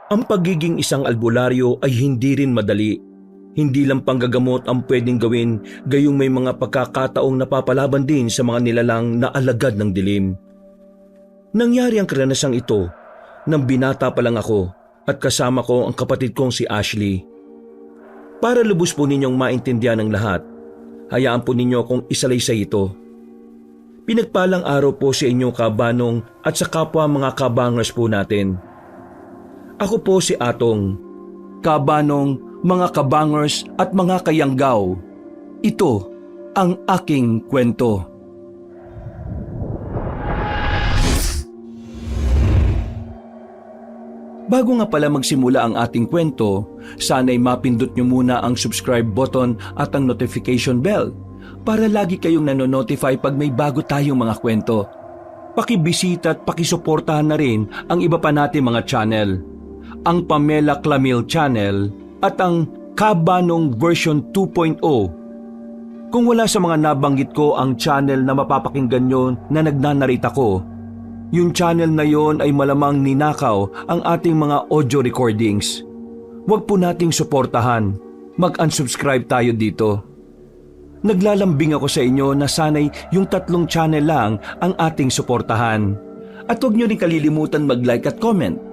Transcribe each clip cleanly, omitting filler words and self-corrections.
Ang pagiging isang albularyo ay hindi rin madali. Hindi lang panggagamot ang pwedeng gawin, gayong may mga pagkakataong napapalaban din sa mga nilalang na alagad ng dilim. Nangyari ang karanasang ito nang binata pa lang ako at kasama ko ang kapatid kong si Ashley. Para lubos po ninyong maintindihan ng lahat, hayaan po ninyo akong isalaysay ito. Pinagpalang araw po sa inyong kabanong at sa kapwa mga kabangers po natin. Ako po si Atong, kabanong, mga kabangers at mga kayanggaw. Ito ang aking kwento. Bago nga pala magsimula ang ating kwento, sana'y mapindot nyo muna ang subscribe button at ang notification bell para lagi kayong nanonotify pag may bago tayong mga kwento. Pakibisita at pakisuportahan na rin ang iba pa nating mga channel. Ang Pamela Clamil Channel at ang Kabanong version 2.0. Kung wala sa mga nabanggit ko ang channel na mapapakinggan nyo na nagnanarita ko, yung channel na yon ay malamang ninakaw ang ating mga audio recordings. Huwag po nating suportahan. Mag-unsubscribe tayo dito. Naglalambing ako sa inyo na sanay yung 3 channel lang ang ating suportahan. At huwag nyo rin kalilimutan mag-like at comment.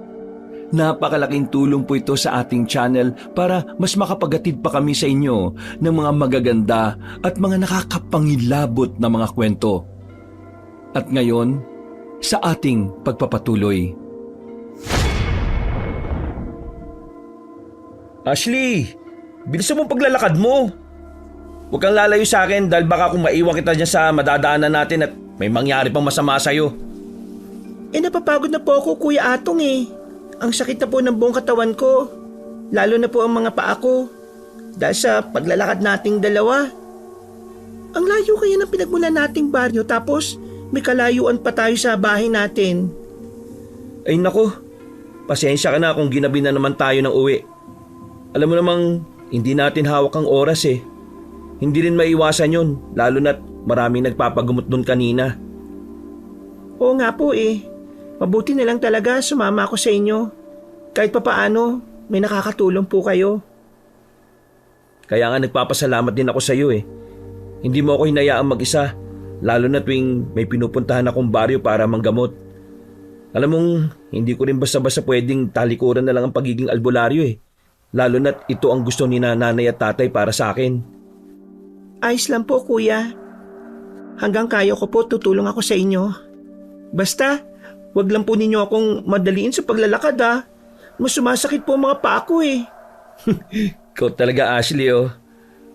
Napakalaking tulong po ito sa ating channel para mas makapagatid pa kami sa inyo ng mga magaganda at mga nakakapangilabot na mga kwento. At ngayon, sa ating pagpapatuloy. Ashley, bilisan mo paglalakad mo. Huwag kang lalayo sa akin dahil baka kung maiwan kita dyan sa madadaanan natin at may mangyari pang masama sa'yo. Napapagod na po ako, Kuya Atong eh. Ang sakit na po ng buong katawan ko. Lalo na po ang mga paa ko. Dahil sa paglalakad nating dalawa. Ang layo kaya ng pinagmulan nating baryo tapos may kalayuan pa tayo sa bahay natin. Ay nako, pasensya ka na kung ginabi na naman tayo ng uwi. Alam mo namang hindi natin hawak ang oras eh. Hindi rin maiwasan yun, lalo na't maraming nagpapagamot doon kanina. Oo nga po eh. Mabuti na lang talaga sumama ako sa inyo. Kahit papaano, may nakakatulong po kayo. Kaya nga nagpapasalamat din ako sa iyo eh. Hindi mo ako hinayaang mag-isa, lalo na tuwing may pinupuntahan akong baryo para manggamot. Alam mong hindi ko rin basta-basta pwedeng talikuran na lang ang pagiging albularyo eh. Lalo na't ito ang gusto ni nanay at tatay para sa akin. Ayos lang po, Kuya. Hanggang kaya ko po tutulong ako sa inyo. Basta, wag lang po ninyo akong madaliin sa paglalakad ha. Mas sumasakit po ang mga paa ko eh. Ikaw talaga, Ashley oh.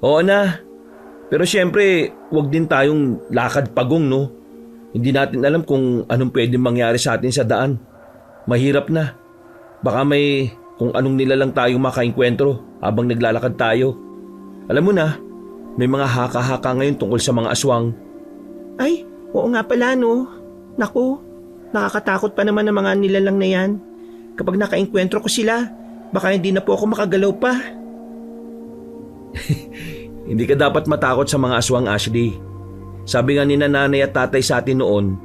Oo na. Pero syempre, wag din tayong lakad pagong no. Hindi natin alam kung anong pwedeng mangyari sa atin sa daan. Mahirap na. Baka may kung anong nilalang tayong makainkwentro habang naglalakad tayo. Alam mo na, may mga haka-haka ngayon tungkol sa mga aswang. Ay, oo nga pala no. Naku, nakakatakot pa naman ang mga nilalang na yan. Kapag nakainkwentro ko sila, baka hindi na po ako makagalaw pa. Hindi ka dapat matakot sa mga aswang, Ashley. Sabi nga ni nanay at tatay sa atin noon,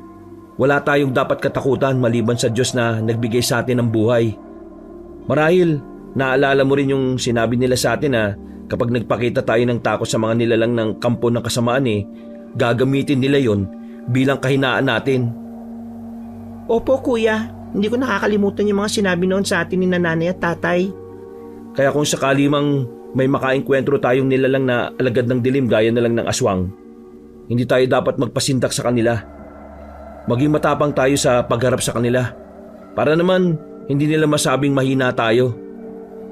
wala tayong dapat katakutan maliban sa Diyos na nagbigay sa atin ng buhay. Marahil, naalala mo rin yung sinabi nila sa atin na kapag nagpakita tayo ng takot sa mga nilalang ng kampo ng kasamaan gagamitin nila yon bilang kahinaan natin. Opo, Kuya. Hindi ko nakakalimutan yung mga sinabi noon sa atin ni nanay at tatay. Kaya kung sakali mang may makainkwentro tayong nilalang na alagad ng dilim gaya na lang ng aswang, hindi tayo dapat magpasindak sa kanila. Maging matapang tayo sa pagharap sa kanila. Para naman hindi nila masabing mahina tayo.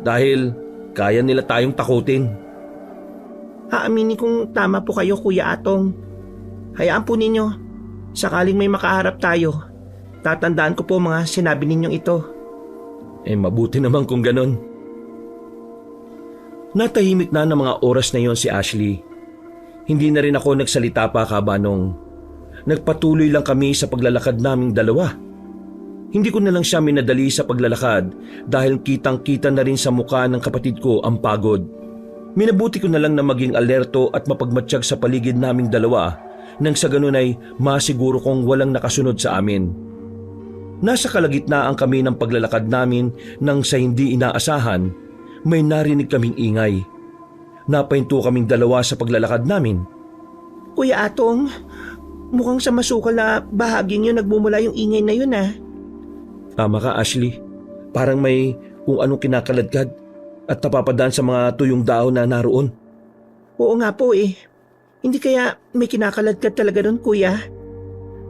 Dahil kaya nila tayong takutin. Aaminin kong tama po kayo, Kuya Atong. Hayaan po ninyo. Sakaling may makaharap tayo, tatandaan ko po mga sinabi ninyong ito. Mabuti naman kung ganon. Natahimik na ng mga oras na yon si Ashley. Hindi na rin ako nagsalita pa, kabanong. Nagpatuloy lang kami sa paglalakad naming dalawa. Hindi ko na lang siya minadali sa paglalakad dahil kitang-kita na rin sa mukha ng kapatid ko ang pagod. Minabuti ko na lang na maging alerto at mapagmatsyag sa paligid naming dalawa nang sa ganun ay masiguro kong walang nakasunod sa amin. Nasa kalagitnaan kami ng paglalakad namin nang sa hindi inaasahan, may narinig kaming ingay. Napahinto kaming dalawa sa paglalakad namin. Kuya Atong, mukhang sa masukal na bahaging yun nagmumula yung ingay na yun ah. Tama ka, Ashley. Parang may kung anong kinakaladkad at napapadaan sa mga tuyong dahon na naroon. Oo nga po eh. Hindi kaya may kinakaladkad talaga doon kuya?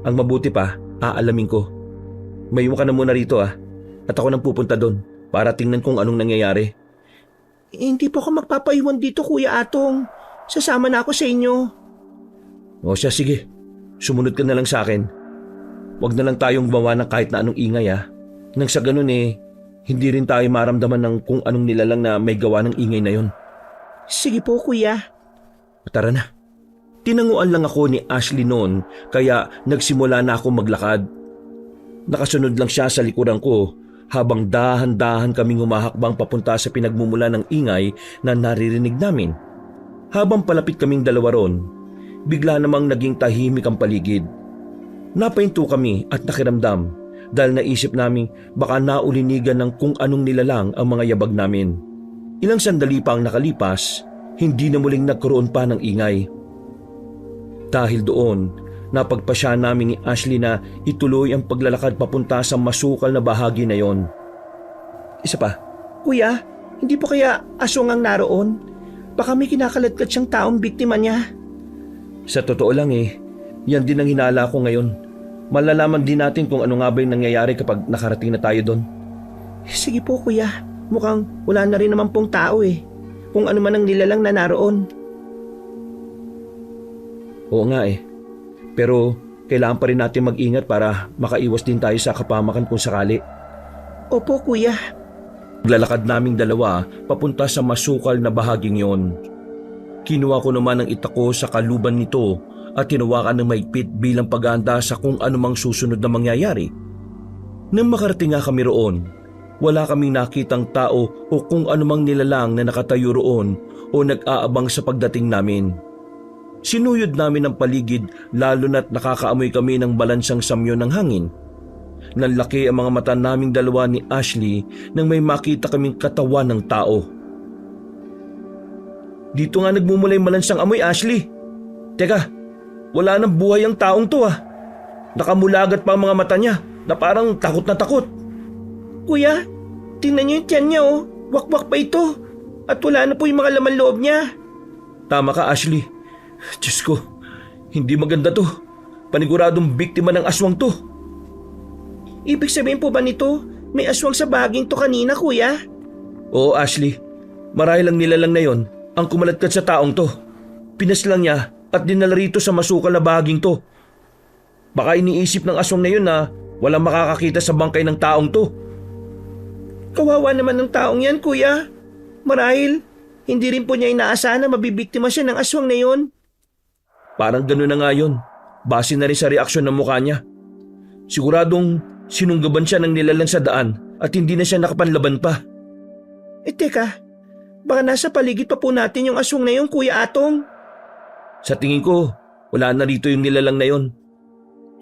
Ang mabuti pa, aalamin ko. Mayroon ka na muna rito at ako nang pupunta doon para tingnan kung anong nangyayari. Hindi po ako magpapaiwan dito Kuya Atong. Sasama na ako sa inyo. O siya, sige. Sumunod ka na lang sa akin. Huwag na lang tayong gumawa ng kahit na anong ingay Nang sa ganun hindi rin tayo maramdaman ng kung anong nilalang na may gawa ng ingay na yon. Sige po kuya. Tara na. Tinanguan lang ako ni Ashley noon kaya nagsimula na ako maglakad. Nakasunod lang siya sa likuran ko habang dahan-dahan kaming humahakbang papunta sa pinagmumula ng ingay na naririnig namin. Habang palapit kaming dalawa ron, bigla namang naging tahimik ang paligid. Napahinto kami at nakiramdam dahil naisip naming baka naulinigan ng kung anong nilalang ang mga yabag namin. Ilang sandali pa ang nakalipas, hindi na muling nagkaroon pa ng ingay. Dahil doon, napagpasya namin ni Ashley na ituloy ang paglalakad papunta sa masukal na bahagi na yon. Isa pa. Kuya, hindi po kaya aswang ang naroon? Baka may kinakaladkad siyang taong biktima niya. Sa totoo lang yan din ang hinala ko ngayon. Malalaman din natin kung ano nga ba yung nangyayari kapag nakarating na tayo doon. Sige po kuya, mukhang wala na rin naman pong tao Kung ano man ang nilalang na naroon. Oo nga Pero kailangan pa rin natin mag-ingat para makaiwas din tayo sa kapamakan kung sakali. Opo kuya. Naglalakad naming dalawa papunta sa masukal na bahaging yon. Kinuha ko naman ang itako sa kaluban nito at tinawakan ng maigpit bilang paghahanda sa kung anumang susunod na mangyayari. Nang makarating nga kami roon, wala kaming nakitang tao o kung anumang nilalang na nakatayo roon o nag-aabang sa pagdating namin. Sinuyod namin ang paligid lalo na't nakakaamoy kami ng balansang samyo ng hangin. Nanlaki ang mga mata naming dalawa ni Ashley nang may makita kaming katawan ng tao. Dito nga nagmumula yung malansang amoy, Ashley. Teka, wala nang buhay ang taong to Nakamulagat pa ang mga mata niya na parang takot na takot. Kuya, tingnan niyo yung tiyan niya Wakwak pa ito. At wala na po yung mga laman loob niya. Tama ka, Ashley. Diyos ko, hindi maganda to. Paniguradong biktima ng aswang to. Ibig sabihin po ba nito, may aswang sa baging to kanina, kuya? Oo, Ashley. Marahil ang nilalang na yon ang kumaladkad sa taong to. Pinaslang niya at dinala rito sa masukal na bahaging to. Baka iniisip ng aswang na yun na walang makakakita sa bangkay ng taong to. Kawawa naman ng taong yan, kuya. Marahil, hindi rin po niya inaasahan na mabibiktima siya ng aswang na yon. Parang gano'n na nga yun. Base na rin sa reaksyon ng mukha niya. Siguradong sinunggaban siya ng nilalang sa daan at hindi na siya nakapanlaban pa. Teka, baka nasa paligid pa po natin yung aswang na yon, Kuya Atong. Sa tingin ko, wala na rito yung nilalang na yon.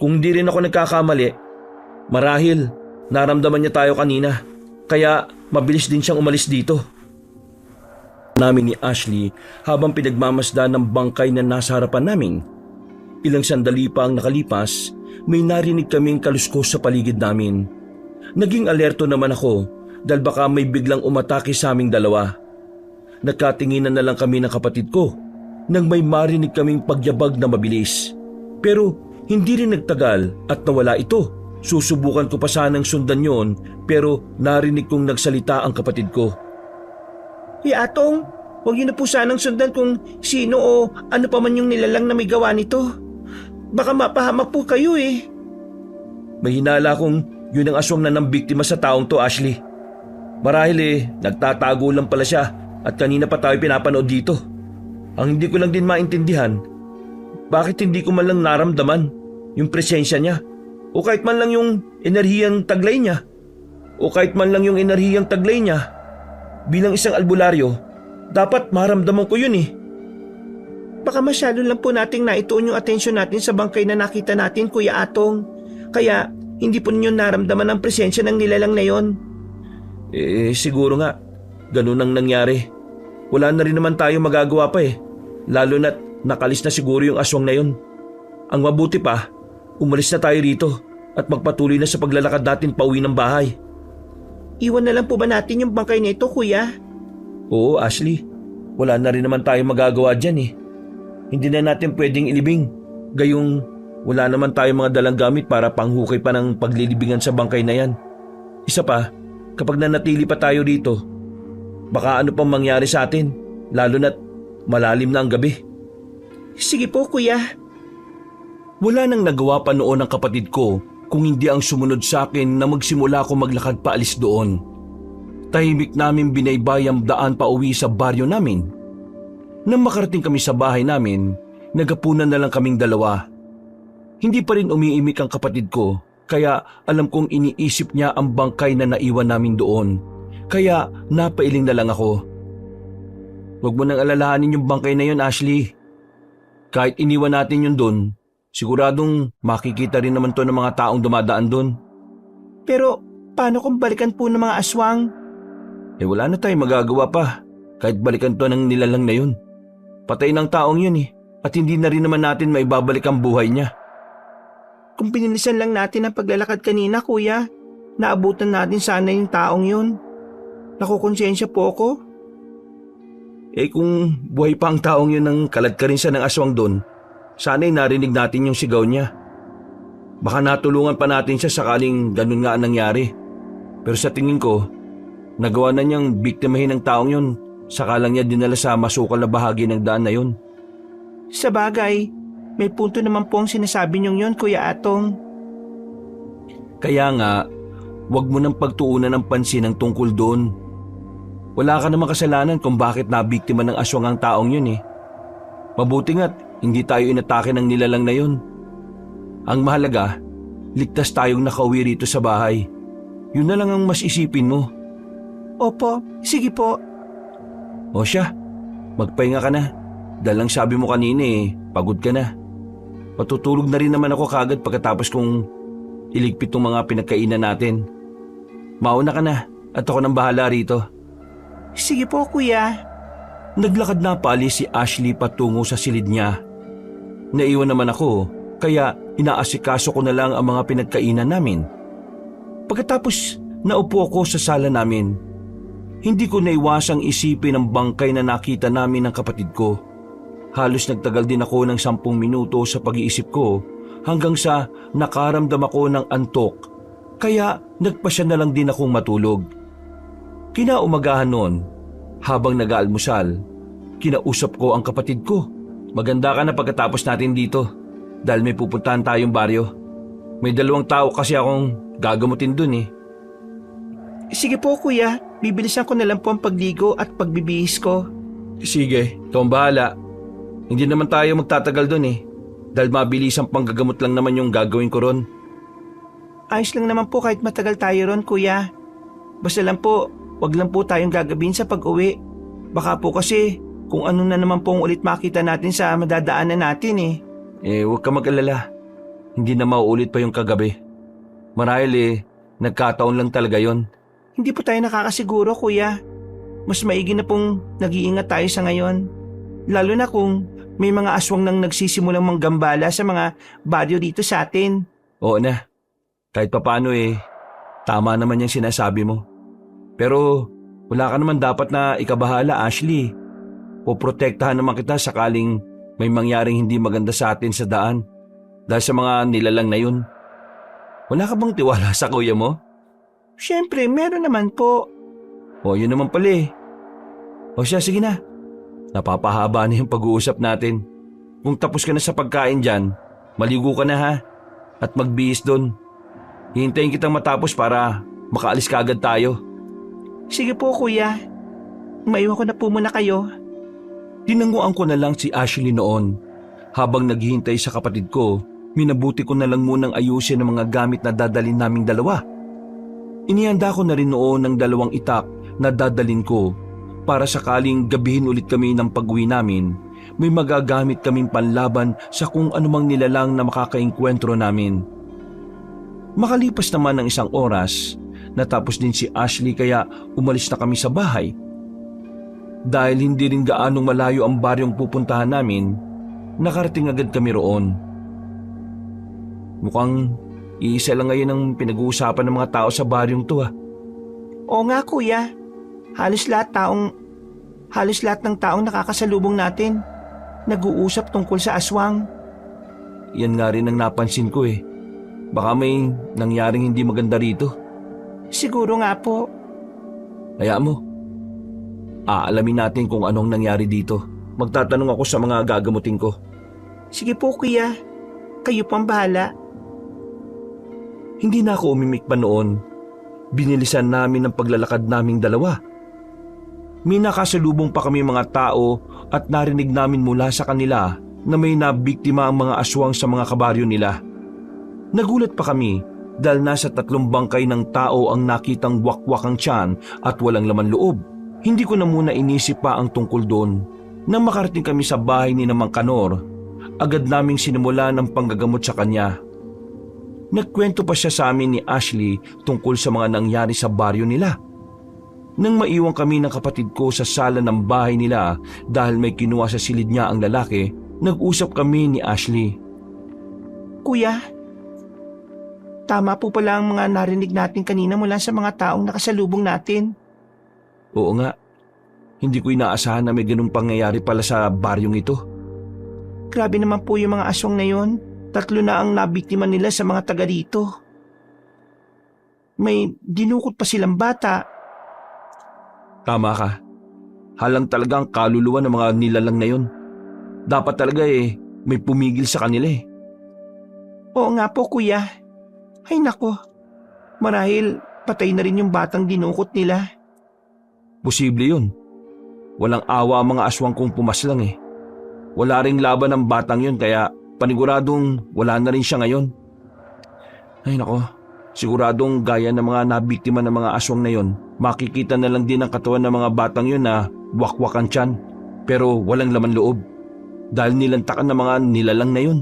Kung di rin ako nagkakamali, marahil naramdaman niya tayo kanina, kaya mabilis din siyang umalis dito. Namin ni Ashley habang pinagmamasdan ng bangkay na nasa harapan namin. Ilang sandali pa ang nakalipas, may narinig kaming kaluskos sa paligid namin. Naging alerto naman ako dahil baka may biglang umatake sa aming dalawa. Nagkatinginan na lang kami ng kapatid ko nang may marinig kaming pagyabag na mabilis. Pero hindi rin nagtagal at nawala ito. Susubukan ko pa sanang sundan yon pero narinig kong nagsalita ang kapatid ko. Kuya Atong, huwag niyo na po sanang sundan kung sino o ano pa man yung nilalang na may gawa nito. Baka mapahamak po kayo May hinala kong yun ang aswang na nambiktima sa taong to, Ashley. Marahil nagtatago lang pala siya at kanina pa tayo pinapanood dito. Ang hindi ko lang din maintindihan, bakit hindi ko man lang naramdaman yung presensya niya o kahit man lang yung enerhiyang taglay niya Bilang isang albularyo, dapat maramdaman ko yun Baka masyado lang po nating naituon yung atensyon natin sa bangkay na nakita natin, Kuya Atong. Kaya hindi po ninyo naramdaman ang presensya ng nilalang na yon. Siguro nga, ganun ang nangyari. Wala na rin naman tayo magagawa pa eh. Lalo na't nakalis na siguro yung aswang na yun. Ang mabuti pa, umalis na tayo rito at magpatuloy na sa paglalakad natin pauwi ng bahay. Iwan na lang po ba natin yung bangkay nito, kuya? Oo, Ashley. Wala na rin naman tayo magagawa dyan eh. Hindi na natin pwedeng ilibing. Gayong wala naman tayo mga dalang gamit para panghukay pa ng paglilibingan sa bangkay na yan. Isa pa, kapag nanatili pa tayo rito, baka ano pang mangyari sa atin, lalo na't malalim na ang gabi. Sige po, kuya. Wala nang nagawa pa noon ang kapatid ko kung hindi ang sumunod sa akin na magsimula ako maglakad paalis doon. Tahimik namin binaybay ang daan pa uwi sa baryo namin. Nang makarating kami sa bahay namin, nagapunan na lang kaming dalawa. Hindi pa rin umiimik ang kapatid ko, kaya alam kong iniisip niya ang bangkay na naiwan namin doon. Kaya napailing na lang ako. Huwag mo nang alalahanin yung bangkay na yun, Ashley. Kahit iniwan natin yun doon, siguradong makikita rin naman to ng mga taong dumadaan doon. Pero paano kung balikan po ng mga aswang? Wala na tayong magagawa pa, kahit balikan to ng nilalang na yun. Patay ng taong yun eh, at hindi na rin naman natin maibabalik ang buhay niya. Kung pinilisan lang natin ang paglalakad kanina, kuya, naabutan natin sana yung taong yun. Nakukonsensya po ako. Kung buhay pa ang taong yun ng kalad ka rin siya ng aswang doon, sana'y narinig natin yung sigaw niya. Baka natulungan pa natin siya sakaling ganun nga ang nangyari. Pero sa tingin ko, nagawa na niyang biktimahin ng taong yun, saka lang niya dinala sa masukal na bahagi ng daan na yun. Sa bagay, may punto naman po ang sinasabi niyong yun, Kuya Atong. Kaya nga, wag mo nang pagtuunan ng pansin ang tungkol doon. Wala ka namang kasalanan kung bakit nabiktima ng aswang ang taong yun eh. Mabuti nga't hindi tayo inatake ng nilalang na yun. Ang mahalaga, ligtas tayong nakauwi rito sa bahay. Yun na lang ang mas isipin mo. Opo, sige po. O siya, magpahinga ka na. Dahil lang sabi mo kanina pagod ka na. Patutulog na rin naman ako kagad pagkatapos kong iligpit tong mga pinagkainan natin. Mauna ka na at ako nang bahala rito. Sige po, kuya. Naglakad na paalis si Ashley patungo sa silid niya. Naiwan naman ako, kaya inaasikaso ko na lang ang mga pinagkainan namin. Pagkatapos, naupo ako sa sala namin. Hindi ko naiwasang isipin ang bangkay na nakita namin ng kapatid ko. Halos nagtagal din ako ng 10 minuto sa pag-iisip ko hanggang sa nakaramdam ako ng antok. Kaya nagpasya na lang din akong matulog. Kinaumagahan noon, habang nag-aalmusal, kinausap ko ang kapatid ko. Maganda ka na pagkatapos natin dito dahil may pupuntahan tayong baryo. May 2 tao kasi akong gagamutin dun eh. Sige po, kuya. Bibilisan ko na lang po ang pagligo at pagbibihis ko. Sige, ikaw ang bahala. Hindi naman tayo magtatagal dun eh. Dahil mabilis ang panggagamot lang naman yung gagawin ko ron. Ayos lang naman po kahit matagal tayo ron, kuya. Basta lang po, wag lang po tayong gagabihin sa pag-uwi. Baka po kasi kung ano na naman pong ulit makita natin sa madadaanan natin eh. Huwag ka mag-alala. Hindi na mauulit pa yung kagabi. Marahil nagkataon lang talaga yon. Hindi po tayo nakakasiguro, kuya. Mas maigi na pong nag-iingat tayo sa ngayon. Lalo na kung may mga aswang nang nagsisimulang manggambala sa mga baryo dito sa atin. Oo na. Kahit papaano tama naman yung sinasabi mo. Pero wala ka naman dapat na ikabahala, Ashley. Poprotektahan naman kita sakaling may mangyaring hindi maganda sa atin sa daan. Dahil sa mga nilalang na yun. Wala ka bang tiwala sa kuya mo? Siyempre, meron naman po. O, yun naman pala O siya, sige na. Napapahaba na yung pag-uusap natin. Kung tapos ka na sa pagkain dyan, maligo ka na ha. At magbihis doon. Hihintayin kitang matapos para makaalis ka agad tayo. Sige po, kuya. Maiwan ko na po muna kayo. Tinanguan ko na lang si Ashley noon. Habang naghihintay sa kapatid ko, minabuti ko na lang munang ayusin ang mga gamit na dadalhin naming dalawa. Inihanda ko na rin noon ng 2 itak na dadalhin ko para sakaling gabihin ulit kami ng pag-uwi namin, may magagamit kaming panlaban sa kung anumang nilalang na makakaengkwentro namin. Makalipas naman ng isang oras, natapos din si Ashley kaya umalis na kami sa bahay. Dahil hindi rin gaanong malayo ang baryong pupuntahan namin, nakarating agad kami roon. Mukhang iisa lang ngayon ang pinag-uusapan ng mga tao sa baryong to ah. Oo nga kuya, halos lahat ng taong nakakasalubong natin nag-uusap tungkol sa aswang. Yan nga rin ang napansin ko eh. Baka may nangyaring hindi maganda rito. Siguro nga po. Kaya mo, aalamin natin kung anong nangyari dito. Magtatanong ako sa mga gagamutin ko. Sige po kuya, kayo pang bahala. Hindi na ako umimik pa noon. Binilisan namin ang paglalakad naming dalawa. May nakasalubong pa kami mga tao at narinig namin mula sa kanila na may nabiktima ang mga aswang sa mga kabaryo nila. Nagulat pa kami dahil nasa 3 bangkay ng tao ang nakitang wakwak ang tiyan at walang laman loob. Hindi ko na muna inisip pa ang tungkol doon. Nang makarating kami sa bahay ni Mang Kanor, agad naming sinimula ng panggagamot sa kanya. Nagkwento pa siya sa amin ni Ashley tungkol sa mga nangyari sa baryo nila. Nang maiwan kami ng kapatid ko sa sala ng bahay nila dahil may kinuha sa silid niya ang lalaki, nag-usap kami ni Ashley. Kuya, tama po pala ang mga narinig natin kanina mula sa mga taong nakasalubong natin. Oo nga, hindi ko inaasahan na may ganung pangyayari pala sa baryong ito. Grabe naman po yung mga aswang na yon. 3 na ang nabiktima nila sa mga taga rito. May dinukot pa silang bata. Tama ka. Halang talaga ang kaluluwa ng mga nilalang na yon. Dapat talaga may pumigil sa kanila eh. Oo nga po kuya. Ay nako, marahil patay na rin yung batang dinukot nila. Posible yun. Walang awa ang mga aswang kung pumaslang eh. Wala ring laban ng batang yun kaya paniguradong wala na rin siya ngayon. Ay nako, siguradong gaya ng mga nabiktima ng mga aswang na yon, makikita na lang din ang katawan ng mga batang yun na wakwak ang tiyan pero walang laman loob dahil nilantakan ng mga nilalang na yun.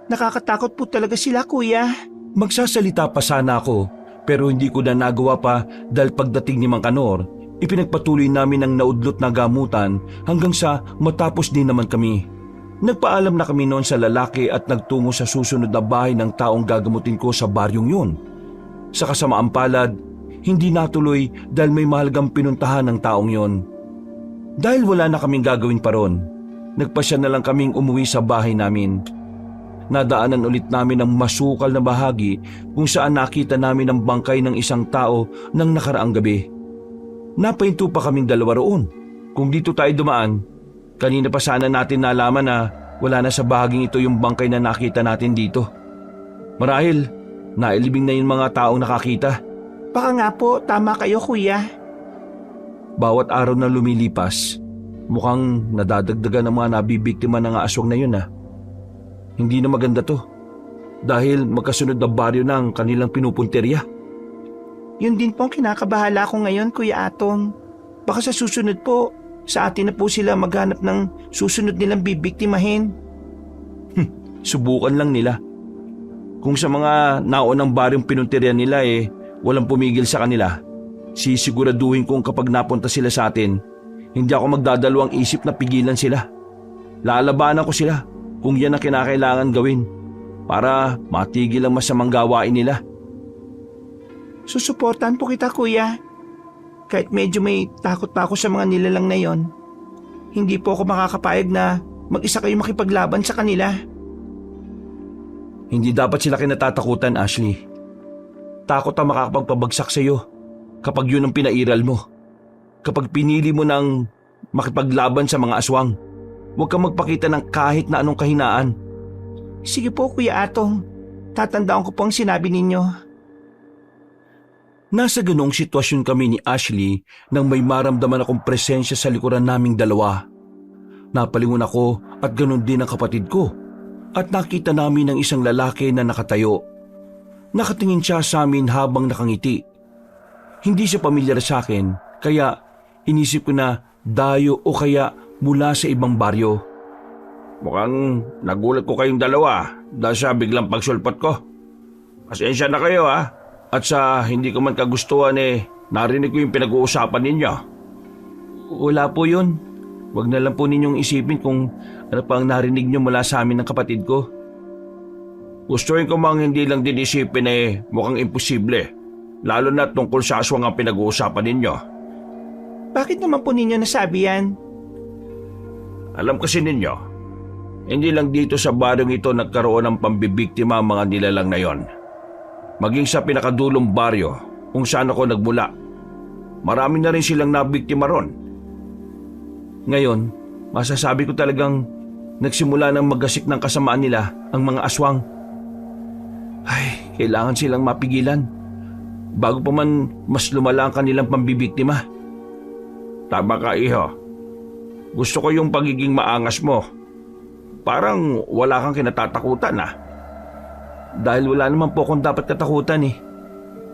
Nakakatakot po talaga sila kuya. Magsasalita pa sana ako pero hindi ko na nagawa pa dahil pagdating ni Mang Kanor, ipinagpatuloy namin ang naudlot na gamutan hanggang sa matapos din naman kami. Nagpaalam na kami noon sa lalaki at nagtungo sa susunod na bahay ng taong gagamutin ko sa baryong yun. Sa kasamaang palad, hindi natuloy dahil may mahalagang pinuntahan ng taong yon. Dahil wala na kaming gagawin pa ron, nagpasya na lang kaming umuwi sa bahay namin. Nadaanan ulit namin ang masukal na bahagi kung saan nakita namin ang bangkay ng isang tao ng nakaraang gabi. Napahinto pa kaming 2 roon. Kung dito tayo dumaan, kanina pa sana natin nalaman na wala na sa bahaging ito yung bangkay na nakita natin dito. Marahil, nailibing na yung mga taong nakakita. Baka nga po, tama kayo kuya. Bawat araw na lumilipas, mukhang nadadagdagan ang mga nabibiktima ng aswang na yun ah. Hindi na maganda to. Dahil magkasunod na baryo na ang kanilang pinupunterya. Yun din po ang kinakabahala ko ngayon Kuya Atong. Baka sa susunod po, sa atin na po sila maghanap ng susunod nilang bibiktimahin. Subukan lang nila. Kung sa mga naunang baryong pinunterya nila walang pumigil sa kanila, sisiguraduhin kong kapag napunta sila sa atin, hindi ako magdadalawang isip na pigilan sila. Lalabanan ko sila kung yan ang kinakailangan gawin para matigil ang masamang gawain nila. Susuportahan po kita kuya. Kahit medyo may takot pa ako sa mga nilalang na yon, hindi po ako makakapayag na mag-isa kayo makipaglaban sa kanila. Hindi dapat sila kinatatakutan, Ashley. Takot ang makakapagpabagsak sa iyo kapag yun ang pinairal mo. Kapag pinili mo ng makipaglaban sa mga aswang, huwag kang magpakita ng kahit na anong kahinaan. Sige po Kuya Atong, tatandaan ko po ang sinabi ninyo. Nasa ganong sitwasyon kami ni Ashley nang may maramdaman akong presensya sa likuran naming dalawa. Napalingon ako at ganon din ang kapatid ko at nakita namin ang isang lalaki na nakatayo. Nakatingin siya sa amin habang nakangiti. Hindi siya pamilyar sa akin kaya inisip ko na dayo o kaya mula sa ibang baryo. Mukhang nagulat ko kayong dalawa dahil sa biglang pagsulpot ko. Pasensya na kayo ha. At sa hindi ko man kagustuhan narinig ko yung pinag-uusapan ninyo. Wala po yun. Huwag na lang po ninyong isipin kung ano pa ang narinig nyo mula sa amin ng kapatid ko. Gustuin ko mang hindi lang din isipin mukhang imposible. Lalo na tungkol sa aswang ang pinag-uusapan ninyo. Bakit naman po ninyo nasabi yan? Alam kasi ninyo, hindi lang dito sa baryong ito nagkaroon ng pambibiktima ang mga nilalang na yon. Maging sa pinakadulong baryo kung saan ako nagmula. Marami na rin silang nabiktima ron. Ngayon, masasabi ko talagang nagsimula ng maggasik ng kasamaan nila ang mga aswang. Ay, kailangan silang mapigilan bago pa man mas lumala ang kanilang pambibiktima. Tama ka, iho. Gusto ko yung pagiging maangas mo. Parang wala kang kinatatakutan Dahil wala naman po akong dapat katakutan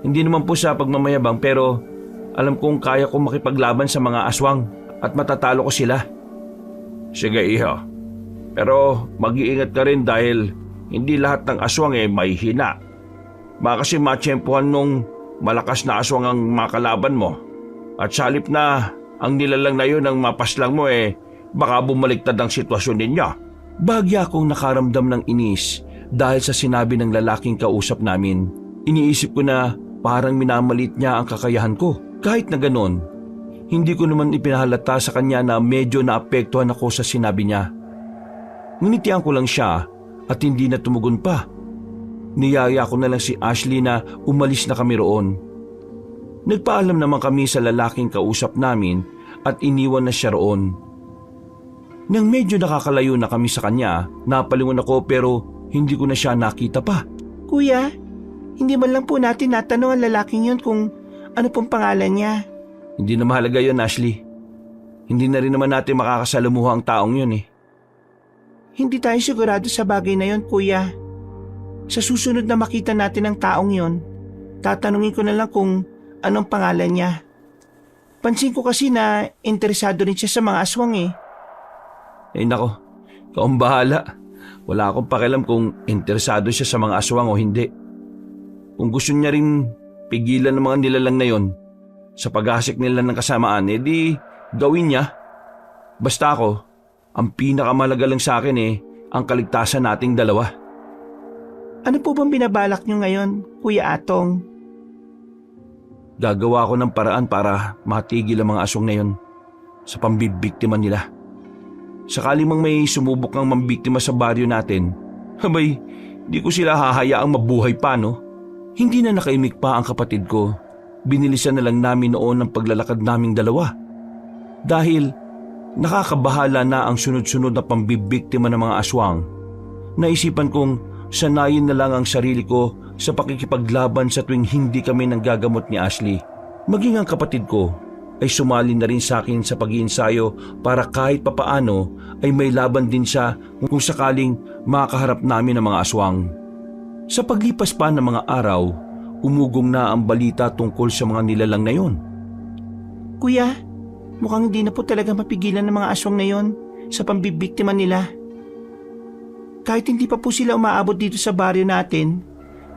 Hindi naman po sa pagmamayabang pero alam kong kaya kong makipaglaban sa mga aswang at matatalo ko sila. Sige, iho. Pero mag-iingat ka rin dahil hindi lahat ng aswang may hina. Baka kasi matsyempohan nung malakas na aswang ang makalaban mo. At sa halip na ang nilalang na yun ang mapaslang mo baka bumaliktad ang sitwasyon ninyo. Bahagya akong nakaramdam ng inis dahil sa sinabi ng lalaking kausap namin. Iniisip ko na parang minamalit niya ang kakayahan ko. Kahit na ganon, hindi ko naman ipinahalata sa kanya na medyo naapektuhan ako sa sinabi niya. Ngunitian ko lang siya at hindi na tumugon pa. Niyaya ko na lang si Ashley na umalis na kami roon. Nagpaalam naman kami sa lalaking kausap namin at iniwan na siya roon. Nang medyo nakakalayo na kami sa kanya, napalingon ako pero hindi ko na siya nakita pa. Kuya, hindi man lang po natin natanong ang lalaking yun kung ano pong pangalan niya. Hindi na mahalaga yun, Ashley. Hindi na rin naman natin makakasalamuha ang taong yun Hindi tayo sigurado sa bagay na yun, kuya. Sa susunod na makita natin ang taong yun, tatanungin ko na lang kung anong pangalan niya. Pansin ko kasi na interesado rin siya sa mga aswang Ay nako, ikaw ang bahala. Wala akong pakialam kung interesado siya sa mga aswang o hindi. Kung gusto niya rin pigilan ng mga nilalang na yon sa paghasik nila ng kasamaan, di gawin niya. Basta ako, ang pinakamalaga lang sa akin ang kaligtasan nating dalawa. Ano po bang binabalak niyo ngayon, Kuya Atong? Gagawa ko ng paraan para matigil ang mga aswang na yon sa pambibiktima nila. Sakali mang may sumubok ng mambiktima sa baryo natin, abay, di ko sila hahayaang mabuhay pa, no? Hindi na nakaimik pa ang kapatid ko. Binilisan na lang namin noon ang paglalakad naming dalawa. Dahil nakakabahala na ang sunod-sunod na pambibiktima ng mga aswang. Naisipan kong sanayin na lang ang sarili ko sa pakikipaglaban sa tuwing hindi kami nanggagamot ni Ashley. Maging ang kapatid ko ay sumali na rin sa akin sa pag-iensayo para kahit papaano ay may laban din siya kung sakaling makaharap namin ang mga aswang. Sa paglipas pa ng mga araw, umugong na ang balita tungkol sa mga nilalang na yon. Kuya, mukhang hindi na po talaga mapigilan ng mga aswang na yon sa pambibiktima nila. Kahit hindi pa po sila umaabot dito sa baryo natin,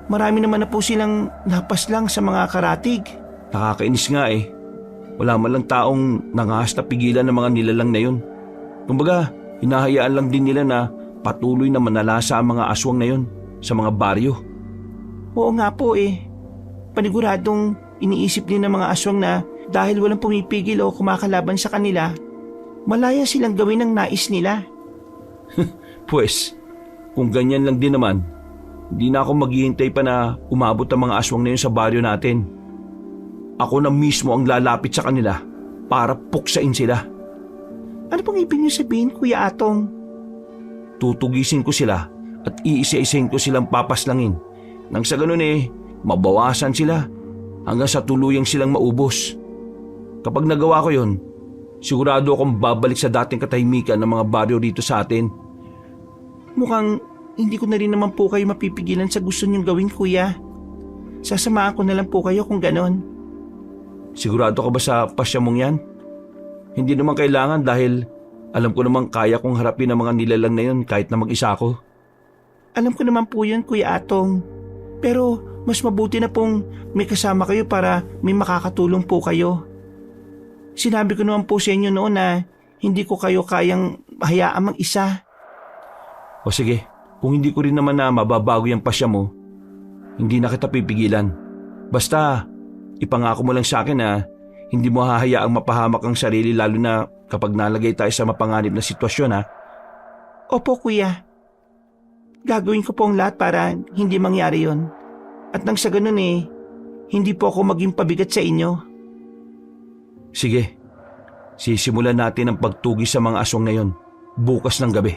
marami naman na po silang napaslang sa mga karatig. Nakakainis nga Wala man lang taong nangahas na pigilan ng mga nilalang na yun. Kumbaga, hinahayaan lang din nila na patuloy na manalasa ang mga aswang na yun sa mga baryo. Oo nga po Paniguradong iniisip din ng mga aswang na dahil walang pumipigil o kumakalaban sa kanila, malaya silang gawin ang nais nila. Pwes, kung ganyan lang din naman, hindi na ako maghihintay pa na umabot ang mga aswang na yun sa baryo natin. Ako na mismo ang lalapit sa kanila para puksain sila. Ano pong ibig niyo sabihin, Kuya Atong? Tutugisin ko sila at iisa-isahin ko silang papaslangin. Nang sa ganun mabawasan sila hanggang sa tuluyang silang maubos. Kapag nagawa ko yon, sigurado akong babalik sa dating katahimikan ng mga baryo dito sa atin. Mukhang hindi ko na rin naman po kayo mapipigilan sa gusto niyong gawin, Kuya. Sasamahan ko na lang po kayo kung ganon. Sigurado ka ba sa pasya mong yan? Hindi naman kailangan dahil alam ko namang kaya kong harapin ang mga nilalang na yun kahit na mag-isa ako. Alam ko naman po yun, Kuya Atong. Pero mas mabuti na pong may kasama kayo para may makakatulong po kayo. Sinabi ko naman po sa inyo noon na hindi ko kayo kayang hayaan mag-isa. O sige, kung hindi ko rin naman na mababago yung pasya mo, hindi na kita pipigilan. Basta, ipangako mo lang sa akin na hindi mo hahayaang mapahamak ang sarili lalo na kapag nalagay tayo sa mapanganib na sitwasyon, ha? Opo, kuya. Gagawin ko po ang lahat para hindi mangyari yon. At nang sa ganun hindi po ako maging pabigat sa inyo. Sige, sisimulan natin ang pagtugi sa mga aswang na yon bukas ng gabi.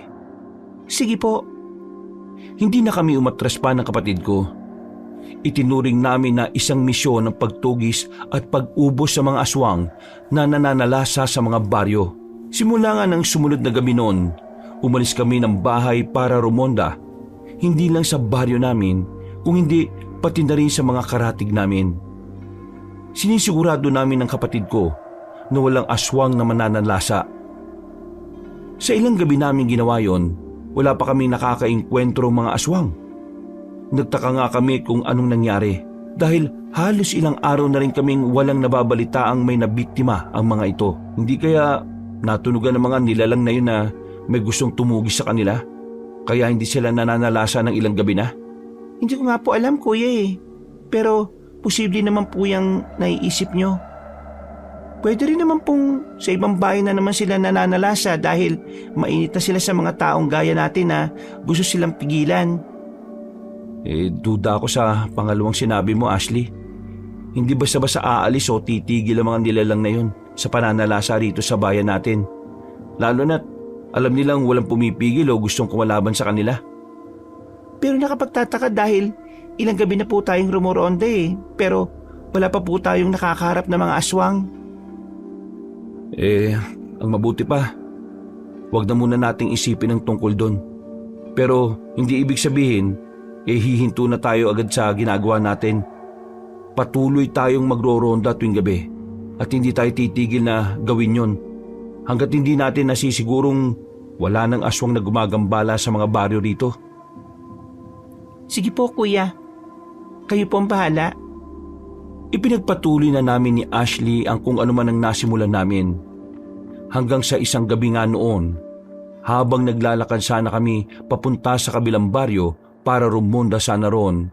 Sige po. Hindi na kami umatras pa ng kapatid ko. Itinuring namin na isang misyon ng pagtugis at pag-ubos sa mga aswang na nananalasa sa mga baryo. Simula nga ng sumunod na gabi noon, umalis kami ng bahay para rumonda. Hindi lang sa baryo namin, kung hindi pati na rin sa mga karatig namin. Sinisigurado namin ng kapatid ko na walang aswang na mananalasa. Sa ilang gabi namin ginawa yon, wala pa kaming nakakaengkwentro mga aswang. Nagtaka nga kami kung anong nangyari dahil halos ilang araw na rin kaming walang nababalitaang may nabiktima ang mga ito. Hindi kaya natunugan ng mga nilalang na yun na may gustong tumugi sa kanila? Kaya hindi sila nananalasa ng ilang gabi na? Hindi ko nga po alam, kuya Pero posible naman po yung naiisip nyo. Pwede rin naman pong sa ibang bahay na naman sila nananalasa dahil mainit na sila sa mga taong gaya natin na gusto silang pigilan. Duda ako sa pangalawang sinabi mo, Ashley. Hindi basta-basta aalis o titigil ang mga nilalang na yun sa pananalasa rito sa bayan natin. Lalo na't alam nilang walang pumipigil o gustong kumalaban sa kanila. Pero nakapagtataka dahil ilang gabi na po tayong rumoronda pero wala pa po tayong nakakaharap na mga aswang. Ang mabuti pa, wag na muna nating isipin ang tungkol doon. Pero hindi ibig sabihin, hihinto na tayo agad sa ginagawa natin. Patuloy tayong magro-ronda tuwing gabi at hindi tayo titigil na gawin yon hanggat hindi natin nasisigurong wala nang aswang na gumagambala sa mga baryo rito. Sige po, kuya. Kayo po ang bahala. Ipinagpatuloy na namin ni Ashley ang kung ano man ang nasimulan namin. Hanggang sa isang gabi nga noon, habang naglalakad sana kami papunta sa kabilang baryo para rumonda sana roon,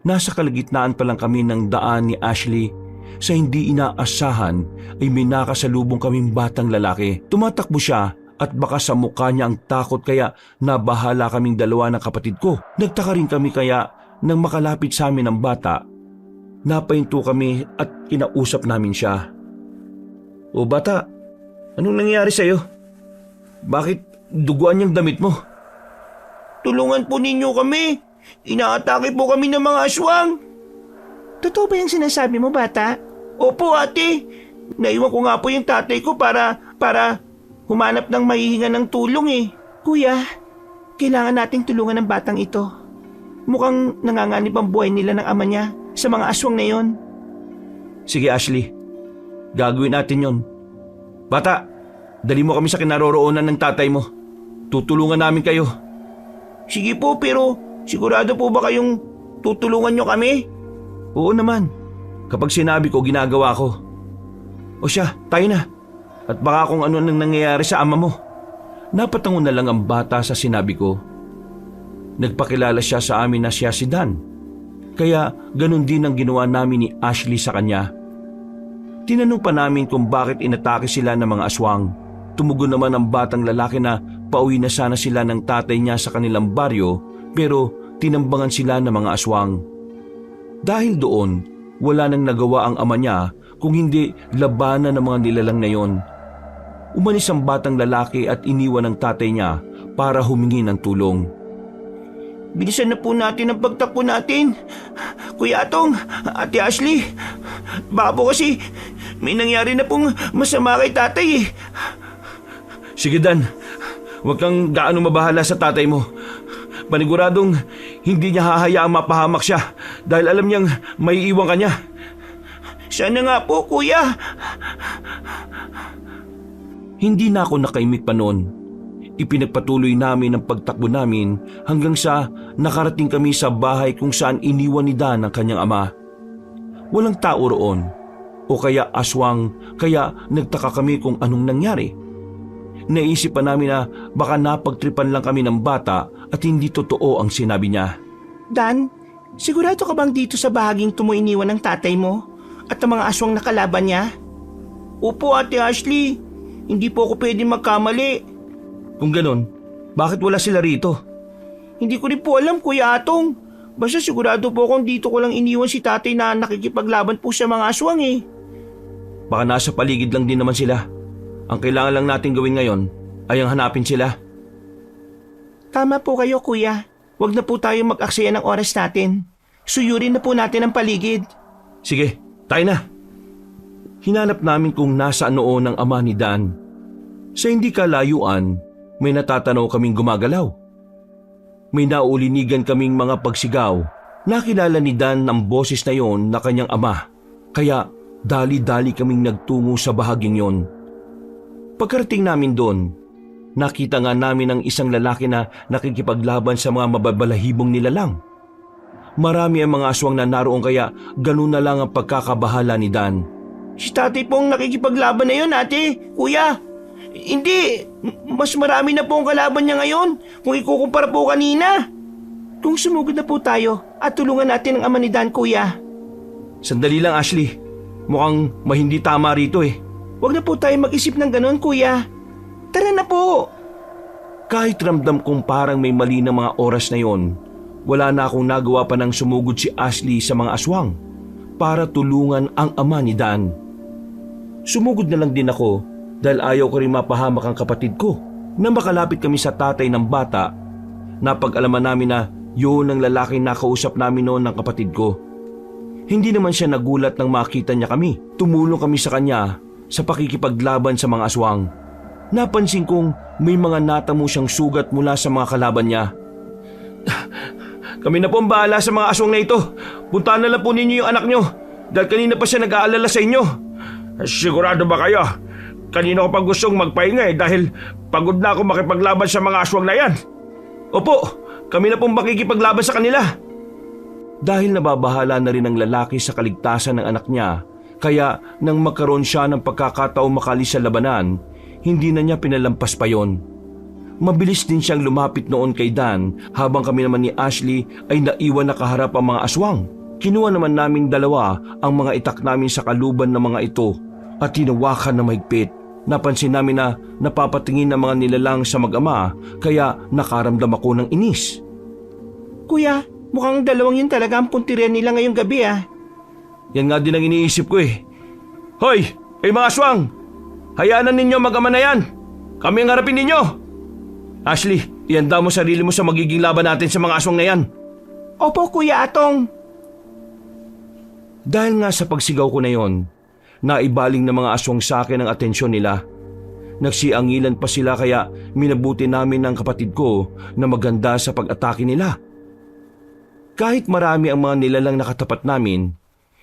nasa kalagitnaan pa lang kami ng daan ni Ashley sa hindi inaasahan ay may nakasalubong kaming batang lalaki. Tumatakbo siya at baka sa mukha niya ang takot kaya nabahala kaming dalawa ng kapatid ko. Nagtaka rin kami kaya nang makalapit sa amin ang bata, napahinto kami at kinausap namin siya. O bata, anong nangyari sa'yo? Bakit duguan yung damit mo? Tulungan po ninyo kami. Inaatake po kami ng mga aswang. Totoo ba yung sinasabi mo, bata? Opo, ate. Naiwan ko nga po yung tatay ko para humanap ng mahihinga ng tulong Kuya, kailangan nating tulungan ng batang ito. Mukhang nanganganib ang buhay nila ng ama niya sa mga aswang na yon. Sige Ashley, gagawin natin yon. Bata, dali mo kami sa kinaroroonan ng tatay mo. Tutulungan namin kayo. Sige po, pero sigurado po ba kayong tutulungan nyo kami? Oo naman. Kapag sinabi ko, ginagawa ko. O siya, tayo na. At baka kung ano nang nangyayari sa ama mo. Napatango na lang ang bata sa sinabi ko. Nagpakilala siya sa amin na siya si Dan. Kaya ganun din ang ginawa namin ni Ashley sa kanya. Tinanong pa namin kung bakit inatake sila ng mga aswang. Tumugon naman ang batang lalaki na pauwi na sana sila ng tatay niya sa kanilang baryo pero tinambangan sila ng mga aswang. Dahil doon, wala nang nagawa ang ama niya kung hindi labanan ng mga nilalang na yon. Umalis ang batang lalaki at iniwan ang tatay niya para humingi ng tulong. Bilisan na po natin ang pagtakbo natin. Kuya Atong, Ate Ashley, baka po kasi may nangyari na pong masama kay tatay Sige Dan, huwag kang gaano mabahala sa tatay mo. Paniguradong hindi niya hahayaang mapahamak siya dahil alam niyang may iwan ka niya. Sana nga po, kuya. Hindi na ako nakaimik pa noon. Ipinagpatuloy namin ang pagtakbo namin hanggang sa nakarating kami sa bahay kung saan iniwan ni Dan ang kanyang ama. Walang tao roon o kaya aswang, kaya nagtaka kami kung anong nangyari. Naisip pa namin na baka napagtripan lang kami ng bata at hindi totoo ang sinabi niya. Dan, sigurado ka bang dito sa bahaging ito mo iniwan ng tatay mo at ang mga aswang nakalaban niya? Opo, Ate Ashley. Hindi po ako pwede magkamali. Kung ganun, bakit wala sila rito? Hindi ko rin po alam, Kuya Atong. Basta sigurado po akong dito ko lang iniwan si tatay na nakikipaglaban po sa mga aswang eh. Baka nasa paligid lang din naman sila. Ang kailangan lang natin gawin ngayon ay ang hanapin sila. Tama po kayo, Kuya. Huwag na po tayo mag-aksaya ng oras natin. Suyurin na po natin ang paligid. Sige, tayo na. Hinanap namin kung nasaan noon ang ama ni Dan. Sa hindi kalayuan, may natatanaw kaming gumagalaw. May naulinigan kaming mga pagsigaw. Nakilala ni Dan ang boses na yon na kanyang ama. Kaya dali-dali kaming nagtungo sa bahaging yon. Pagkarating namin doon, nakita nga namin ang isang lalaki na nakikipaglaban sa mga mababalahibong nilalang. Marami ang mga aswang na naroon kaya ganun na lang ang pagkakabahala ni Dan. Si tatay pong nakikipaglaban na yun, ate. Kuya, hindi. Mas marami na po ang kalaban niya ngayon kung ikukumpara po kanina. Kung sumugod na po tayo at tulungan natin ang ama ni Dan, Kuya. Sandali lang, Ashley. Mukhang may hindi tama rito eh. Huwag na po tayo mag-isip ng ganon, Kuya. Tara na po. Kahit ramdam kong parang may mali ng mga oras na yon, wala na akong nagawa pa nang sumugod si Ashley sa mga aswang para tulungan ang ama ni Dan. Sumugod na lang din ako dahil ayaw ko rin mapahamak ang kapatid ko. Nang makalapit kami sa tatay ng bata, napag-alaman namin na yun ang lalaki na kausap namin noon ng kapatid ko. Hindi naman siya nagulat nang makita niya kami. Tumulong kami sa kanya sa pakikipaglaban sa mga aswang. Napansin kong may mga natamo siyang sugat mula sa mga kalaban niya. Kami na po ang bahala sa mga aswang na ito. Puntahan na lang po ninyo yung anak niyo dahil kanina pa siya nag-aalala sa inyo. Sigurado ba kayo? Kanina ko pa gustong magpahinga dahil pagod na ako makipaglaban sa mga aswang na yan. Opo, kami na pong makikipaglaban sa kanila. Dahil nababahala na rin ang lalaki sa kaligtasan ng anak niya, kaya nang magkaroon siya ng pagkakataong makalis sa labanan, hindi na niya pinalampas pa yon. Mabilis din siyang lumapit noon kay Dan habang kami naman ni Ashley ay naiwan na kaharap ang mga aswang. Kinuha naman namin dalawa ang mga itak namin sa kaluban ng mga ito at tinawakan na mahigpit. Napansin namin na napapatingin ng mga nilalang sa mag-ama kaya nakaramdam ako ng inis. Kuya, mukhang dalawang yun talaga ang puntirya nila ngayong gabi ah. Yan nga din ang iniisip ko eh. Hoy! Mga aswang! Hayaan na ninyo mag-ama na yan! Kami ang harapin ninyo! Ashley, ihanda mo sarili mo sa magiging laban natin sa mga aswang na yan. Opo, Kuya Atong. Dahil nga sa pagsigaw ko na yon, naibaling ng mga aswang sa akin ang atensyon nila. Nagsiangilan pa sila kaya minabuti namin ng kapatid ko na maganda sa pag-atake nila. Kahit marami ang mga nilalang nakatapat namin,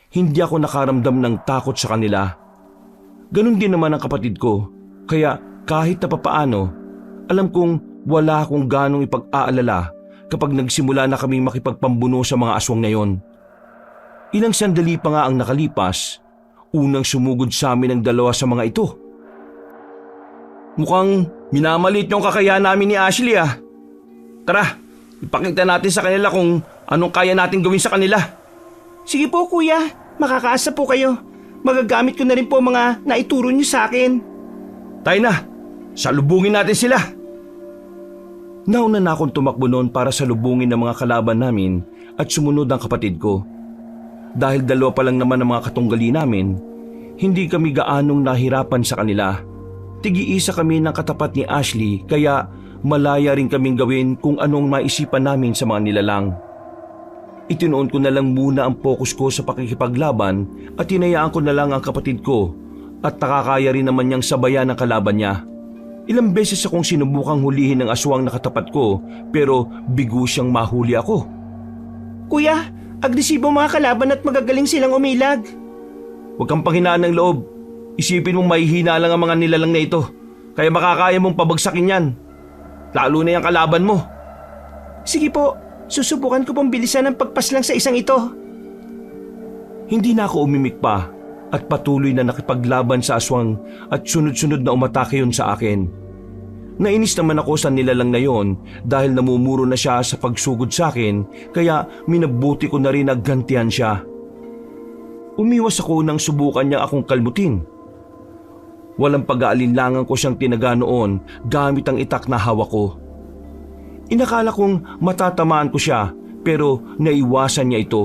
hindi ako nakaramdam ng takot sa kanila. Ganon din naman ang kapatid ko, kaya kahit na papaano, alam kong wala akong ganong ipag-aalala kapag nagsimula na kaming makipagpambuno sa mga aswang na yon. Ilang sandali pa nga ang nakalipas, unang sumugod sa amin ang dalawa sa mga ito. Mukhang minamalit yung kakayahan namin ni Ashley ah. Tara, ipakita natin sa kanila kung anong kaya natin gawin sa kanila. Sige po, Kuya. Makakaasa po kayo. Magagamit ko na rin po mga naituro niyo sa akin. Tayo na, salubungin natin sila. Nauna na akong tumakbo noon para salubungin ang mga kalaban namin at sumunod ang kapatid ko. Dahil dalawa pa lang naman ang mga katunggali namin, hindi kami gaanong nahirapan sa kanila. Tigi-isa kami ng katapat ni Ashley kaya malaya rin kaming gawin kung anong maisipan namin sa mga nilalang. Itinuon ko na lang muna ang focus ko sa pakikipaglaban at hinayaan ko na lang ang kapatid ko at nakakaya rin naman niyang sabayan ang kalaban niya. Ilang beses akong sinubukang hulihin ng aswang na katapat ko pero bigo siyang mahuli ako. Kuya, agresibo mga kalaban at magagaling silang umilag. Huwag kang panghinaan ng loob. Isipin mong mahihina lang ang mga nilalang na ito kaya makakaya mong pabagsakin yan. Lalo na yung kalaban mo. Sige po, Susubukan ko pong bilisan ang pagpaslang sa isang ito. Hindi na ako umimik pa at patuloy na nakipaglaban sa aswang at sunod-sunod na umatake yun sa akin. Nainis naman ako sa nilalang na yon dahil namumuro na siya sa pagsugod sa akin kaya minabuti ko na rin na gantihan siya. Umiwas ako nang subukan niya akong kalmutin. Walang pag-aalinlangan ko siyang tinaga noon gamit ang itak na hawak ko. Inakala kong matatamaan ko siya pero naiwasan niya ito.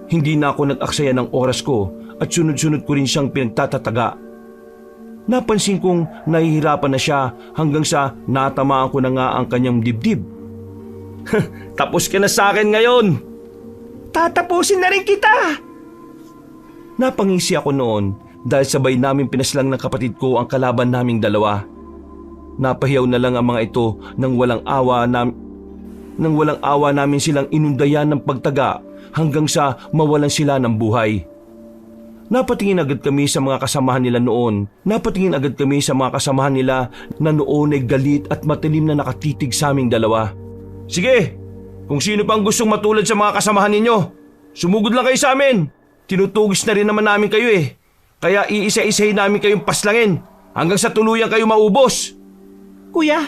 Hindi na ako nag-aksaya ng oras ko at sunod-sunod ko rin siyang pinagtatataga. Napansin kong nahihirapan na siya hanggang sa natamaan ko na nga ang kanyang dibdib. Tapos ka na sa akin ngayon! Tatapusin na rin kita! Napangisi ako noon dahil sabay namin pinaslang ng kapatid ko ang kalaban naming dalawa. Napahiyaw na lang ang mga ito nang walang awa namin silang inundayan ng pagtaga hanggang sa mawalan sila ng buhay. Napatingin agad kami sa mga kasamahan nila na noon ay galit at matalim na nakatitig sa aming dalawa. Sige, kung sino pang gustong matulad sa mga kasamahan ninyo, sumugod lang kayo sa amin. Tinutugis na rin naman namin kayo eh. Kaya iisa-isahin namin kayong paslangin hanggang sa tuluyan kayo maubos. Kuya,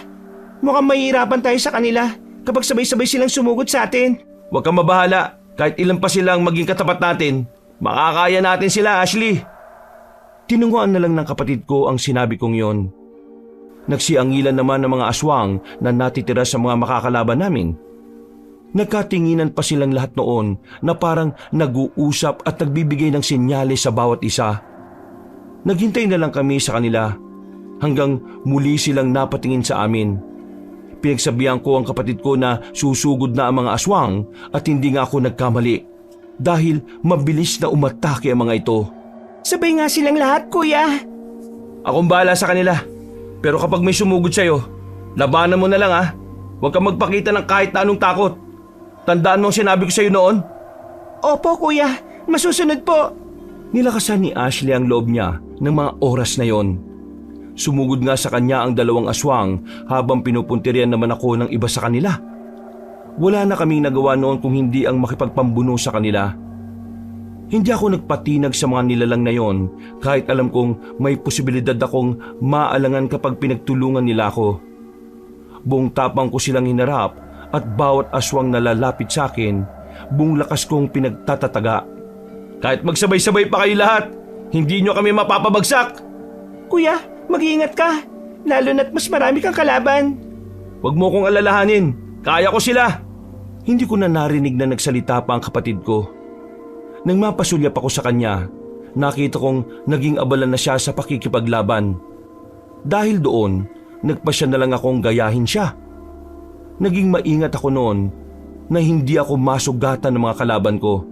mukhang mahihirapan tayo sa kanila kapag sabay-sabay silang sumugod sa atin. Huwag kang mabahala. Kahit ilan pa silang maging katapat natin, makakaya natin sila, Ashley. Tinunguan na lang ng kapatid ko ang sinabi kong yon. Nagsiangilan naman ng mga aswang na natitira sa mga makakalaban namin. Nagkatinginan pa silang lahat noon na parang nag-uusap at nagbibigay ng senyales sa bawat isa. Naghintay na lang kami sa kanila hanggang muli silang napatingin sa amin. Pinagsabihan ko ang kapatid ko na susugod na ang mga aswang at hindi nga ako nagkamali dahil mabilis na umatake ang mga ito. Sabay nga silang lahat, kuya. Akong bahala sa kanila. Pero kapag may sumugod sa'yo, labanan mo na lang ha. Huwag kang magpakita ng kahit na anong takot. Tandaan mo ang sinabi ko sa'yo noon? Opo, kuya. Masusunod po. Nilakasan ni Ashley ang loob niya ng mga oras na yon. Sumugod nga sa kanya ang dalawang aswang habang pinupuntiryan naman ako ng iba sa kanila. Wala na kaming nagawa noon kung hindi ang makipagpambuno sa kanila. Hindi ako nagpatinag sa mga nilalang na yon kahit alam kong may posibilidad akong maalangan kapag pinagtulungan nila ako. Buong tapang ko silang hinarap at bawat aswang na lalapit sa akin, buong lakas kong pinagtatataga. Kahit magsabay-sabay pa kayo lahat, hindi nyo kami mapapabagsak! Kuya, mag-iingat ka. Lalo na't mas marami kang kalaban. Huwag mo kong alalahanin. Kaya ko sila. Hindi ko na narinig na nagsalita pa ang kapatid ko. Nang mapasulyap ako sa kanya, nakita kong naging abala na siya sa pakikipaglaban. Dahil doon, nagpasya na lang akong gayahin siya. Naging maingat ako noon na hindi ako masugatan ng mga kalaban ko.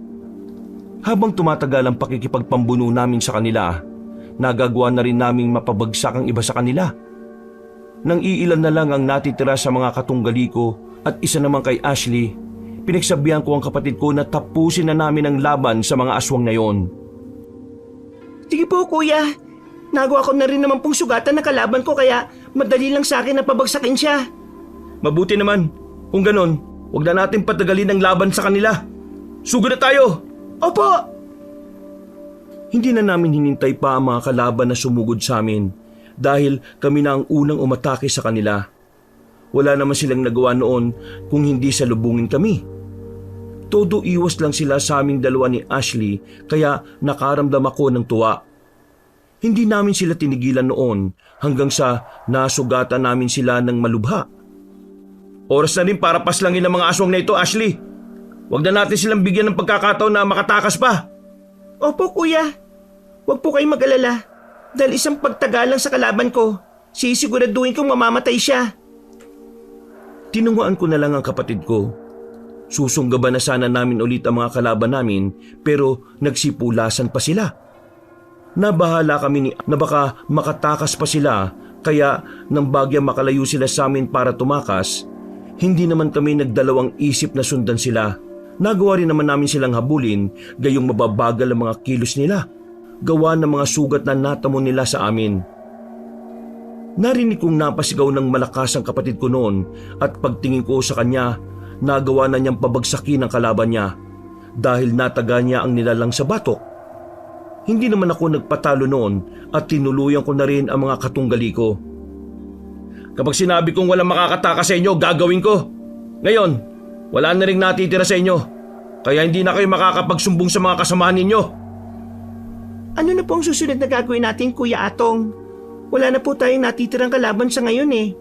Habang tumatagal ang pakikipagpambuno namin sa kanila, nagagawa na rin naming mapabagsak ang iba sa kanila. Nang iilan na lang ang natitira sa mga katunggali ko at isa naman kay Ashley, pinagsabihan ko ang kapatid ko na tapusin na namin ang laban sa mga aswang na yon. Sige po, kuya. Nagawa ko na rin naman pong sugatan ng kalaban ko kaya madali lang sa akin na pabagsakin siya. Mabuti naman. Kung ganon, huwag na natin patagalin ang laban sa kanila. Sugod na tayo! Opo! Hindi na namin hinintay pa ang mga kalaban na sumugod sa amin dahil kami na ang unang umatake sa kanila. Wala naman silang nagawa noon kung hindi salubungin kami. Todo iwas lang sila sa aming dalawa ni Ashley kaya nakaramdam ako ng tuwa. Hindi namin sila tinigilan noon hanggang sa nasugatan namin sila ng malubha. Oras na rin para paslangin ang mga aswang na ito, Ashley. Huwag na natin silang bigyan ng pagkakataon na makatakas pa. Opo, kuya. Huwag po kayong mag-alala. Dahil isang pagtagalan sa kalaban ko, sisiguraduhin kong mamamatay siya. Tinunguan ko na lang ang kapatid ko. Susunggaban na sana namin ulit ang mga kalaban namin pero nagsipulasan pa sila. Nabahala kami na baka makatakas pa sila kaya nang bagyang makalayo sila sa amin para tumakas, hindi naman kami nagdalawang isip na sundan sila. Nagawa rin naman namin silang habulin gayong mababagal ang mga kilos nila, gawa ng mga sugat na natamo nila sa amin. Narinig kong napasigaw ng malakas ang kapatid ko noon at pagtingin ko sa kanya, nagawa na niyang pabagsakin ang kalaban niya dahil nataga niya ang nilalang sa batok. Hindi naman ako nagpatalo noon at tinuluyan ko na rin ang mga katunggali ko. Kapag sinabi kong walang makakatakas sa inyo, gagawin ko. Ngayon, wala na rin natitira sa inyo. Kaya hindi na kayo makakapagsumbong sa mga kasamahan ninyo. Ano na po ang susunod na gagawin natin, Kuya Atong? Wala na po tayong natitirang kalaban sa ngayon eh.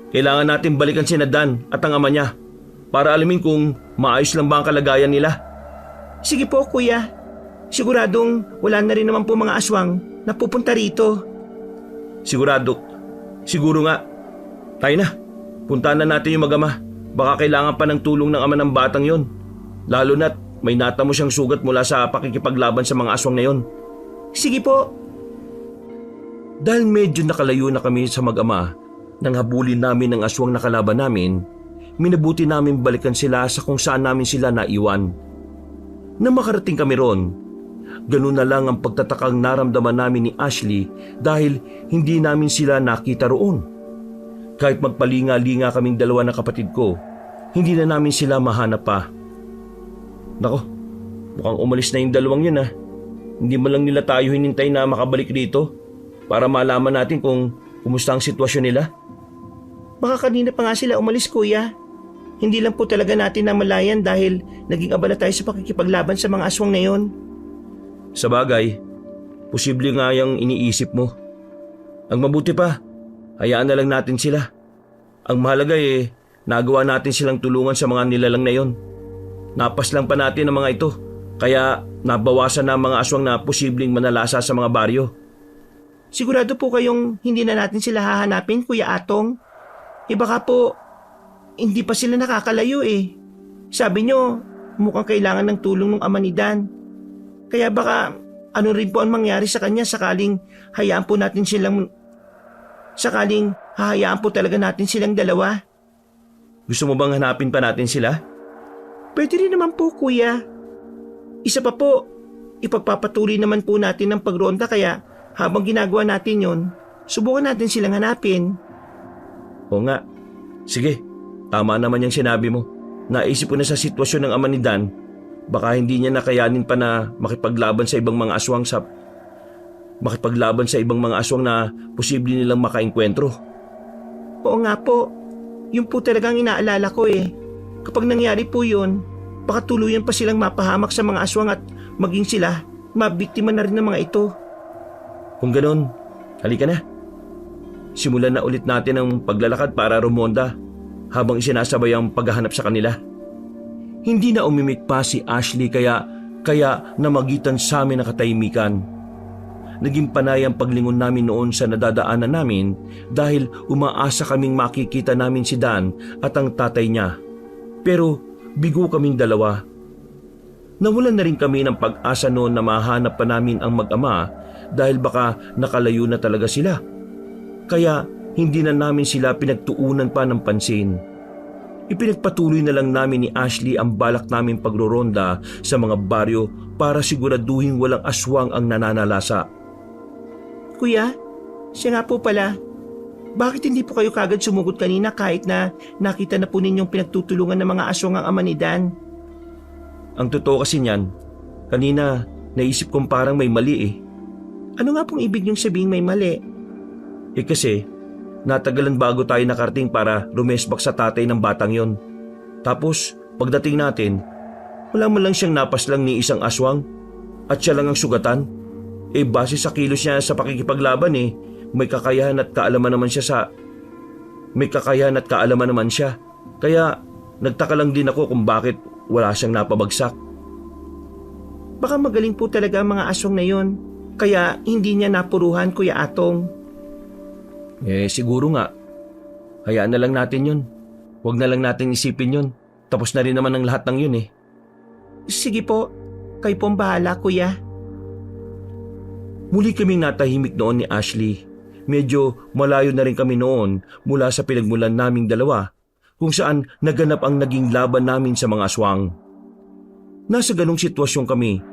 Kailangan natin balikan si Dan at ang ama niya para alamin kung maayos lang ba ang kalagayan nila. Sige po, Kuya. Siguradong wala na rin naman po mga aswang na pupunta rito. Siguro nga. Tayo na. Puntahan na natin yung mag-ama. Baka kailangan pa ng tulong ng ama ng batang yon. Lalo na't may natamo siyang sugat mula sa pakikipaglaban sa mga aswang na yon. Sige po. Dahil medyo nakalayo na kami sa mag-ama nang habulin namin ang aswang na kalaban namin, minabuti namin balikan sila sa kung saan namin sila naiwan. Nang makarating kami ron, ganun na lang ang pagtatakang naramdaman namin ni Ashley dahil hindi namin sila nakita roon. Kahit magpalinga-linga kaming dalawa ng kapatid ko, hindi na namin sila mahanap pa. Nako, mukhang umalis na yung dalawang yun ah. Hindi mo lang nila tayo hinintay na makabalik dito para malaman natin kung kumusta ang sitwasyon nila. Baka kanina pa nga sila umalis, Kuya. Hindi lang po talaga natin namalayan dahil naging abala tayo sa pakikipaglaban sa mga aswang na yon. Sa bagay, posible nga yung iniisip mo. Ang mabuti pa, hayaan na lang natin sila. Ang mahalaga nagawa natin silang tulungan sa mga nilalang na yon. Napas lang pa natin ang mga ito, kaya nabawasan na ang mga aswang na posibleng manalasa sa mga baryo. Sigurado po kayong hindi na natin sila hahanapin, Kuya Atong? Baka po, hindi pa sila nakakalayo eh. Sabi nyo, mukhang kailangan ng tulong ng ama ni Dan. Kaya baka ano rin po ang mangyari sa kanya sakaling hahayaan po talaga natin silang dalawa. Gusto mo bang hanapin pa natin sila? Pwede rin naman po, Kuya. Isa pa po, ipagpapatuloy naman po natin ang pagronda kaya habang ginagawa natin yon, subukan natin silang hanapin. Oo nga. Sige, tama naman yung sinabi mo. Naisip ko na sa sitwasyon ng ama ni Dan, baka hindi niya nakayanin pa na makipaglaban sa ibang mga aswang na posible nilang makaengkwentro. Oo nga po. Yun po talagang inaalala ko eh. Kapag nangyari po yun, baka tuluyan pa silang mapahamak sa mga aswang at maging sila mabiktima na rin ng mga ito. Kung ganon, halika na. Simulan na ulit natin ang paglalakad para rumonda habang isinasabay ang paghahanap sa kanila. Hindi na umimik pa si Ashley kaya namagitan sa amin ang katahimikan. Naging panay ang paglingon namin noon sa nadadaanan namin dahil umaasa kaming makikita namin si Dan at ang tatay niya. Pero bigo kaming dalawa. Nawalan na rin kami ng pag-asa noon na mahanap pa namin ang mag-ama dahil baka nakalayo na talaga sila. Kaya hindi na namin sila pinagtuunan pa ng pansin. Ipinagpatuloy na lang namin ni Ashley ang balak naming pagroronda sa mga baryo para siguraduhin walang aswang ang nananalasa. Kuya, siya nga po pala. Bakit hindi po kayo kagad sumugod kanina kahit na nakita na po ninyong pinagtutulungan ng mga aswang ang ama ni Dan? Ang totoo kasi niyan, kanina naisip kong parang may mali eh. Ano nga pong ibig niyong sabihin may mali? Kasi natagalan bago tayo nakarating para rumesbak sa tatay ng batang yon. Tapos pagdating natin, wala mo lang siyang napaslang ni isang aswang at siya lang ang sugatan. Base sa kilos niya sa pakikipaglaban may kakayahan at kaalaman naman siya. Kaya nagtaka lang din ako kung bakit wala siyang napabagsak. Baka magaling po talaga ang mga aswang na yon, kaya hindi niya napuruhan, Kuya Atong. Siguro nga. Hayaan na lang natin yun. Huwag na lang natin isipin yun. Tapos na rin naman ang lahat ng yun eh. Sige po, kayo pong bahala, Kuya. Muli kaming natahimik noon ni Ashley. Medyo malayo na rin kami noon mula sa pinagmulan naming dalawa kung saan naganap ang naging laban namin sa mga aswang. Nasa ganong sitwasyon kami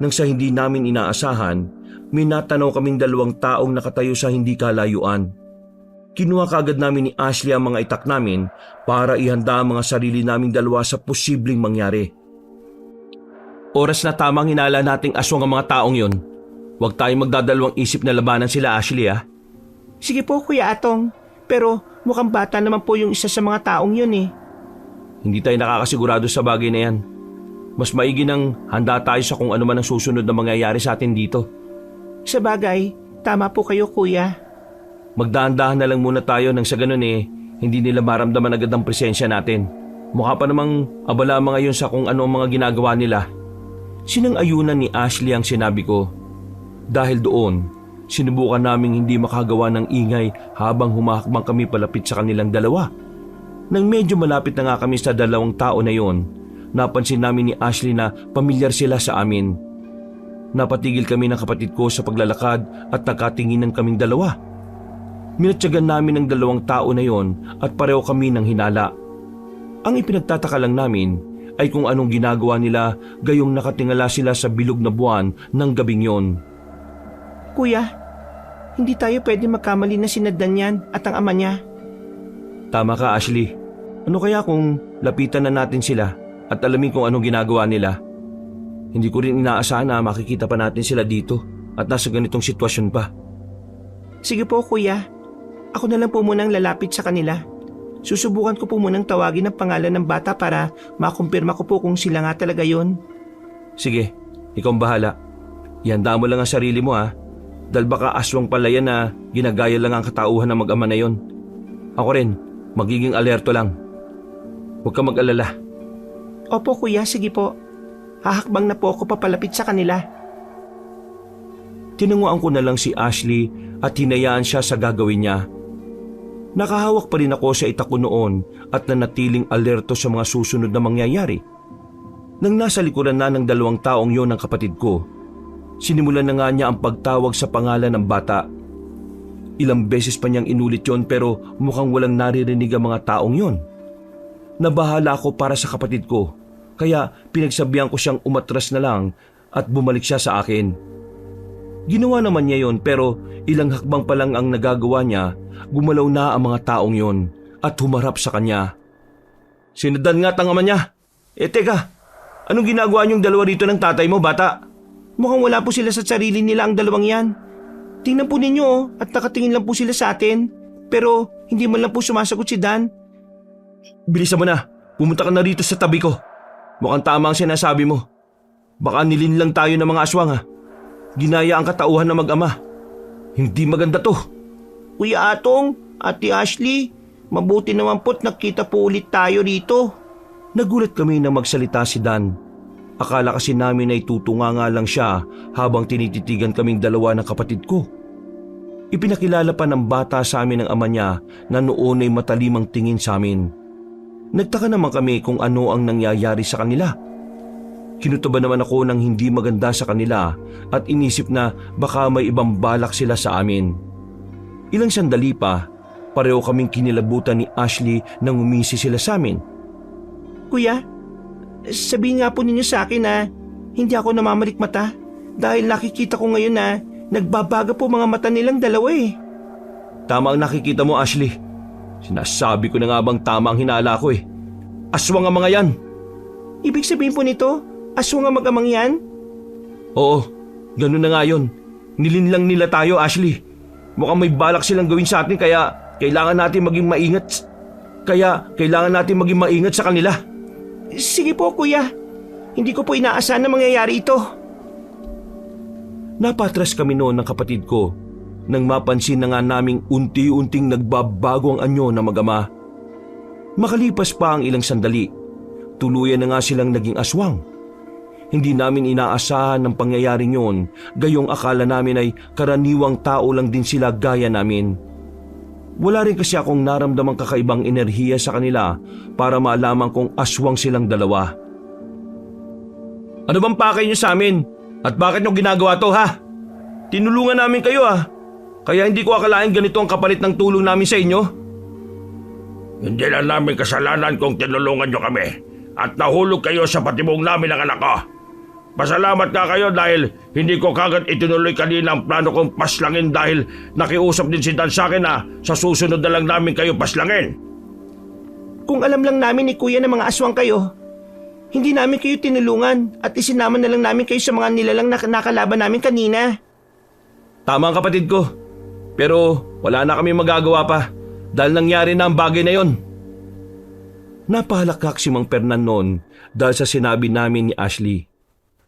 nang sa hindi namin inaasahan, may natanaw kaming dalawang taong nakatayo sa hindi kalayuan. kinuha kaagad namin ni Ashley ang mga itak namin para ihanda ang mga sarili naming dalawa sa posibleng mangyari. Oras na tamang hinala nating aswang ang mga taong yon. Huwag tayong magdadalawang isip na labanan sila, Ashley, ha? Sige po, Kuya Atong. Pero mukhang bata naman po yung isa sa mga taong yun eh. Hindi tayo nakakasigurado sa bagay na yan. Mas maigi nang handa tayo sa kung ano man ang susunod na mangyayari sa atin dito. Sa bagay, tama po kayo, Kuya. Magdahan-dahan na lang muna tayo nang sa ganun hindi nila maramdaman agad ang presensya natin. Mukha pa namang abala mga yun sa kung ano ang mga ginagawa nila. Sinang-ayunan ni Ashley ang sinabi ko. Dahil doon, sinubukan naming hindi makagawa ng ingay habang humahakbang kami palapit sa kanilang dalawa. Nang medyo malapit na nga kami sa dalawang tao na yon, napansin namin ni Ashley na pamilyar sila sa amin. Napatigil kami ng kapatid ko sa paglalakad at nagkatinginan kaming dalawa. Minatyagan namin ang dalawang tao na yon at pareho kami ng hinala. Ang ipinagtataka lang namin ay kung anong ginagawa nila gayong nakatingala sila sa bilog na buwan ng gabing yon. Kuya, hindi tayo pwede magkamali na sinaddan yan at ang ama niya. Tama ka, Ashley. Ano kaya kung lapitan na natin sila at alamin kung anong ginagawa nila? Hindi ko rin inaasahan na makikita pa natin sila dito at nasa ganitong sitwasyon pa. Sige po, Kuya. Ako na lang po munang lalapit sa kanila. Susubukan ko po munang tawagin ang pangalan ng bata para makumpirma ko po kung sila nga talaga yon. Sige, ikaw ang bahala. Ihanda mo lang ang sarili mo, ha. Dahil baka aswang pala yan na ginagaya lang ang katauhan ng mag-ama na yon. Ako rin, magiging alerto lang. Huwag ka mag-alala. Opo, Kuya, sige po. Hahakbang na po ako papalapit sa kanila. Tinanguan ko na lang si Ashley at hinayaan siya sa gagawin niya. Nakahawak pa rin ako sa itak ko noon at nanatiling alerto sa mga susunod na mangyayari. Nang nasa likuran na ng dalawang taong yon ng kapatid ko, sinimulan na nga niya ang pagtawag sa pangalan ng bata. Ilang beses pa niyang inulit yon pero mukhang walang naririnig ang mga taong yon. Nabahala ako para sa kapatid ko, kaya pinagsabihan ko siyang umatras na lang at bumalik siya sa akin. Ginawa naman niya yon pero ilang hakbang pa lang ang nagagawa niya, gumalaw na ang mga taong yon at humarap sa kanya. Sinaddan nga ang ama niya. Teka, anong ginagawa niyong dalawa rito ng tatay mo, bata? Mukhang wala po sila sa sarili nila ang dalawang yan. Tingnan po ninyo at nakatingin lang po sila sa atin. Pero hindi man lang po sumasagot si Dan. Bilisan mo na, pumunta ka na rito sa tabi ko. Mukhang tama ang sinasabi mo. Baka nilinlang tayo ng mga aswang, ha. Ginaya ang katauhan ng mag-ama. Hindi maganda to. Kuya Atong, Ate Ashley, mabuti naman po't nakita po ulit tayo rito. Nagulat kami na magsalita si Dan. Akala kasi namin ay tutunganga lang siya habang tinititigan kaming dalawa ng kapatid ko. Ipinakilala pa ng bata sa amin ng ama niya na noon ay matalimang tingin sa amin. Nagtaka naman kami kung ano ang nangyayari sa kanila. Kinutuban naman ako ng hindi maganda sa kanila at inisip na baka may ibang balak sila sa amin. Ilang sandali pa, pareho kaming kinilabutan ni Ashley nang umisi sila sa amin. Kuya, sabihin nga po ninyo sa akin na hindi ako namamalikmata dahil nakikita ko ngayon na nagbabaga po mga mata nilang dalawa eh. Tama ang nakikita mo, Ashley. Sinasabi ko na nga bang tama ang hinala ko eh. Aswang ang mga yan. Ibig sabihin po nito, aswang ang mag-amang yan? Oo, ganun na nga yun. Nilinlang nila tayo, Ashley. Mukhang may balak silang gawin sa atin kaya kailangan natin maging maingat sa kanila. Sige po, Kuya. Hindi ko po inaasahan na mangyayari ito. Napatras kami noon ng kapatid ko nang mapansin na nga naming unti-unting nagbabago ang anyo na mag-ama. Makalipas pa ang ilang sandali, tuluyan na nga silang naging aswang. Hindi namin inaasahan ng pangyayaring yon, gayong akala namin ay karaniwang tao lang din sila gaya namin. Wala rin kasi akong naramdamang kakaibang enerhiya sa kanila para maalaman kung aswang silang dalawa. Ano bang pakay niyo sa amin? At bakit niyo ginagawa to, ha? Tinulungan namin kayo, ha? Kaya hindi ko akalain ganito ang kapalit ng tulong namin sa inyo. Hindi na namin kasalanan kung tinulungan nyo kami at nahulog kayo sa patibong namin ng anak ko. Pasalamat ka kayo dahil hindi ko kagad itinuloy kanina ang plano kong paslangin dahil nakiusap din si Dan sa akin na sa susunod na lang namin kayo paslangin. Kung alam lang namin ni Kuya na mga aswang kayo, hindi namin kayo tinulungan at isinama na lang namin kayo sa mga nilalang na nakalaban namin kanina. Tama ang kapatid ko. Pero wala na kami magagawa pa dahil nangyari na ang bagay na yon. Napahalakak si Mang Fernan noon dahil sa sinabi namin ni Ashley.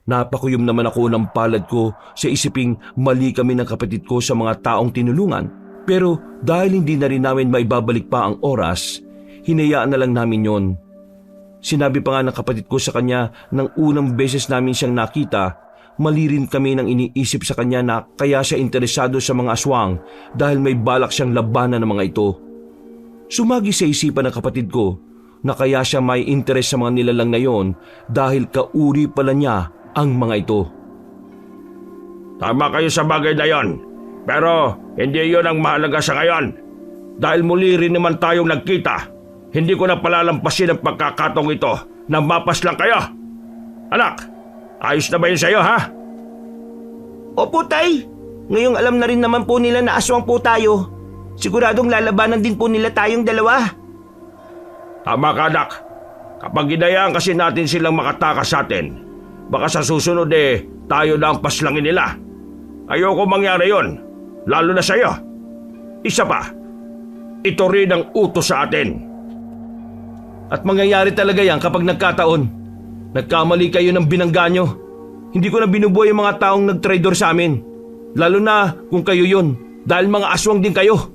Napakuyom naman ako ng palad ko sa isiping mali kami ng kapatid ko sa mga taong tinulungan. Pero dahil hindi na rin namin maibabalik pa ang oras, hinayaan na lang namin yon. Sinabi pa nga ng kapatid ko sa kanya nang unang beses namin siyang nakita, mali rin kami nang iniisip sa kanya na kaya siya interesado sa mga aswang dahil may balak siyang labanan ng mga ito. Sumagi sa isipan ng kapatid ko na kaya siya may interes sa mga nilalang na yon dahil kauri pala niya ang mga ito. Tama kayo sa bagay na yon, pero hindi yon ang mahalaga sa ngayon. Dahil muli rin naman tayong nagkita, hindi ko na palalampasin ang pagkakataong ito na mapaslang kayo. Anak, ayos na ba yun sa'yo, ha? Opo, Tay. Ngayong alam na rin naman po nila na aswang po tayo. Siguradong lalabanan din po nila tayong dalawa. Tama ka, anak. Kapag ginayaan kasi natin silang makatakas sa atin, baka sa susunod tayo na ang paslangin nila. Ayoko mangyari yon, lalo na sa'yo. Isa pa, ito rin ang utos sa atin. At mangyayari talaga yan kapag nagkataon. Nagkamali kayo ng binangga nyo. Hindi ko na binubuhay yung mga taong nagtraidor sa amin. Lalo na kung kayo yun, dahil mga aswang din kayo.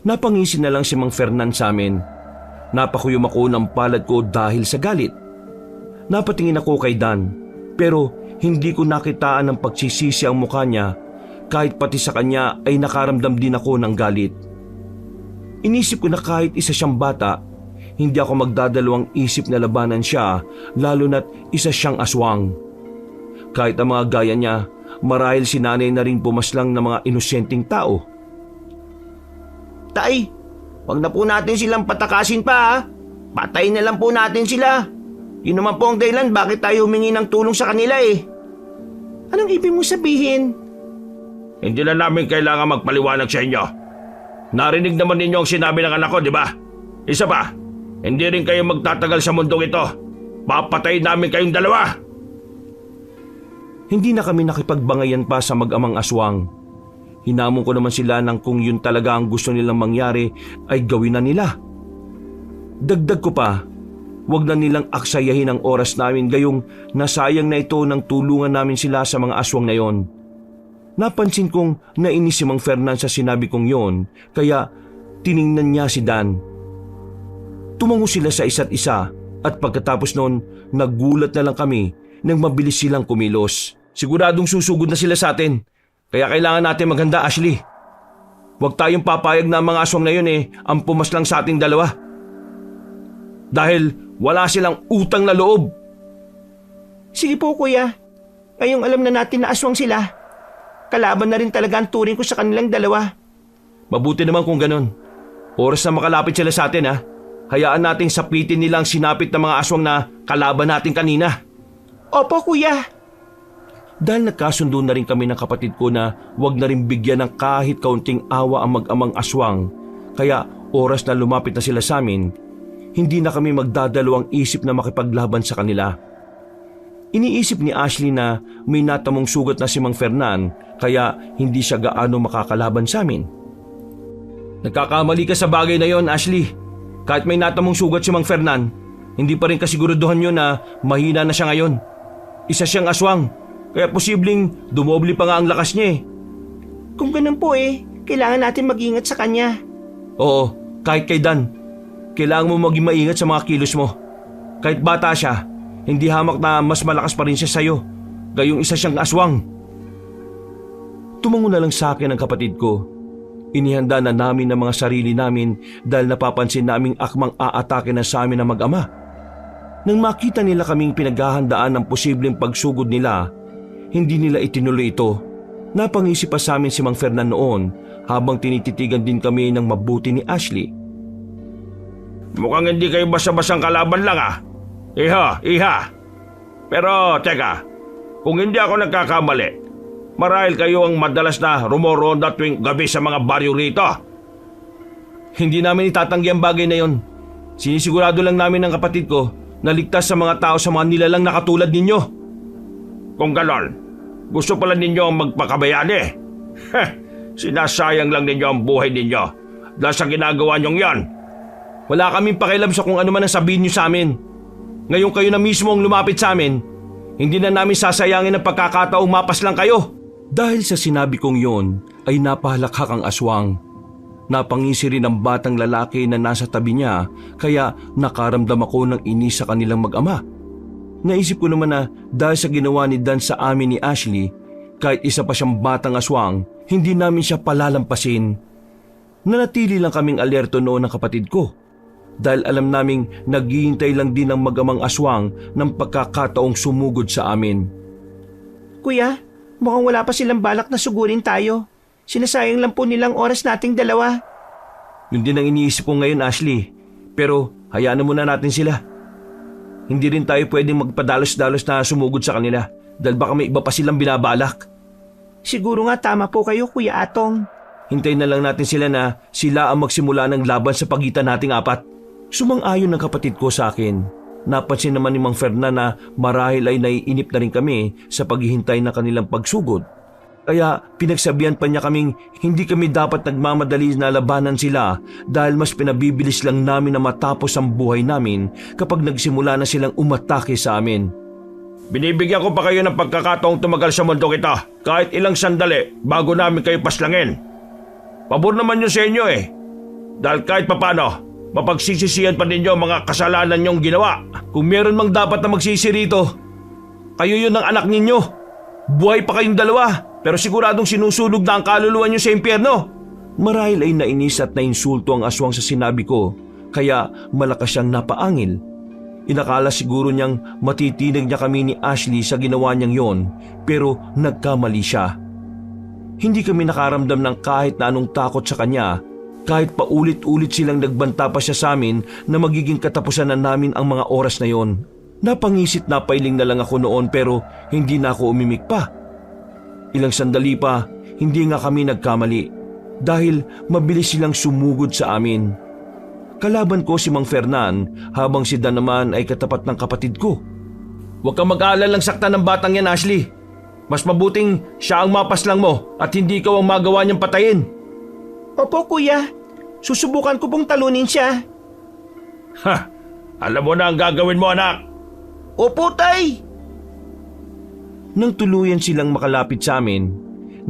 Napangisi na lang si Mang Fernan sa amin. Napakuyom ako ng palad ko dahil sa galit. Napatingin ako kay Dan, pero hindi ko nakitaan ng pagsisisi ang mukha niya kahit pati sa kanya ay nakaramdam din ako ng galit. Inisip ko na kahit isa siyang bata, hindi ako magdadalawang isip na labanan siya lalo na't isa siyang aswang. Kahit ang mga gaya niya, marahil si nanay na rin pumaslang ng mga inosenteng tao. Tay, wag na po natin silang patakasin pa, ha? Patayin na lang po natin sila. Yun naman po ang dahilan bakit tayo humingi ng tulong sa kanila eh. Anong ibig mo sabihin? Hindi na namin kailangan magpaliwanag sa inyo. Narinig naman ninyo ang sinabi ng anak ko, di ba? Isa pa, hindi rin kayo magtatagal sa mundong ito. Papatayin namin kayong dalawa. Hindi na kami nakipagbangayan pa sa mag-amang aswang. Hinamon ko naman sila nang kung yun talaga ang gusto nilang mangyari ay gawin na nila. Dagdag ko pa, wag na nilang aksayahin ang oras namin gayong nasayang na ito nang tulungan namin sila sa mga aswang na yon. Napansin kong nainis si Mang Fernan sa sinabi kong yon, kaya tiningnan niya si Dan. Tumango sila sa isa't isa at pagkatapos noon nagulat na lang kami nang mabilis silang kumilos. Siguradong susugod na sila sa atin, kaya kailangan natin maghanda, Ashley. Huwag tayong papayag na ang mga aswang na yun ang pumaslang sa ating dalawa. Dahil wala silang utang na loob. Sige po, Kuya. Ngayong alam na natin na aswang sila, kalaban na rin talaga ang turing ko sa kanilang dalawa. Mabuti naman kung ganun. Oras na makalapit sila sa atin, ha? Hayaan nating sapitin nilang sinapit ng mga aswang na kalaban natin kanina. Opo, Kuya. Dahil nagkasundo na rin kami ng kapatid ko na wag na rin bigyan ng kahit kaunting awa ang mag-amang aswang, kaya oras na lumapit na sila sa amin, hindi na kami magdadalawang isip na makipaglaban sa kanila. Iniisip ni Ashley na may natamong sugat na si Mang Fernan, kaya hindi siya gaano makakalaban sa amin. Nagkakamali ka sa bagay na yon, Ashley. Kahit may natamong sugat si Mang Fernan, hindi pa rin kasiguraduhan yun na mahina na siya ngayon. Isa siyang aswang, kaya posibleng dumoble pa nga ang lakas niya. Kung ganun po kailangan natin mag-ingat sa kanya. Oo, kahit kay Dan. Kailangan mo maging maingat sa mga kilos mo. Kahit bata siya, hindi hamak na mas malakas pa rin siya sa'yo, gayong isa siyang aswang. Tumango na lang sa akin ang kapatid ko. Inihanda na namin ang mga sarili namin dahil napapansin naming akmang aatake na sa amin ang mag-ama. Nang makita nila kaming pinaghahandaan ng posibleng pagsugod nila, hindi nila itinuloy ito. Napangisi pa sa amin si Mang Fernan noon habang tinititigan din kami ng mabuti ni Ashley. Mukhang hindi kayo basa-basang kalaban lang, Iha. Pero teka, Kung hindi ako nagkakamali, marahil kayo ang madalas na rumoronda tuwing gabi sa mga baryo rito. Hindi namin itatanggi ang bagay na yon. Sinisigurado lang namin ng kapatid ko na ligtas sa mga tao sa mga nilalang na katulad ninyo. Kung ganon, gusto pala ninyo ang magpakabayani. Sinasayang lang ninyo ang buhay ninyo dahil sa ginagawa nyong yan. Wala kaming pakialam sa kung ano man ang sabihin nyo sa amin. Ngayon kayo na mismo ang lumapit sa amin, hindi na namin sasayangin ang pagkakataong mapas lang kayo. Dahil sa sinabi kong yon ay napahalakhak ang aswang. Napangisi rin ang batang lalaki na nasa tabi niya kaya nakaramdam ako ng inis sa kanilang mag-ama. Naisip ko naman na dahil sa ginawa ni Dan sa amin ni Ashley, kahit isa pa siyang batang aswang, hindi namin siya palalampasin. Nanatili lang kaming alerto noon ng kapatid ko dahil alam naming naghihintay lang din ang mag-amang aswang ng pagkakataong sumugod sa amin. Kuya, mukhang wala pa silang balak na sugurin tayo. Sinasayang lang po nilang oras nating dalawa. Yun din ang iniisip ko ngayon, Ashley. Pero hayaan na muna natin sila. Hindi rin tayo pwedeng magpadalos-dalos na sumugod sa kanila dahil baka may iba pa silang binabalak. Siguro nga tama po kayo, Kuya Atong. Hintayin na lang natin sila ang magsimula ng laban sa pagitan nating apat. Sumang-ayon ng kapatid ko sa akin. Napansin naman ni Mang Fernan na marahil ay naiinip na rin kami sa paghihintay ng kanilang pagsugod. Kaya pinagsabihan pa niya kaming hindi kami dapat nagmamadali na labanan sila dahil mas pinabibilis lang namin na matapos ang buhay namin kapag nagsimula na silang umatake sa amin. Binibigyan ko pa kayo ng pagkakataong tumagal sa mundo kita kahit ilang sandali bago namin kayo paslangin. Pabor naman yun sa inyo eh. Dahil kahit papano, mapagsisisihan pa ninyo ang mga kasalanan nyong ginawa. Kung meron mang dapat na magsisi rito, kayo yun ng anak ninyo. Buhay pa kayong dalawa. Pero siguradong sinusunog na ang kaluluwa niyo sa impyerno. Marahil ay nainis at nainsulto ang aswang sa sinabi ko, kaya malakas siyang napaangil. Inakala siguro niyang matitinig niya kami ni Ashley sa ginawa niyang yon, pero nagkamali siya. Hindi kami nakaramdam ng kahit na anong takot sa kanya, kahit paulit-ulit silang nagbanta pa siya sa amin na magiging katapusan na namin ang mga oras na yon. Napangisit na pailing na lang ako noon pero hindi na ako umimik pa. Ilang sandali pa, hindi nga kami nagkamali dahil mabilis silang sumugod sa amin. Kalaban ko si Mang Fernan habang si Dan naman ay katapat ng kapatid ko. Huwag kang mag-aalala lang saktan ng batang yan, Ashley. Mas mabuting siya ang mapaslang mo at hindi ikaw ang magawa niyang patayin. Opo, Kuya. Susubukan ko pong talunin siya. Ha! Alam mo na ang gagawin mo, anak. Opo, Tay. Nang tuluyan silang makalapit sa amin,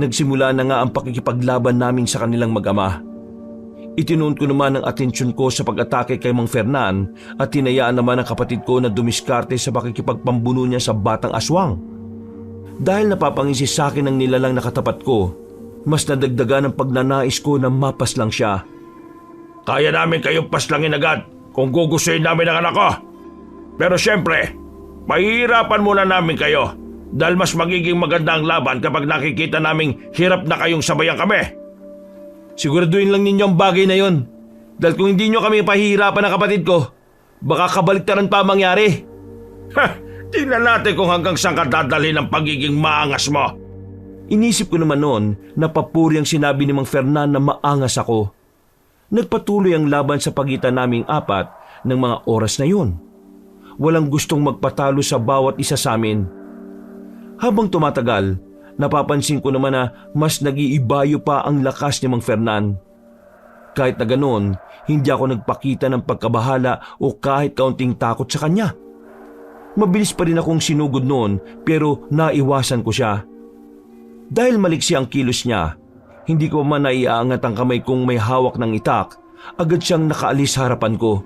nagsimula na nga ang pakikipaglaban namin sa kanilang mag-ama. Itinuon ko naman ang atensyon ko sa pag-atake kay Mang Fernan at tinayaan naman ang kapatid ko na dumiskarte sa pakikipagpambuno niya sa batang aswang. Dahil napapangisi sa akin ang nilalang na katapat ko, mas nadagdagan ang pagnanais ko na mapas lang siya. Kaya namin kayong paslangin agad kung gugustuhin namin ang anak ko. Pero syempre, mahihirapan muna namin kayo. Dahil mas magiging maganda ang laban kapag nakikita naming hirap na kayong sabayan kami. Siguraduhin lang ninyo ang bagay na yon. Dahil kung hindi nyo kami pahihirapan ng kapatid ko, baka kabaliktaran pa mangyari. Tingnan natin kung hanggang saan ka dadalhin ang pagiging maangas mo. Inisip ko naman noon na papuri ang sinabi ni Mang Fernan na maangas ako. Nagpatuloy ang laban sa pagitan naming apat ng mga oras na yun. Walang gustong magpatalo sa bawat isa sa amin. Habang tumatagal, napapansin ko naman na mas nag-iibayo pa ang lakas ni Mang Fernan. Kahit na ganoon, hindi ako nagpakita ng pagkabahala o kahit kaunting takot sa kanya. Mabilis pa rin akong sinugod noon pero naiwasan ko siya. Dahil maliksi ang kilos niya, hindi ko man naiaangat ang kamay kong may hawak ng itak, agad siyang nakaalis sa harapan ko.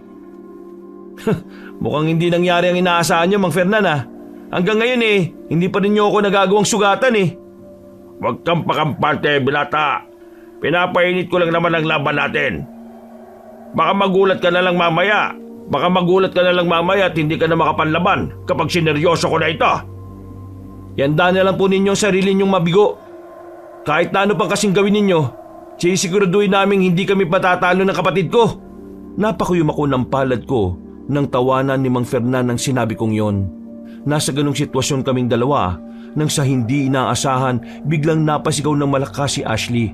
Mukhang hindi nangyari ang inaasahan niyo, Mang Fernan ah. Hanggang ngayon hindi pa rin niyo ako nagagawang sugatan eh. Huwag kang pakampante, binata. Pinapainit ko lang naman ang laban natin. Baka magulat ka na lang mamaya. At hindi ka na makapanlaban kapag sineryoso ko na ito. Yanda na lang po ninyo ang sarili ninyong mabigo. Kahit na ano pang kasing gawin ninyo, sisiguraduhin naming hindi kami patatalo ng kapatid ko. Napakuyom ako ng palad ko nang tawanan ni Mang Fernan ng sinabi kong yon. Nasa ganong sitwasyon kaming dalawa nang sa hindi inaasahan biglang napasigaw ng malakas si Ashley.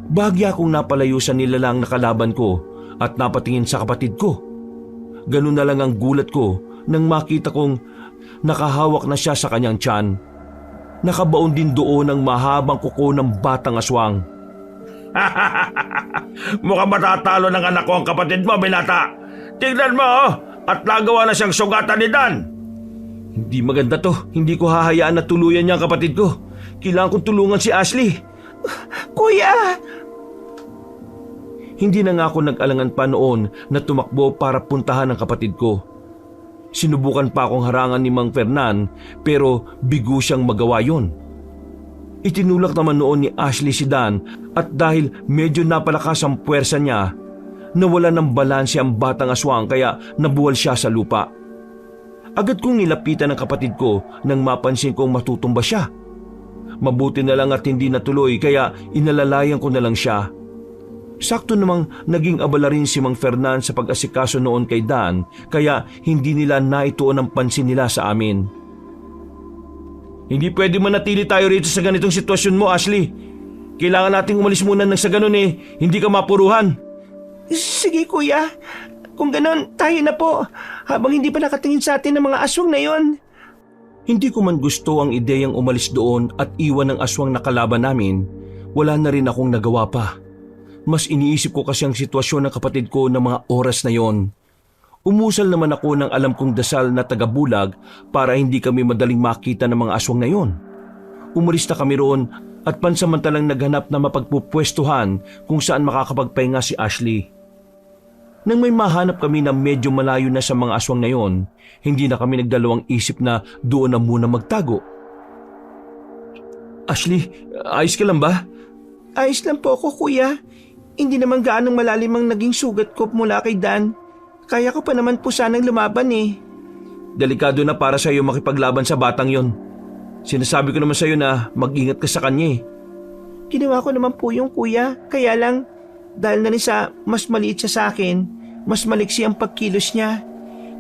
Bahagya akong napalayo sa nilalang na kalaban ko at napatingin sa kapatid ko. Ganun na lang ang gulat ko nang makita kong nakahawak na siya sa kanyang tiyan. Nakabaon din doon ang mahabang kuko ng batang aswang. Mukhang matatalo ng anak ko ang kapatid mo, binata. Tignan mo, oh, at nagawa na siyang sugatan ni Dan. Hindi maganda to. Hindi ko hahayaan na tuluyan niya ang kapatid ko. Kailangan kong tulungan si Ashley. Kuya! Hindi na nga ako nag-alangan pa noon na tumakbo para puntahan ang kapatid ko. Sinubukan pa akong harangan ni Mang Fernan pero bigo siyang magawa yon. Itinulak naman noon ni Ashley si Dan at dahil medyo napalakas ang puwersa niya, nawala ng balanse ang batang aswang kaya nabuwal siya sa lupa. Agad kong nilapitan ang kapatid ko nang mapansin kong matutumba siya. Mabuti na lang at hindi natuloy kaya inalalayan ko na lang siya. Sakto namang naging abala rin si Mang Fernan sa pag-asikaso noon kay Dan kaya hindi nila naituon ang pansin nila sa amin. Hindi pwede manatili tayo rito sa ganitong sitwasyon mo, Ashley. Kailangan nating umalis muna nang sa ganun hindi ka mapuruhan. Sige kuya, kung ganon tayo na po habang hindi pa nakatingin sa atin ng mga aswang na yon. Hindi ko man gusto ang ideyang umalis doon at iwan ang aswang na kalaban namin, wala na rin akong nagawa pa. Mas iniisip ko kasi ang sitwasyon ng kapatid ko ng mga oras na yon. Umusal naman ako ng alam kong dasal na taga-bulag para hindi kami madaling makita ng mga aswang na yon. Umalis na kami roon at pansamantalang naghanap na mapagpupwestuhan kung saan makakapagpahinga si Ashley. Nang may mahanap kami na medyo malayo na sa mga aswang na yon, hindi na kami nagdalawang isip na doon na muna magtago. Ashley, ayos ka lang ba? Ayos lang po ako kuya. Hindi naman gaanong malalim ang naging sugat ko mula kay Dan. Kaya ko pa naman po sanang lumaban Delikado na para sa iyo makipaglaban sa batang yon. Sinasabi ko naman sa iyo na mag-ingat ka sa kanya Ginawa ko naman po yung kuya. Kaya lang, dahil na rin sa mas maliit siya sa akin, mas maliksi ang pagkilos niya.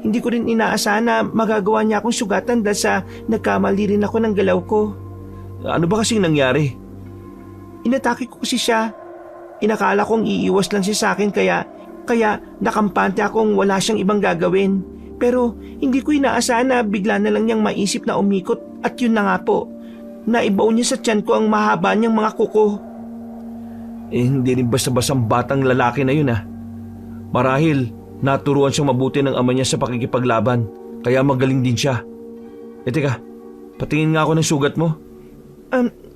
Hindi ko rin inaasahan na magagawa niya akong sugatan dahil sa nagkamali rin ako ng galaw ko. Ano ba kasing nangyari? Inatake ko kasi siya. Inakala kong iiwas lang siya sa akin kaya nakampante akong wala siyang ibang gagawin. Pero hindi ko inaasahan na bigla na lang niyang maisip na umikot at yun na nga po. Naibaw niya sa tiyan ko ang mahaba niyang mga kuko. Hindi rin basta-basang batang lalaki na yun Marahil naturuan siyang mabuti ng ama niya sa pakikipaglaban kaya magaling din siya. Teka, patingin nga ako ng sugat mo.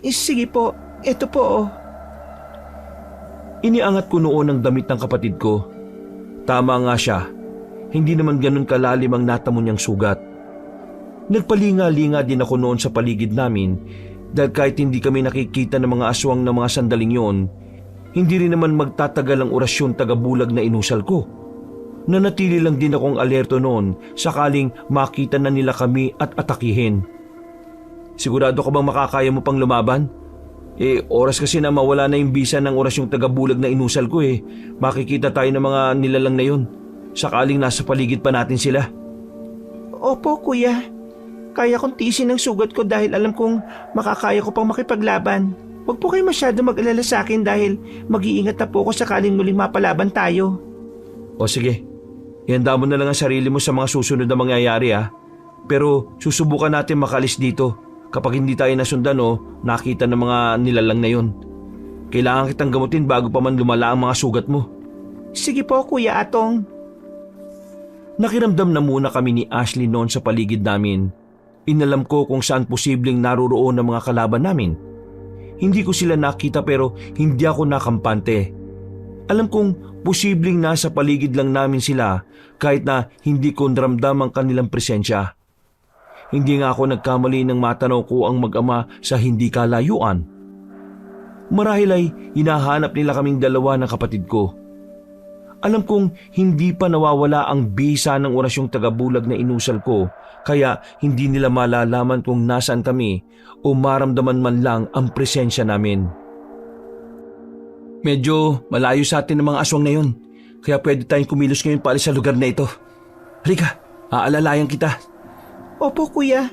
Sige po, ito po Iniangat ko noon ang damit ng kapatid ko. Tama nga siya. Hindi naman ganun kalalim ang natamo niyang sugat. Nagpalinga-linga din ako noon sa paligid namin dahil kahit hindi kami nakikita ng mga aswang na mga sandaling yon, hindi rin naman magtatagal ang orasyon taga-bulag na inusal ko. Nanatili lang din akong alerto noon sakaling makita na nila kami at atakihin. Sigurado ka bang makakaya mo pang lumaban? Oras kasi na mawala na yung bisa ng orasyong taga-bulag na inusal ko Makikita tayo ng mga nilalang na yun. Sakaling nasa paligid pa natin sila. Opo kuya, kaya kong tiisin ang sugat ko dahil alam kong makakaya ko pang makipaglaban. Huwag po kayo masyado mag-alala sa akin dahil mag-iingat na po ako sakaling muling mapalaban tayo. O sige, ihanda mo na lang ang sarili mo sa mga susunod na mangyayari Pero susubukan natin makalis dito. Kapag hindi tayo nasundan nakita ng mga nilalang na yun. Kailangan kitang gamutin bago pa man lumala ang mga sugat mo. Sige po Kuya Atong. Nakiramdam na muna kami ni Ashley noon sa paligid namin. Inalam ko kung saan posibleng naruroon ang mga kalaban namin. Hindi ko sila nakita pero hindi ako nakampante. Alam kong posibleng nasa paligid lang namin sila kahit na hindi ko naramdam ang kanilang presensya. Hindi nga ako nagkamali nang matanaw ko ang mag-ama sa hindi kalayuan. Marahil ay hinahanap nila kaming dalawa ng kapatid ko. Alam kong hindi pa nawawala ang bisa ng orasyong taga-bulag na inusal ko kaya hindi nila malalaman kung nasaan kami o maramdaman man lang ang presensya namin. Medyo malayo sa atin ang mga aswang na yun kaya pwede tayong kumilos ngayon paalis sa lugar na ito. Halika, aalalayan kita. Opo Kuya,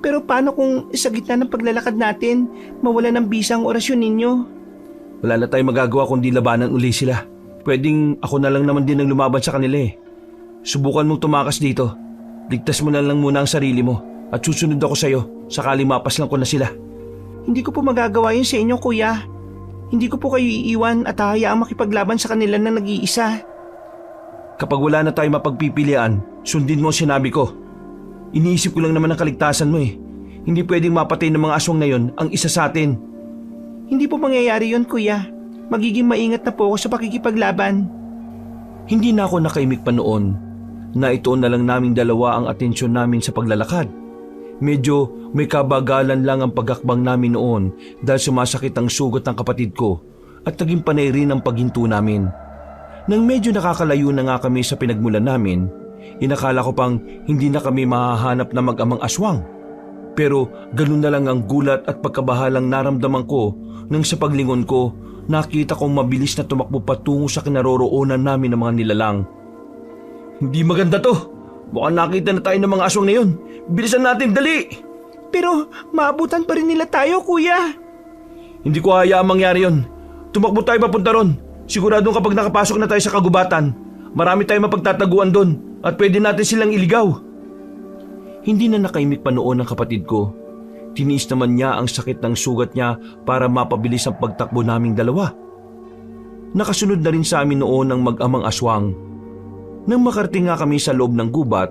Pero paano kung sa gitna ng paglalakad natin, mawala ng bisa ang orasyon ninyo? Wala na tayong magagawa kundi labanan uli sila. Pwedeng ako na lang naman din ang lumaban sa kanila eh. Subukan mong tumakas dito. Ligtas mo na lang muna ang sarili mo at susunod ako sa'yo sakali mapas lang ko na sila. Hindi ko po magagawa yun sa inyo, kuya. Hindi ko po kayo iiwan at hahayaang makipaglaban sa kanila na nag-iisa. Kapag wala na tayong mapagpipilian, sundin mo ang sinabi ko. Iniisip ko lang naman ang kaligtasan mo eh. Hindi pwedeng mapatay ng mga aswang na yon ang isa sa atin. Hindi po mangyayari yun, kuya. Magiging maingat na po ako sa pakikipaglaban. Hindi na ako nakaimik pa noon. Naituon na lang naming dalawa ang atensyon namin sa paglalakad. Medyo may kabagalan lang ang paghakbang namin noon dahil sumasakit ang sugat ng kapatid ko at naging panay rin ang paghinto namin. Nang medyo nakakalayo na nga kami sa pinagmulan namin, inakala ko pang hindi na kami mahahanap na mag-amang aswang. Pero ganun na lang ang gulat at pagkabahalang naramdaman ko nang sa paglingon ko, nakita kong mabilis na tumakbo patungo sa kinaroroonan namin ng mga nilalang. Hindi maganda to! Mukhang nakita na tayo ng mga aswang na yun. Bilisan natin, dali! Pero maabutan pa rin nila tayo, kuya. Hindi ko hayaang mangyari yun. Tumakbo tayo papunta ron. Siguradong kapag nakapasok na tayo sa kagubatan, marami tayong mapagtataguan doon at pwede natin silang iligaw. Hindi na nakaimik pa noon ang kapatid ko. Tiniis naman niya ang sakit ng sugat niya para mapabilis ang pagtakbo naming dalawa. Nakasunod na rin sa amin noon ang mag-amang aswang. Nang makarating nga kami sa loob ng gubat,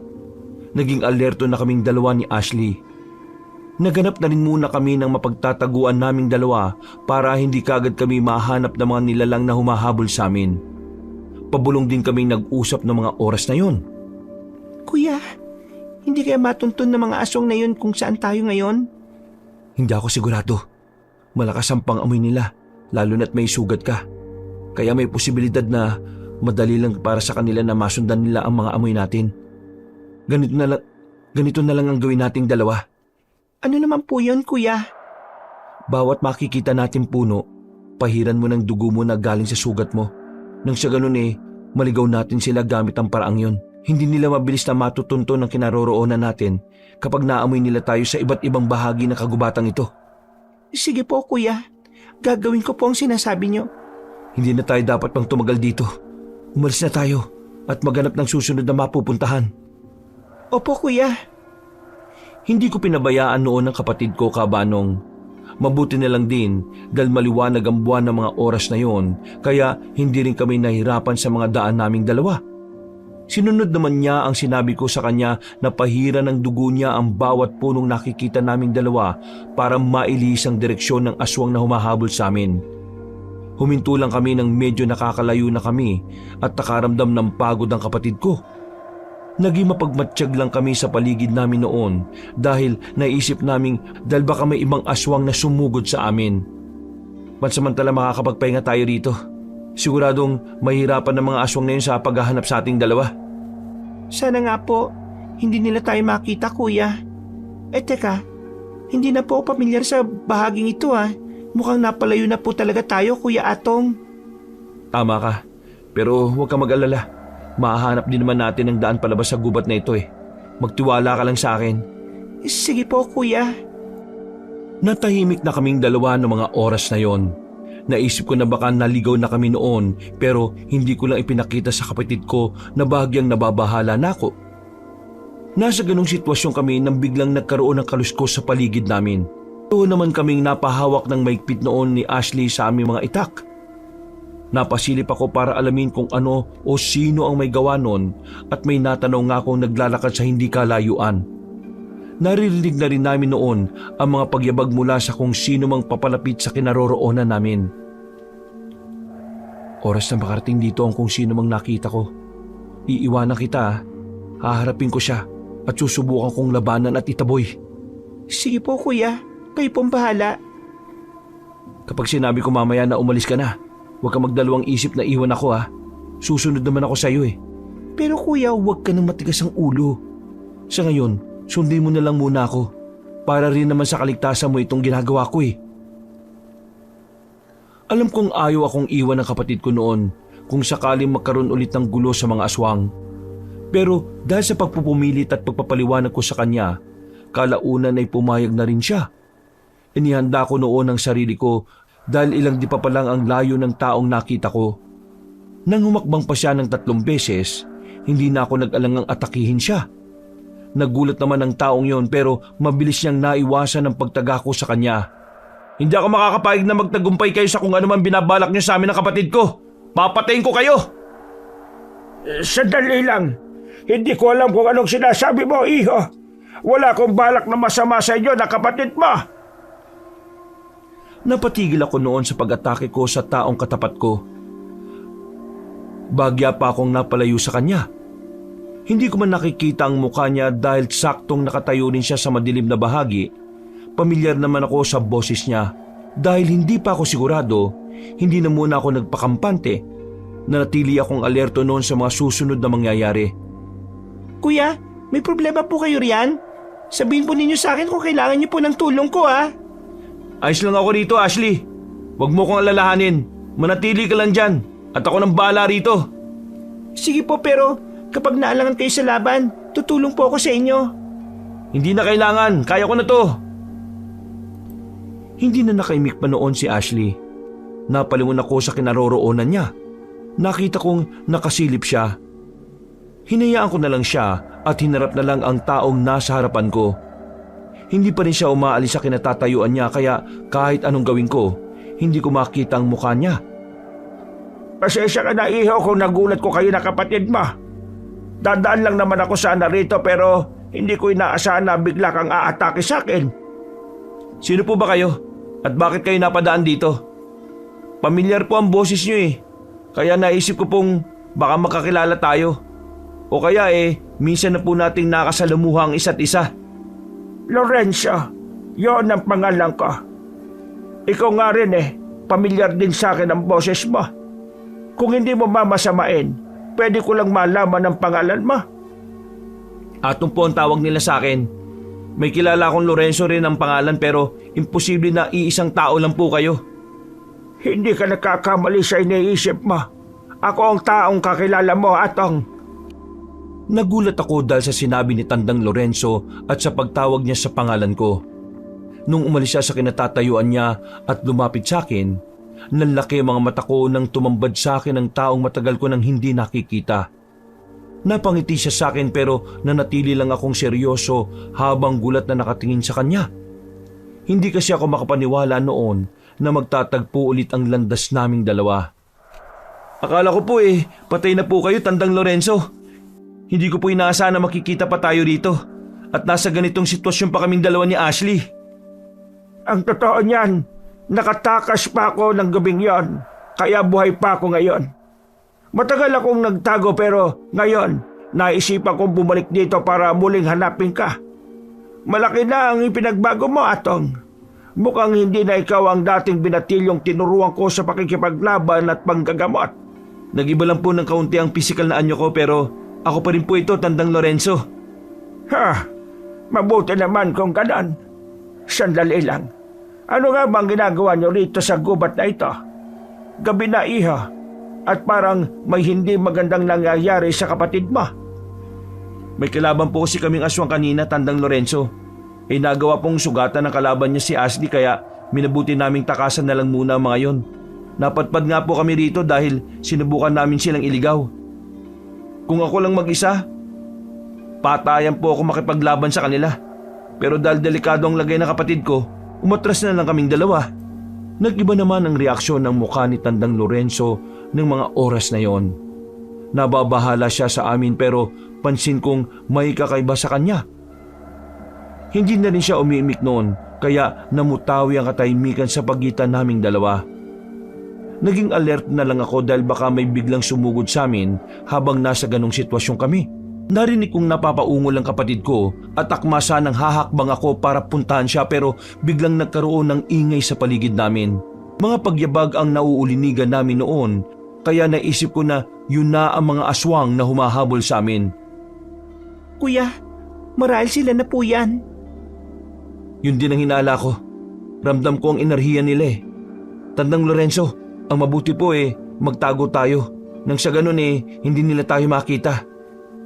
naging alerto na kaming dalawa ni Ashley. Naganap na rin muna kami ng mapagtataguan naming dalawa para hindi kagad kami mahanap ng mga nilalang na humahabol sa amin. Pabulong din kaming nag-usap ng mga oras na yon. Kuya, hindi kaya matuntun ng mga aswang na yun kung saan tayo ngayon? Hindi ako sigurado. Malakas ang pang-amoy nila, lalo na't may sugat ka. Kaya may posibilidad na madali lang para sa kanila na masundan nila ang mga amoy natin. Ganito na lang ang gawin nating dalawa. Ano naman po yun, kuya? Bawat makikita natin puno, pahiran mo ng dugo mo na galing sa sugat mo. Nang sa ganun maligaw natin sila gamit ang paraang yon. Hindi nila mabilis na matutunto ng kinaroroonan natin kapag naamoy nila tayo sa iba't ibang bahagi ng kagubatang ito. Sige po, kuya. Gagawin ko po ang sinasabi niyo. Hindi na tayo dapat pang tumagal dito. Umalis na tayo at maghanap ng susunod na mapupuntahan. Opo, kuya. Hindi ko pinabayaan noon ang kapatid ko, Kabanong. Mabuti na lang din dahil maliwanag ang buwan ng mga oras na yon, kaya hindi rin kami nahirapan sa mga daan naming dalawa. Sinunod naman niya ang sinabi ko sa kanya na pahiran ng dugo niya ang bawat punong nakikita naming dalawa para mailis ang direksyon ng aswang na humahabol sa amin. Huminto lang kami nang medyo nakakalayo na kami at nakaramdam ng pagod ang kapatid ko. Naging mapagmatsyag lang kami sa paligid namin noon dahil naisip naming dahil baka may ibang aswang na sumugod sa amin. Pansamantala makakapagpahinga tayo rito. Siguradong mahirapan ng mga aswang na yun sa paghahanap sa ating dalawa. Sana nga po, hindi nila tayo makita, kuya. Teka, hindi na po pamilyar sa bahaging ito Mukhang napalayo na po talaga tayo, Kuya Atong. Tama ka, pero huwag kang mag-alala. Mahahanap din naman natin ang daan palabas sa gubat na ito Magtiwala ka lang sa akin. Sige po, Kuya. Natahimik na kaming dalawa ng mga oras na yon. Naisip ko na baka naligaw na kami noon pero hindi ko lang ipinakita sa kapatid ko na bahagyang nababahala na ako. Nasa ganong sitwasyon kami nang biglang nagkaroon ng kaluskos sa paligid namin. Doon naman kaming napahawak ng maigpit noon ni Ashley sa aming mga itak. Napasilip ako para alamin kung ano o sino ang may gawa noon at may natanong nga akong naglalakad sa hindi kalayuan. Naririnig na rin namin noon ang mga pagyabag mula sa kung sino mang papalapit sa kinaroroonan namin. Oras na makarating dito ang kung sino mang nakita ko. Iiwanan kita. Haharapin ko siya at susubukan kong labanan at itaboy. Sige po, kuya. Kayo pong bahala. Kapag sinabi ko mamaya na umalis ka na, huwag kang magdalawang isip na iwan ako Susunod naman ako sa iyo Pero kuya, huwag ka nang matigas ang ulo. Sa ngayon, sundin mo na lang muna ako. Para rin naman sa kaligtasan mo itong ginagawa ko Alam kong ayaw akong iwan ng kapatid ko noon kung sakaling magkaroon ulit ng gulo sa mga aswang. Pero dahil sa pagpupumilit at pagpapaliwanag ko sa kanya, kalaunan ay pumayag na rin siya. Inihanda ko noon ang sarili ko dahil ilang di pa palang ang layo ng taong nakita ko. Nang humakbang pa siya ng 3 beses, hindi na ako nag-alangang atakihin siya. Nagulat naman ang taong yon pero mabilis niyang naiwasan ang pagtaga ko sa kanya. Hindi ako makakapayag na magtagumpay kayo sa kung ano man binabalak niyo sa amin ng kapatid ko. Papatayin ko kayo! Sandali lang. Hindi ko alam kung anong sinasabi mo, iho. Wala akong balak na masama sa inyo na kapatid mo. Napatigil ako noon sa pag-atake ko sa taong katapat ko. Bagya pa akong napalayo sa kanya. Hindi ko man nakikita ang mukha niya dahil saktong nakatayo rin siya sa madilim na bahagi. Pamilyar naman ako sa boses niya. Dahil hindi pa ako sigurado, hindi na muna ako nagpakampante. Nanatili akong alerto noon sa mga susunod na mangyayari. Kuya, may problema po kayo riyan? Sabihin po ninyo sa akin kung kailangan niyo po ng tulong ko Ayos lang ako rito, Ashley. Huwag mo kong alalahanin. Manatili ka lang dyan at ako nang bahala rito. Sige po, pero kapag naalangan kayo sa laban, tutulong po ako sa inyo. Hindi na kailangan. Kaya ko na to. Hindi na nakaimik pa noon si Ashley. Napalingon ako sa kinaroroonan niya. Nakita kong nakasilip siya. Hinayaan ko na lang siya at hinarap na lang ang taong nasa harapan ko. Hindi pa rin siya umaalis sa kinatatayuan niya kaya kahit anong gawin ko, hindi ko makita ang mukha niya. Pasensya ka na, iho, kung nagulat ko kayo na kapatid mo. Dadaan lang naman ako sana rito pero hindi ko inaasahan na bigla kang aatake sa akin. Sino po ba kayo? At bakit kayo napadaan dito? Pamilyar po ang boses niyo Kaya naisip ko pong baka makakilala tayo. O kaya minsan na po nating nakasalamuha ang isa't isa. Lorenzo, yon ang pangalan ko. Ikaw nga rin pamilyar din sa akin ang boses mo. Kung hindi mo mamasamain, pwede ko lang malaman ang pangalan mo. Atong po ang tawag nila sa akin. May kilala akong Lorenzo rin ang pangalan pero imposible na iisang tao lang po kayo. Hindi ka nagkakamali sa iniisip mo. Ako ang taong kakilala mo, Atong. Nagulat ako dahil sa sinabi ni Tandang Lorenzo at sa pagtawag niya sa pangalan ko. Nung umalis siya sa kinatatayuan niya at lumapit sa akin, nanlaki ang mga mata ko nang tumambad sa akin ang taong matagal ko nang hindi nakikita. Napangiti siya sa akin pero nanatili lang akong seryoso habang gulat na nakatingin sa kanya. Hindi kasi ako makapaniwala noon na magtatagpo ulit ang landas naming dalawa. Akala ko po patay na po kayo, Tandang Lorenzo. Hindi ko po inaasahan na makikita pa tayo rito at nasa ganitong sitwasyon pa kaming dalawa ni Ashley. Ang totoo niyan, nakatakas pa ako ng gabing yon, kaya buhay pa ako ngayon. Matagal akong nagtago pero ngayon, naisipan kong bumalik dito para muling hanapin ka. Malaki na ang ipinagbago mo, Atong. Mukhang hindi na ikaw ang dating binatilyong tinuruan ko sa pakikipaglaban at panggagamot. Nag-iba lang po ng kaunti ang pisikal na anyo ko pero ako pa rin po ito, Tandang Lorenzo. Mabuti naman kung ganon. Sandali lang. Ano nga bang ginagawa niyo rito sa gubat na ito? Gabi na, iho. At parang may hindi magandang nangyayari sa kapatid mo. May kalaban po kasi kaming aswang kanina, Tandang Lorenzo. Nagawa pong sugatan ng kalaban niya si Ashley kaya minabuti naming takasan na lang muna ang mga yon. Napadpad nga po kami rito dahil sinubukan namin silang iligaw. Kung ako lang mag-isa, patayan po ako makipaglaban sa kanila. Pero dahil delikado ang lagay ng kapatid ko, umatras na lang kaming dalawa. Nag-iba naman ang reaksyon ng mukha ni Tandang Lorenzo ng mga oras na yon. Nababahala siya sa amin pero pansin kong may kakaiba sa kanya. Hindi na rin siya umiimik noon kaya namutawi ang katahimikan sa pagitan naming dalawa. Naging alert na lang ako dahil baka may biglang sumugod sa amin habang nasa ganong sitwasyon kami. Narinig kong napapaungol ang kapatid ko at akma sanang hahakbang ako para puntahan siya pero biglang nagkaroon ng ingay sa paligid namin. Mga pagyabag ang nauulinigan namin noon kaya naisip ko na yun na ang mga aswang na humahabol sa amin. Kuya, marahil sila na po yan. Yun din ang hinala ko. Ramdam ko ang enerhiya nila Tandang Lorenzo, ang mabuti po magtago tayo. Nang sa ganun hindi nila tayo makita.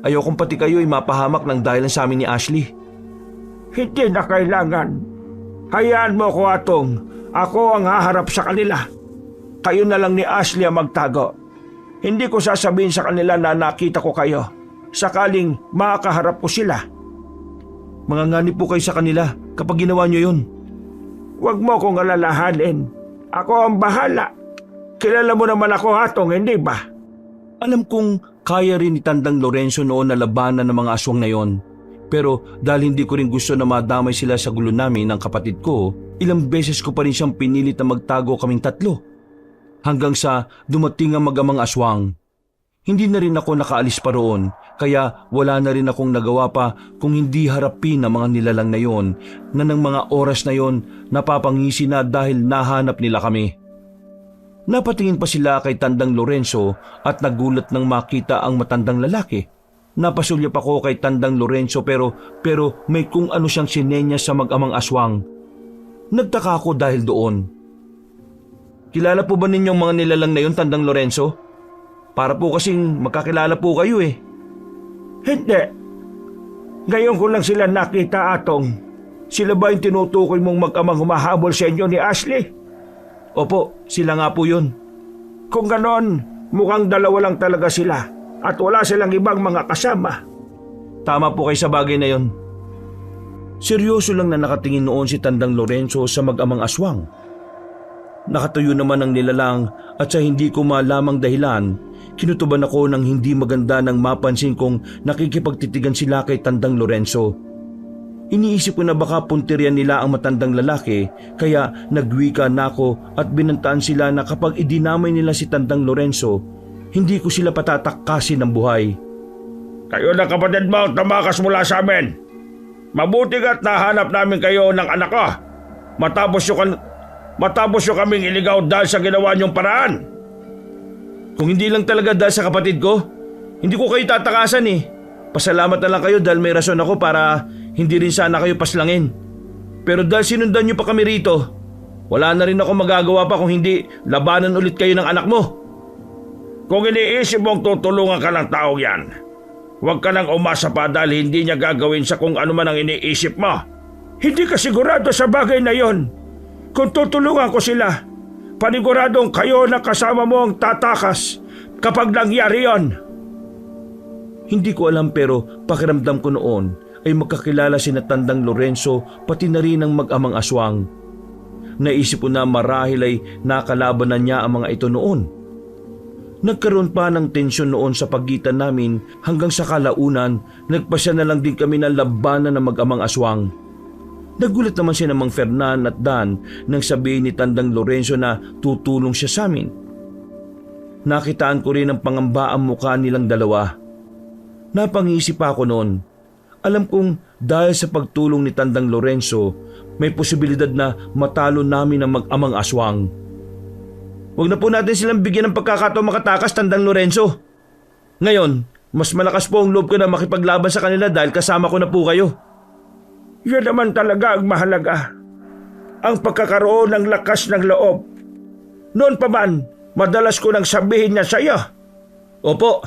Ayokong pati kayo mapahamak ng dahilan sa amin ni Ashley. Hindi na kailangan. Hayaan mo ko, Atong. Ako ang haharap sa kanila. Kayo na lang ni Ashley ang magtago. Hindi ko sasabihin sa kanila na nakita ko kayo. Sakaling makakaharap ko sila. Manganganib po kayo sa kanila kapag ginawa niyo yun. Huwag mo kong alalahanin. Ako ang bahala. Kilala mo naman ako, Atong, hindi ba? Alam kong kaya rin ni Tandang Lorenzo noon na labanan ng mga aswang na yon. Pero dahil hindi ko rin gusto na madamay sila sa gulo namin ng kapatid ko, ilang beses ko pa rin siyang pinilit na magtago kaming tatlo. Hanggang sa dumating ang mag-amang aswang. Hindi na rin ako nakaalis pa roon, kaya wala na rin akong nagawa pa kung hindi harapin ang mga nilalang na yon na ng mga oras na yon napapangisi na dahil nahanap nila kami. Napatingin pa sila kay Tandang Lorenzo at nagulat nang makita ang matandang lalaki. Napasulyap ako kay Tandang Lorenzo pero may kung ano siyang sinenya sa mag-amang aswang. Nagtaka ako dahil doon. Kilala po ba ninyong mga nilalang na yun, Tandang Lorenzo? Para po kasing magkakilala po kayo eh. Hindi. Ngayon ko lang sila nakita, Atong. Sila ba yung tinutukoy mong mag-amang humahabol sa inyo ni Ashley? Opo, sila nga po yun. Kung ganon, mukhang dalawa lang talaga sila at wala silang ibang mga kasama. Tama po kayo sa bagay na yon. Seryoso lang na nakatingin noon si Tandang Lorenzo sa mag-amang aswang. Nakatuyo naman ang nilalang at sa hindi ko malamang dahilan, kinutuban ako ng hindi maganda nang mapansin kong nakikipagtitigan sila kay Tandang Lorenzo. Iniisip ko na baka punterian nila ang matandang lalaki kaya nagwika na ako at binantaan sila na kapag idinamay nila si Tandang Lorenzo, hindi ko sila patatakasin ng buhay. Kayo na kapatid mo, tumakas mula sa amin. Mabuti ka't nahanap namin kayo ng anak ko. Matapos nyo kaming iligaw dahil sa ginawa nyong paraan. Kung hindi lang talaga dahil sa kapatid ko, hindi ko kayo tatakasan eh. Pasalamat na lang kayo dahil may rason ako para hindi rin sana kayo paslangin. Pero dahil sinundan nyo pa kami rito, wala na rin ako magagawa pa kung hindi labanan ulit kayo ng anak mo. Kung iniisip mong tutulungan ka ng taong yan, huwag ka nang umasa pa dahil hindi niya gagawin sa kung ano man ang iniisip mo. Hindi ka sigurado sa bagay na yon. Kung tutulungan ko sila, paniguradong kayo na kasama mo ang tatakas kapag nangyari yon. Hindi ko alam pero pakiramdam ko noon ay magkakilala si Tandang Lorenzo pati na rin ang mag-amang aswang. Naisip ko na marahil ay nakalaban na niya ang mga ito noon. Nagkaroon pa ng tensyon noon sa pagitan namin hanggang sa kalaunan nagpasya na lang din kami ng labanan ng mag-amang aswang. Nagulat naman si Mang Fernan at Dan nang sabihin ni Tandang Lorenzo na tutulong siya sa amin. Nakitaan ko rin ang pangamba ang mukha nilang dalawa. Napangisip pa ako noon. Alam kong dahil sa pagtulong ni Tandang Lorenzo, may posibilidad na matalo namin ang mag-amang aswang. Huwag na po natin silang bigyan ng pagkakataon makatakas, Tandang Lorenzo. Ngayon, mas malakas po ang loob ko na makipaglaban sa kanila dahil kasama ko na po kayo. Yan naman talaga ang mahalaga. Ang pagkakaroon ng lakas ng loob. Noon pa man, madalas ko nang sabihin niya sa iyo. Opo.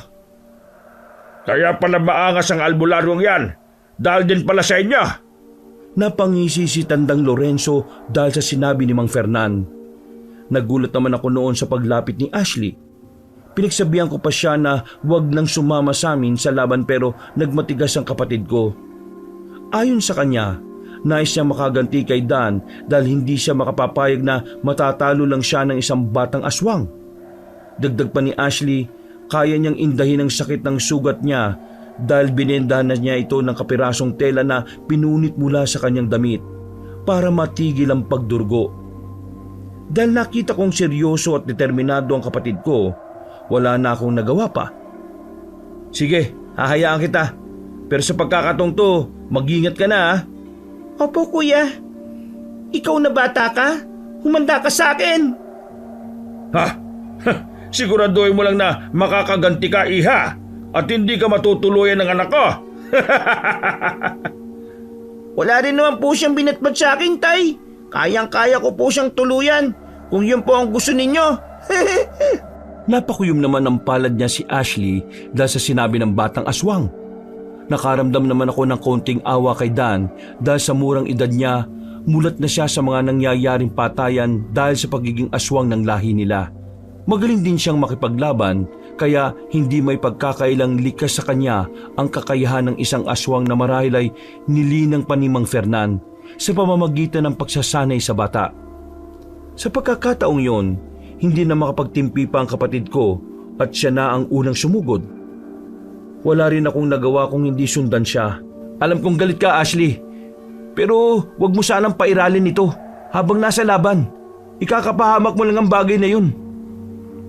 Kaya pala maangas ang albularyong yan. Dahil din pala sa inyo. Napangisi si Tandang Lorenzo dahil sa sinabi ni Mang Fernan. Nagulat naman ako noon sa paglapit ni Ashley. Pinagsabihan ko pa siya na huwag nang sumama sa amin sa laban pero nagmatigas ang kapatid ko. Ayon sa kanya, nais niya makaganti kay Dan dahil hindi siya makapapayag na matatalo lang siya ng isang batang aswang. Dagdag pa ni Ashley, kaya niyang indahin ang sakit ng sugat niya dahil binendahan na niya ito ng kapirasong tela na pinunit mula sa kanyang damit para matigil ang pagdurgo. Dahil nakita kong seryoso at determinado ang kapatid ko, wala na akong nagawa pa. Sige, hahayaan kita. Pero sa pagkakataong to, mag-ingat ka na ha. Opo kuya. Ikaw na bata ka? Humanda ka sa akin. Ha? Siguraduhin mo lang na makakaganti ka, iha. At hindi ka matutuluyan ng anak ko. Wala rin naman po siyang binatbat sa akin, tay. Kayang-kaya ko po siyang tuluyan kung yun po ang gusto ninyo. Napakuyom naman ang palad niya si Ashley dahil sa sinabi ng batang aswang. Nakaramdam naman ako ng konting awa kay Dan dahil sa murang edad niya, mulat na siya sa mga nangyayaring patayan dahil sa pagiging aswang ng lahi nila. Magaling din siyang makipaglaban kaya hindi may pagkakailang likas sa kanya ang kakayahan ng isang aswang na marahil ay nilinang pa ni Mang Fernan sa pamamagitan ng pagsasanay sa bata. Sa pagkakataong yon, hindi na makapagtimpi pa ang kapatid ko at siya na ang unang sumugod. Wala rin akong nagawa kung hindi sundan siya. Alam kong galit ka, Ashley. Pero wag mo sanang pairalin ito habang nasa laban. Ikakapahamak mo lang ang bagay na yun.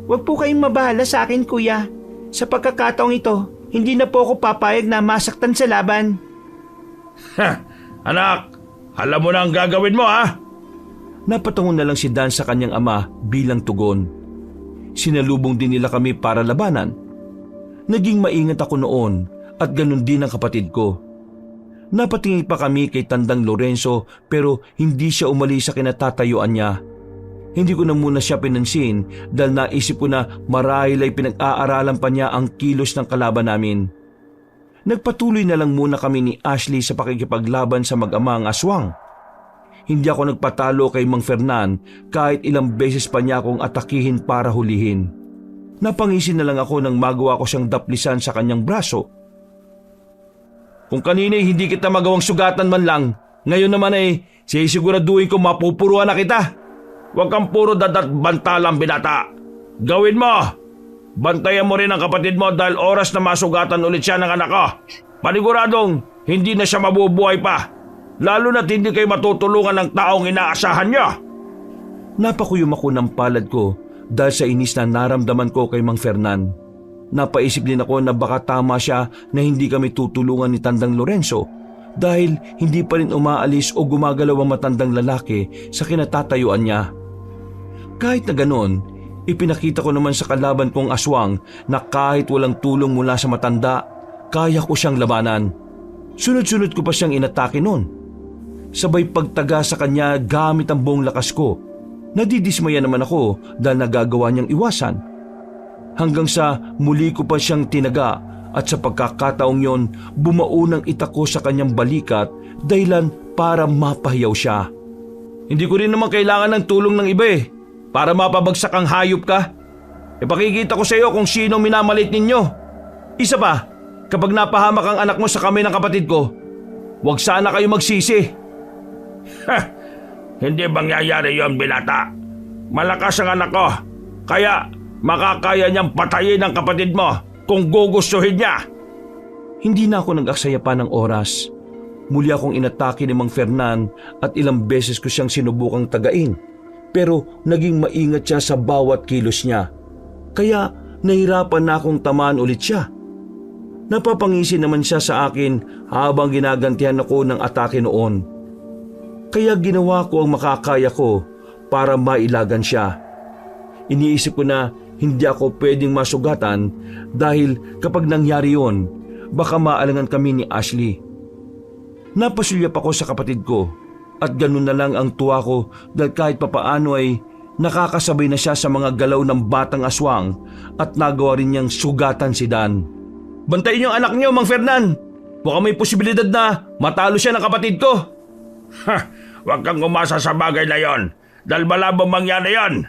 Huwag po kayong mabahala sa akin, kuya. Sa pagkakataong ito, hindi na po ako papayag na masaktan sa laban. Anak, alam mo na ang gagawin mo, ha? Napatungon na lang si Dan sa kanyang ama bilang tugon. Sinalubong din nila kami para labanan. Naging maingat ako noon at ganun din ang kapatid ko. Napatingin pa kami kay Tandang Lorenzo pero hindi siya umalis sa kinatatayuan niya. Hindi ko na muna siya pinansin dahil naisip ko na marahil ay pinag-aaralan pa niya ang kilos ng kalaban namin. Nagpatuloy na lang muna kami ni Ashley sa pakikipaglaban sa mag-ama ang aswang. Hindi ako nagpatalo kay Mang Fernan kahit ilang beses pa niya akong atakihin para hulihin. Napangisin na lang ako nang magawa ko siyang daplisan sa kanyang braso. Kung kanina hindi kita magawang sugatan man lang, ngayon naman ay sisiguraduhin ko mapupuruan na kita. Huwag kang puro dadat bantalang binata. Gawin mo! Bantayan mo rin ang kapatid mo dahil oras na masugatan ulit siya ng anak ko. Paniguradong hindi na siya mabubuhay pa. Lalo na't hindi kayo matutulungan ng taong inaasahan niyo. Napakuyom ako ng palad ko dahil sa inis na naramdaman ko kay Mang Fernan. Napaisip din ako na baka tama siya na hindi kami tutulungan ni Tandang Lorenzo dahil hindi pa rin umaalis o gumagalaw ang matandang lalaki sa kinatatayuan niya. Kahit na ganon, ipinakita ko naman sa kalaban kong aswang na kahit walang tulong mula sa matanda, kaya ko siyang labanan. Sunod-sunod ko pa siyang inatake noon. Sabay pagtaga sa kanya gamit ang buong lakas ko. Nadidismaya naman ako dahil nagagawa niyang iwasan. Hanggang sa muli ko pa siyang tinaga at sa pagkakataong yon bumaunang itako sa kanyang balikat dahilan para mapahiyaw siya. Hindi ko rin naman kailangan ng tulong ng iba para mapabagsak ang hayop ka. Ipakikita ko sa iyo kung sino minamalit ninyo. Isa pa, kapag napahamak ang anak mo sa kamay ng kapatid ko, huwag sana kayo magsisi. Hindi mangyayari yon, binata. Malakas ang anak ko, kaya makakaya niyang patayin ang kapatid mo kung gugustuhin niya. Hindi na ako nag-aksaya pa ng oras. Muli akong inatake ni Mang Fernan at ilang beses ko siyang sinubukang tagain. Pero naging maingat siya sa bawat kilos niya. Kaya nahirapan na akong tamaan ulit siya. Napapangisi naman siya sa akin habang ginagantihan ako ng atake noon. Kaya ginawa ko ang makakaya ko para mailagan siya. Iniisip ko na hindi ako pwedeng masugatan dahil kapag nangyari yon, baka maalangan kami ni Ashley. Napasulyap ako sa kapatid ko at ganun na lang ang tuwa ko dahil kahit papaano ay nakakasabay na siya sa mga galaw ng batang aswang at nagawa rin niyang sugatan si Dan. Bantayin niyo ang anak niyo, Mang Fernan! Baka may posibilidad na matalo siya ng kapatid ko. Huwag kang umasa sa bagay na yon dahil malabang mangyari yon.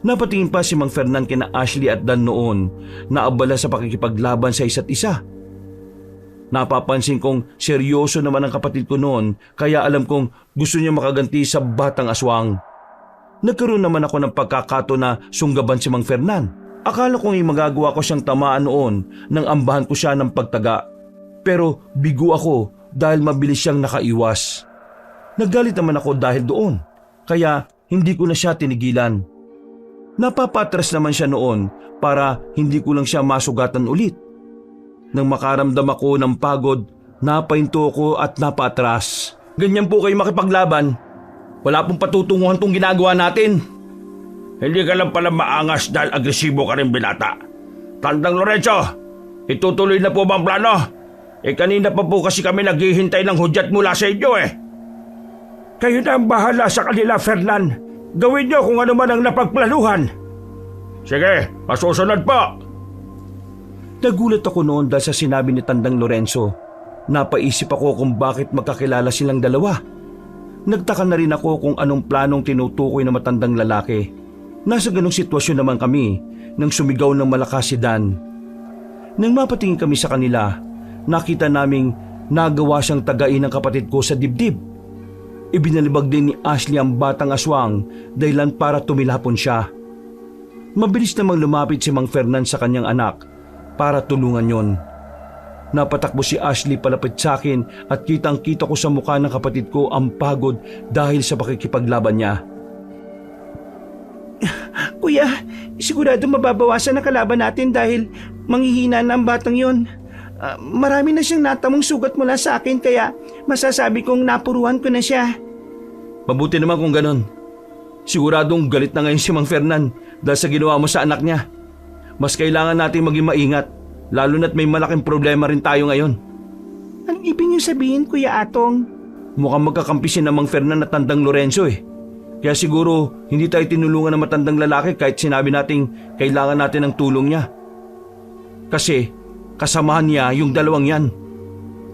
Napatingin pa si Mang Fernan kina Ashley at Dan noon na abala sa pakikipaglaban sa isa't isa. Napapansin kong seryoso naman ang kapatid ko noon kaya alam kong gusto niya makaganti sa batang aswang. Nagkaroon naman ako ng pagkakato na sunggaban si Mang Fernan. Akala kong magagawa ko siyang tamaan noon nang ambahan ko siya ng pagtaga. Pero bigo ako dahil mabilis siyang nakaiwas. Naggalit naman ako dahil doon, kaya hindi ko na siya tinigilan. Napapatras naman siya noon para hindi ko lang siya masugatan ulit. Nang makaramdam ako ng pagod, napahinto ko at napatras. Ganyan po kayo makipaglaban. Wala pong patutunguhan tong ginagawa natin. Hindi ka lang pala maangas dahil agresibo ka rin, binata. Tandang Lorenzo, itutuloy na po ba ang plano? Kanina pa po kasi kami naghihintay ng hudyat mula sa inyo Kayo na ang bahala sa kanila, Fernan. Gawin niyo kung ano man ang napagplanuhan. Sige, masusunod po. Nagulat ako noon dahil sa sinabi ni Tandang Lorenzo. Napaisip ako kung bakit magkakilala silang dalawa. Nagtaka na rin ako kung anong planong tinutukoy ng matandang lalaki. Nasa ganong sitwasyon naman kami nang sumigaw ng malakas si Dan. Nang mapatingin kami sa kanila, nakita naming nagawa siyang tagain ng kapatid ko sa dibdib. Ibinalibag din ni Ashley ang batang aswang dahilan para tumilapon siya. Mabilis namang lumapit si Mang Fernan sa kanyang anak para tulungan yon. Napatakbo si Ashley palapit sa akin at kitang-kita ko sa mukha ng kapatid ko ang pagod dahil sa pakikipaglaban niya. Kuya, sigurado mababawasan ang kalaban natin dahil manghihina na ang batang yon. Marami na siyang natamong sugat mula sa akin kaya masasabi kong napuruhan ko na siya. Mabuti naman kung ganon. Siguradong galit na ngayon si Mang Fernan dahil sa ginawa mo sa anak niya. Mas kailangan natin maging maingat, lalo na't may malaking problema rin tayo ngayon. Anong ibig niyo sabihin, Kuya Atong? Mukhang magkakampi si Mang Fernan at Tandang Lorenzo eh. Kaya siguro hindi tayo tinulungan ng matandang lalaki kahit sinabi nating kailangan natin ng tulong niya. Kasi kasamahan niya yung dalawang yan.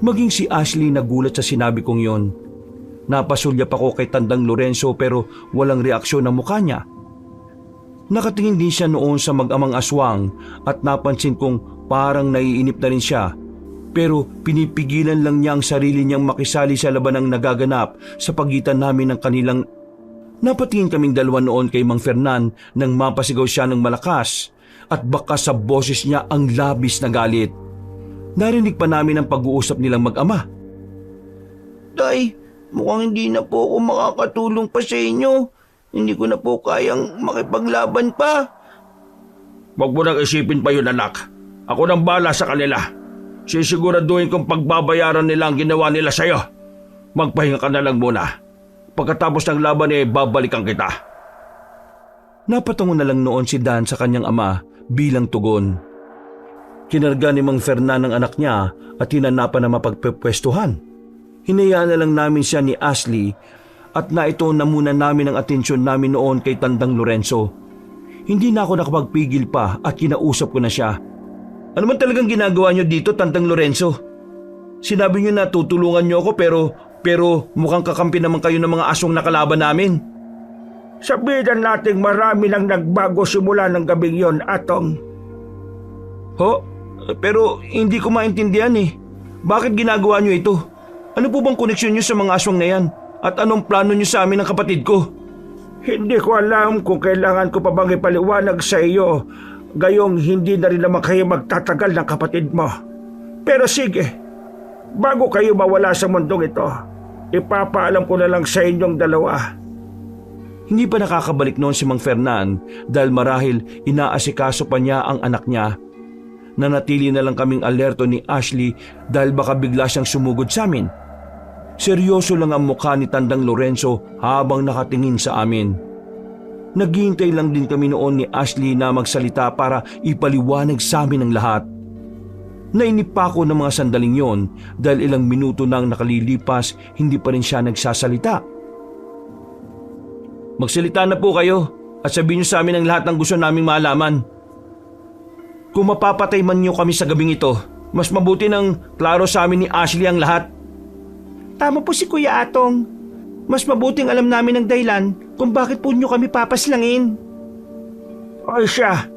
Maging si Ashley nagulat sa sinabi kong yon. Napasulyap ako kay Tandang Lorenzo pero walang reaksyon ang mukha niya. Nakatingin din siya noon sa mag-amang aswang at napansin kong parang naiinip na rin siya. Pero pinipigilan lang niya ang sarili niyang makisali sa labanang nagaganap sa pagitan namin ng kanilang. Napatingin kaming dalawa noon kay Mang Fernan nang mapasigaw siya ng malakas at baka sa boses niya ang labis na galit. Narinig pa namin ang pag-uusap nilang mag-ama. Tay, mukhang hindi na po ako makakatulong pa sa inyo. Hindi ko na po kayang makipaglaban pa. Huwag mo nang isipin pa yun, anak. Ako nang bala sa kanila. Sisiguraduhin kong pagbabayaran nila ang ginawa nila sa'yo. Magpahinga ka na lang muna. Pagkatapos ng laban babalikan kita. Napatungo na lang noon si Dan sa kanyang ama bilang tugon. Kinarga ni Mang Fernan ang anak niya at hinanapan na mapagpepwestuhan. Hinayaan na lang namin siya ni Ashley at naito na muna namin ang atensyon namin noon kay Tandang Lorenzo. Hindi na ako nakapagpigil pa at kinausap ko na siya. Ano man talagang ginagawa niyo dito, Tandang Lorenzo? Sinabi niyo na tutulungan niyo ako pero mukhang kakampi naman kayo ng mga aswang na kalaban namin. Sabihin nating marami nang nagbago simula ng gabing yon, Atong. Ho? Pero hindi ko maintindihan eh. Bakit ginagawa niyo ito? Ano po bang koneksyon niyo sa mga aswang na yan? At anong plano niyo sa amin ng kapatid ko? Hindi ko alam kung kailangan ko pa bang ipaliwanag sa iyo, gayong hindi na rin naman kayo magtatagal ng kapatid mo. Pero sige, bago kayo mawala sa mundong ito, ipapaalam ko na lang sa inyong dalawa. Hindi pa nakakabalik noon si Mang Fernan dahil marahil inaasikaso pa niya ang anak niya. Nanatili na lang kaming alerto ni Ashley dahil baka bigla siyang sumugod sa amin. Seryoso lang ang mukha ni Tandang Lorenzo habang nakatingin sa amin. Naghihintay lang din kami noon ni Ashley na magsalita para ipaliwanag sa amin ang lahat. Nainip pa ako ng mga sandaling yon dahil ilang minuto nang nakalilipas hindi pa rin siya nagsasalita. Magsalita na po kayo at sabihin niyo sa amin ang lahat ng gusto naming malaman. Kung mapapatay man niyo kami sa gabing ito, mas mabuti nang klaro sa amin ni Ashley ang lahat. Tama po si Kuya Atong. Mas mabuting alam namin ang dahilan kung bakit po niyo kami papaslangin. Ay siya,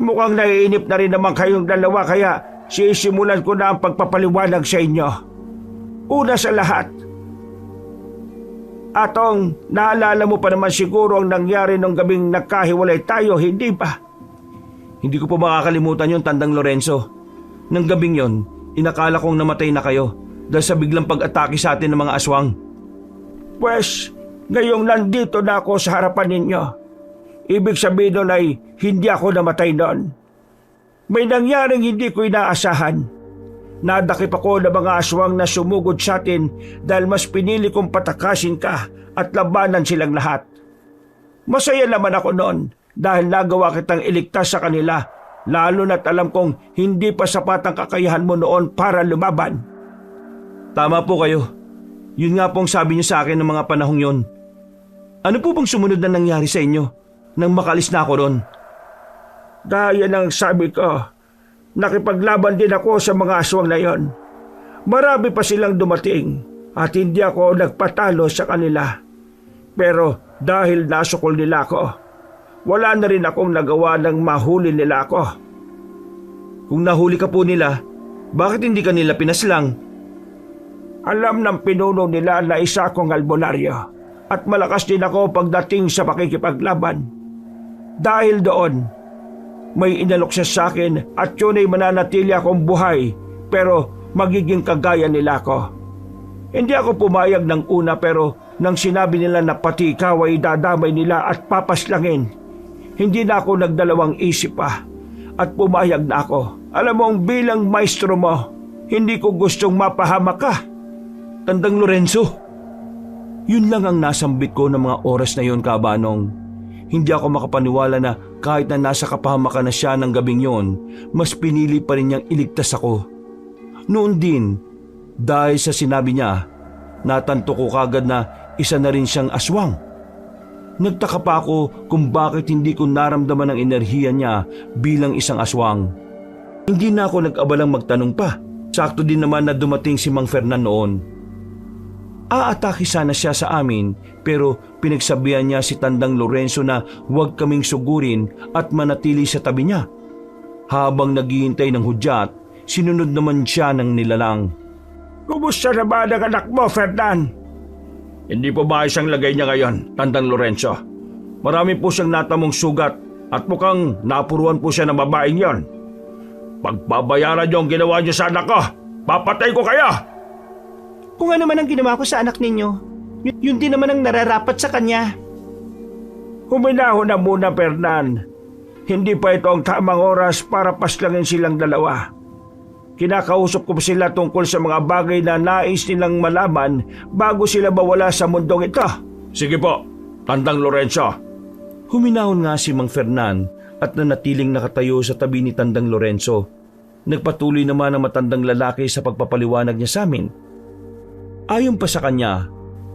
mukhang naiinip na rin naman kayong dalawa kaya sisimulan ko na ang pagpapaliwanag sa inyo. Una sa lahat, Atong, naalala mo pa naman siguro ang nangyari nung gabing nagkahiwalay tayo, hindi ba? Hindi ko po makakalimutan yung Tandang Lorenzo. Nang gabing yon, inakala kong namatay na kayo dahil sa biglang pag-atake sa atin ng mga aswang. Pwes, ngayong nandito na ako sa harapan ninyo. Ibig sabihin nun ay hindi ako namatay noon. May nangyaring hindi ko inaasahan. Nadakip ako ng mga aswang na sumugod sa atin dahil mas pinili kong patakasin ka at labanan silang lahat. Masaya naman ako noon dahil nagawa kitang iligtas sa kanila, lalo na't alam kong hindi pa sapat ang kakayahan mo noon para lumaban. Tama po kayo. Yun nga pong sabi niyo sa akin ng mga panahong yon. Ano po bang sumunod na nangyari sa inyo nang makalis na ako ron? Gaya ng sabi ko, nakipaglaban din ako sa mga aswang na yon. Marami pa silang dumating at hindi ako nagpatalo sa kanila. Pero dahil nasukol nila ako, wala na rin akong nagawa ng mahuli nila ako. Kung nahuli ka po nila, bakit hindi ka nila pinaslang? Alam ng pinuno nila na isa akong albularyo at malakas din ako pagdating sa pakikipaglaban. Dahil doon, may inalok siya sa akin at yun ay mananatili akong buhay pero magiging kagaya nila ako. Hindi ako pumayag ng una pero nang sinabi nila na pati ikaw ay dadamay nila at papaslangin, hindi na ako nagdalawang isip pa at pumayag na ako. Alam mong bilang maestro mo, hindi ko gustong mapahamak ka. Tandang Lorenzo, yun lang ang nasambit ko ng mga oras na yon, Kabanong. Hindi ako makapaniwala na kahit na nasa kapahamakan na siya ng gabing yon, mas pinili pa rin niyang iligtas ako. Noon din, dahil sa sinabi niya, natanto ko kagad na isa na rin siyang aswang. Nagtaka pa ako kung bakit hindi ko naramdaman ang enerhiya niya bilang isang aswang. Hindi na ako nag-abalang magtanong pa. Sakto din naman na dumating si Mang Fernan noon. Aatake sana siya sa amin pero pinagsabihan niya si Tandang Lorenzo na huwag kaming sugurin at manatili sa tabi niya. Habang naghihintay ng hudyat, sinunod naman siya ng nilalang. Kumusta na ba ang anak mo, Fernan? Hindi po maayos ang lagay niya ngayon, Tandang Lorenzo. Marami po siyang natamong sugat at mukhang napuruan po siya ng babaeng yon. Pagbabayaran niyo ang ginawa niyo sa anak ko, papatay ko kayo! Kung ano man ang ginawa ko sa anak ninyo, yun din naman ang nararapat sa kanya. Huminahon na muna, Fernan. Hindi pa ito ang tamang oras para paslangin silang dalawa. Kinakausap ko sila tungkol sa mga bagay na nais nilang malaman bago sila mawala sa mundong ito. Sige po, Tandang Lorenzo. Huminahon nga si Mang Fernan at nanatiling nakatayo sa tabi ni Tandang Lorenzo. Nagpatuloy naman ang matandang lalaki sa pagpapaliwanag niya sa amin. Ayon pa sa kanya,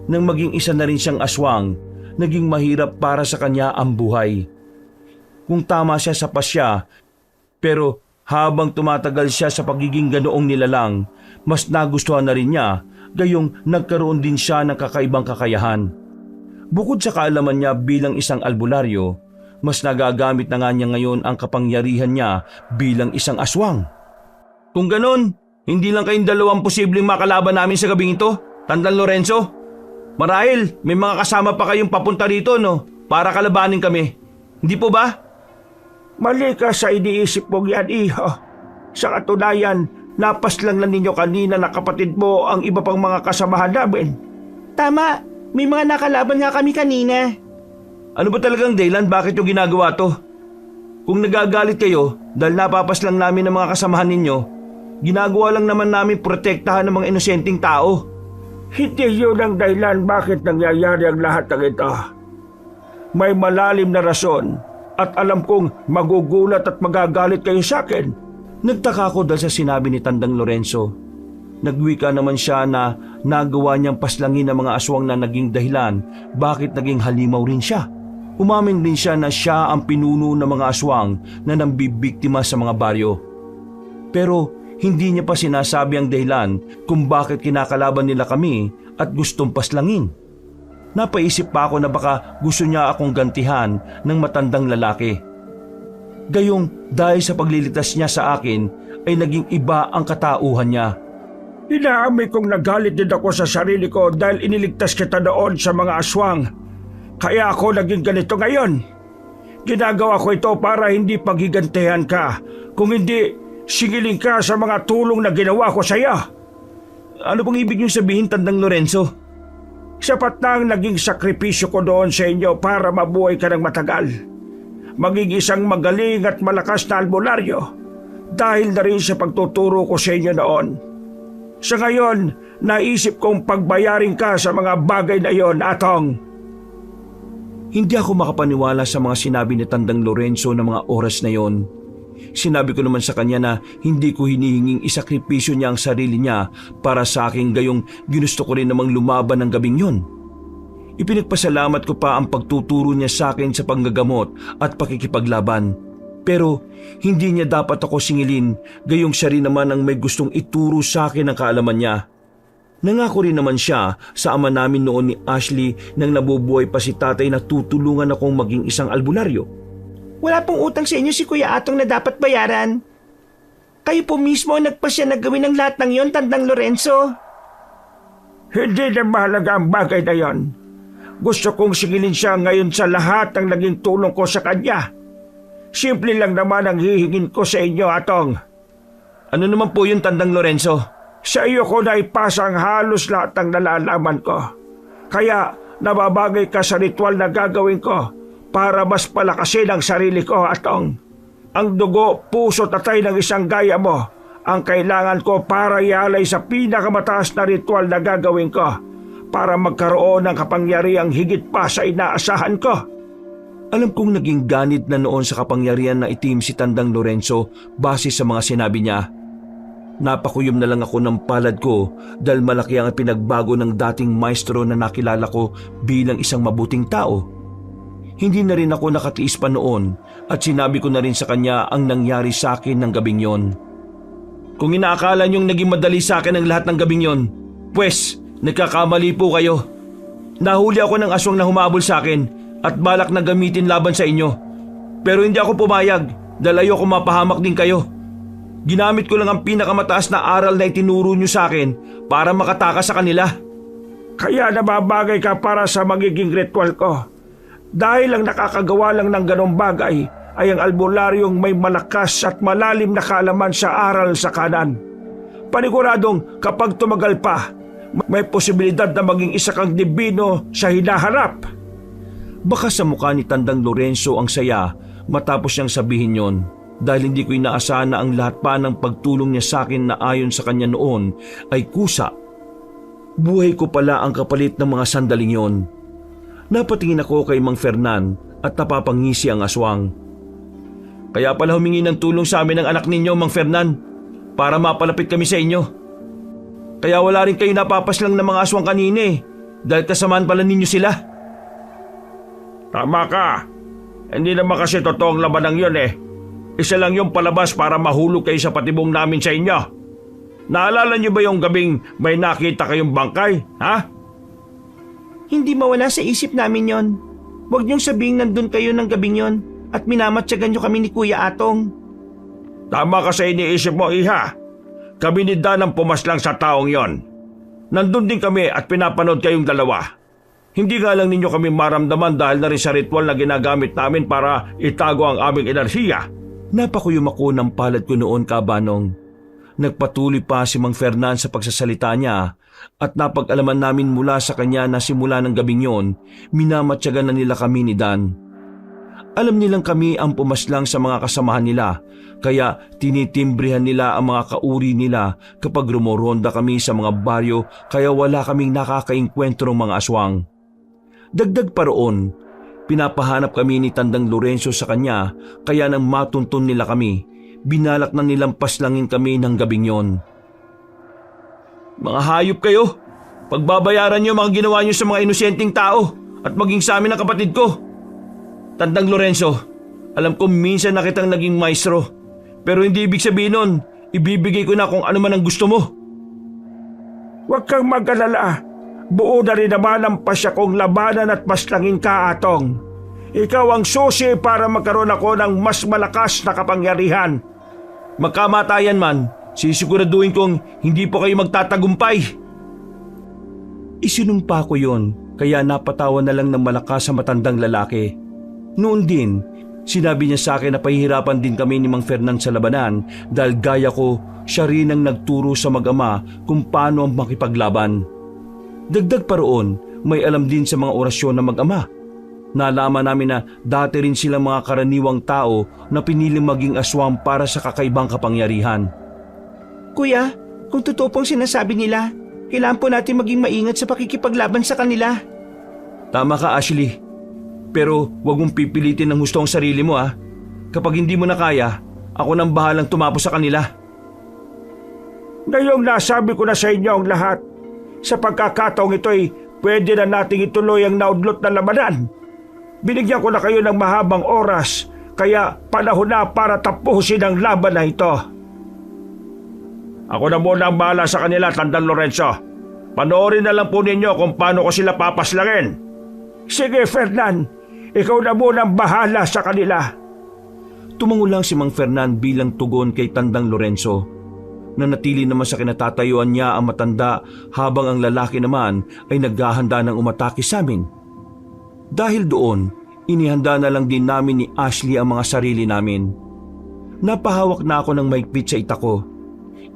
nang maging isa na rin siyang aswang, naging mahirap para sa kanya ang buhay. Kung tama siya sa pasya, pero habang tumatagal siya sa pagiging ganoong nilalang, mas nagustuhan na rin niya, gayong nagkaroon din siya ng kakaibang kakayahan. Bukod sa kaalaman niya bilang isang albularyo, mas nagagamit na nga niya ngayon ang kapangyarihan niya bilang isang aswang. Kung ganon, hindi lang kayong dalawang posibleng makalaban namin sa gabing ito, Tandang Lorenzo. Marahil may mga kasama pa kayong papunta rito, no? Para kalabanin kami. Hindi po ba? Mali ka sa iniisip mong yan, iho. Sa katunayan, napaslang na ninyo kanina na kapatid mo ang iba pang mga kasamahan namin. Tama, may mga nakalaban nga kami kanina. Ano ba talagang dahilan bakit yung ginagawa to? Kung nagagalit kayo dahil napapaslang namin ng mga kasamahan ninyo, ginagawa lang naman namin protektahan ng mga inosenteng tao. Hindi yun ang dahilan bakit nangyayari ang lahat ng ito. May malalim na rason at alam kong magugulat at magagalit kayo sa akin. Nagtaka ko dahil sa sinabi ni Tandang Lorenzo. Nagwika naman siya na nagawa niyang paslangin ng mga aswang na naging dahilan bakit naging halimaw rin siya. Umamin din siya na siya ang pinuno ng mga aswang na nambibiktima sa mga baryo. Pero hindi niya pa sinasabi ang dahilan kung bakit kinakalaban nila kami at gustong paslangin. Napaisip pa ako na baka gusto niya akong gantihan ng matandang lalaki. Gayong dahil sa paglilitas niya sa akin ay naging iba ang katauhan niya. Inaamin kong nagalit din ako sa sarili ko dahil iniligtas kita doon sa mga aswang. Kaya ako naging ganito ngayon. Ginagawa ko ito para hindi pagigantihan ka, kung hindi singiling ka sa mga tulong na ginawa ko sa iyo. Ano pong ibig niyong sabihin, Tandang Lorenzo? Sapat na ang naging sakripisyo ko doon sa inyo para mabuhay ka ng matagal. Maging isang magaling at malakas na albularyo dahil na rin sa pagtuturo ko sa inyo noon. Sa ngayon, naisip kong pagbayarin ka sa mga bagay na iyon, Atong. Hindi ako makapaniwala sa mga sinabi ni Tandang Lorenzo ng mga oras na yon. Sinabi ko naman sa kanya na hindi ko hinihinging isakripisyo niya ang sarili niya para sa akin, gayong ginusto ko rin namang lumaban ng gabing yon. Ipinagpasalamat ko pa ang pagtuturo niya sa akin sa panggagamot at pakikipaglaban. Pero hindi niya dapat ako singilin, gayong siya rin naman ang may gustong ituro sa akin ng kaalaman niya. Nangako rin naman siya sa ama namin noon ni Ashley nang nabubuhay pa si tatay na tutulungan akong maging isang albularyo. Wala pong utang sa inyo si Kuya Atong na dapat bayaran. Kayo po mismo ang nagpasya na gawin ang lahat ng yon, Tandang Lorenzo. Hindi na mahalaga ang bagay na yon. Gusto kong singilin siya ngayon sa lahat ng naging tulong ko sa kanya. Simple lang naman ang hihingin ko sa inyo, Atong. Ano naman po yun, Tandang Lorenzo? Sa iyo ko na ipasa ang halos lahat ng nalalaman ko. Kaya nababagay ka sa ritual na gagawin ko para mas palakasin ang sarili ko, Atong. Ang dugo, puso at atay ng isang gaya mo ang kailangan ko para ialay sa pinakamataas na ritual na gagawin ko para magkaroon ng kapangyarihang higit pa sa inaasahan ko. Alam kong naging ganit na noon sa kapangyarihan na itim si Tandang Lorenzo base sa mga sinabi niya. Napakuyom na lang ako ng palad ko dahil malaki ang pinagbago ng dating maestro na nakilala ko bilang isang mabuting tao. Hindi na rin ako nakatiis pa noon at sinabi ko na rin sa kanya ang nangyari sa akin ng gabing yon. Kung inaakala niyong naging madali sa akin ang lahat ng gabing yon, pues nagkakamali po kayo. Nahuli ako ng aswang na humabol sa akin at balak na gamitin laban sa inyo. Pero hindi ako pumayag dahil ayoko mapahamak din kayo. Ginamit ko lang ang pinakamataas na aral na itinuro niyo sa akin para makatakas sa kanila. Kaya nababagay ka para sa magiging ritual ko. Dahil ang nakakagawa lang ng ganong bagay ay ang albularyong may malakas at malalim na kaalaman sa aral sa kanan. Paniguradong kapag tumagal pa, may posibilidad na maging isa kang dibino sa hinaharap. Baka sa mukha ni Tandang Lorenzo ang saya matapos niyang sabihin yon dahil hindi ko inaasahan na ang lahat pa ng pagtulong niya sa akin na ayon sa kanya noon ay kusa. Buhay ko pala ang kapalit ng mga sandaling yon. Napatingin ako kay Mang Fernan at napapangisi ang aswang. Kaya pala humingi ng tulong sa amin ng anak ninyo, Mang Fernan, para mapalapit kami sa inyo. Kaya wala rin kayo napapaslang ng mga aswang kanina dahil kasamaan pala ninyo sila. Tama ka. Hindi naman kasi totoong labanang yun Isa lang yung palabas para mahulog kayo sa patibong namin sa inyo. Naalala niyo ba yung gabing may nakita kayong bangkay, ha? Hindi mawala sa isip namin yon. Huwag niyong sabihing nandun kayo ng gabing yon at minamatyagan niyo kami ni Kuya Atong. Tama ka sa iniisip mo, Iha. Kami ni Dan ang pumaslang sa taong yon. Nandun din kami at pinapanood kayong dalawa. Hindi nga lang ninyo kami maramdaman dahil na rin sa ritual na ginagamit namin para itago ang aming enerhiya. Napakuyom ako ng palad ko noon, Kabanong. Nagpatuloy pa si Mang Fernan sa pagsasalita niya at napag-alaman namin mula sa kanya na simula ng gabing yon, minamatyagan na nila kami ni Dan. Alam nilang kami ang pumaslang sa mga kasamahan nila, kaya tinitimbrihan nila ang mga kauri nila kapag rumoronda kami sa mga baryo, kaya wala kaming nakakaingkwentrong mga aswang. Dagdag pa roon, pinapahanap kami ni Tandang Lorenzo sa kanya, kaya nang matuntun nila kami, binalak na nilang paslangin kami ng gabing yon. Mga hayop kayo! Pagbabayaran niyo mga ginawa niyo sa mga inosenteng tao at maging sa amin ang kapatid ko. Tandang Lorenzo, alam ko minsan na kitang naging maestro, pero hindi ibig sabihin nun, ibibigay ko na kung ano man ang gusto mo. Huwag kang mag-alala. Buo na rin naman ang pasya kong labanan at paslangin ka, Atong. Ikaw ang susi para magkaroon ako ng mas malakas na kapangyarihan. Magkamatayan man, sisiguraduhin kong hindi po kayo magtatagumpay. Isinumpa ko yon, kaya napatawa na lang ng malakas sa matandang lalaki. Noon din, sinabi niya sa akin na pahihirapan din kami ni Mang Fernan sa labanan dahil gaya ko, siya rin ang nagturo sa mag-ama kung paano ang makipaglaban. Dagdag pa roon, may alam din sa mga orasyon ng mag-ama. Nalaman namin na dati rin silang mga karaniwang tao na piniling maging aswang para sa kakaibang kapangyarihan. Kuya, kung totoo pong sinasabi nila, kailangan po natin maging maingat sa pakikipaglaban sa kanila. Tama ka, Ashley. Pero huwag mong pipilitin ng husto ang sarili mo, ha. Kapag hindi mo na kaya, ako nang bahalang tumapos sa kanila. Ngayong nasabi ko na sa inyo ang lahat, sa pagkakataong ito'y pwede na nating ituloy ang naudlot na labanan. Binigyan ko na kayo ng mahabang oras, Kaya panahon na para tapusin ang laban na ito. Ako na muna ang bahala sa kanila, Tandang Lorenzo. Panoorin na lang po ninyo kung paano ko sila papaslangin. Sige, Fernan. Ikaw na muna ang bahala sa kanila. Tumango lang si Mang Fernan bilang tugon kay Tandang Lorenzo. Nanatili naman sa kinatatayuan niya ang matanda habang ang lalaki naman ay naghahanda ng umatake sa amin. Dahil doon, inihanda na lang din namin ni Ashley ang mga sarili namin. Napahawak na ako ng maigpit sa itak ko.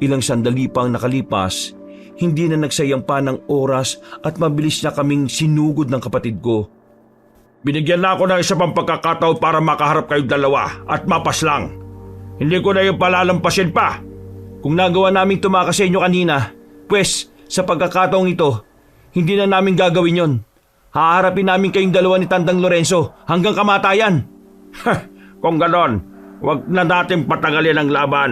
Ilang sandali pang nakalipas, hindi na nagsayang pa ng oras at mabilis na kaming sinugod ng kapatid ko. Binigyan na ako ng isa pang pagkakataon para makaharap kayong dalawa at mapaslang. Hindi ko na yung palalampasin pa. Kung nagawa namin tumakas sa inyo kanina, pwes sa pagkakataong ito, hindi na namin gagawin yon. Haharapin namin kayong dalawa ni Tandang Lorenzo hanggang kamatayan. Kung ganon, wag na natin patagalin ang laban.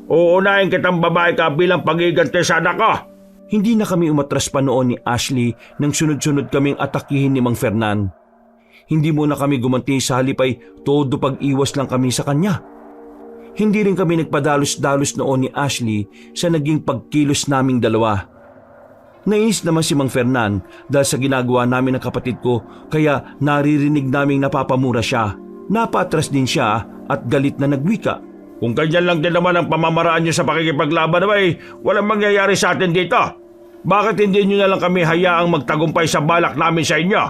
Uunahin kitang babae ka bilang pagiganti sa anak ko. Hindi na kami umatras pa noon ni Ashley nang sunod-sunod kaming atakihin ni Mang Fernan. Hindi muna kami gumanti sa halip ay todo pag-iwas lang kami sa kanya. Hindi rin kami nagpadalos-dalos noon ni Ashley sa naging pagkilos naming dalawa. Nainis naman si Mang Fernan dahil sa ginagawa namin ng kapatid ko kaya naririnig naming napapamura siya. Napatras din siya at galit na nagwika. Kung ganyan lang din naman ang pamamaraan niyo sa pakikipaglaban ay walang mangyayari sa atin dito. Bakit hindi niyo na lang kami hayaang magtagumpay sa balak namin sa inyo?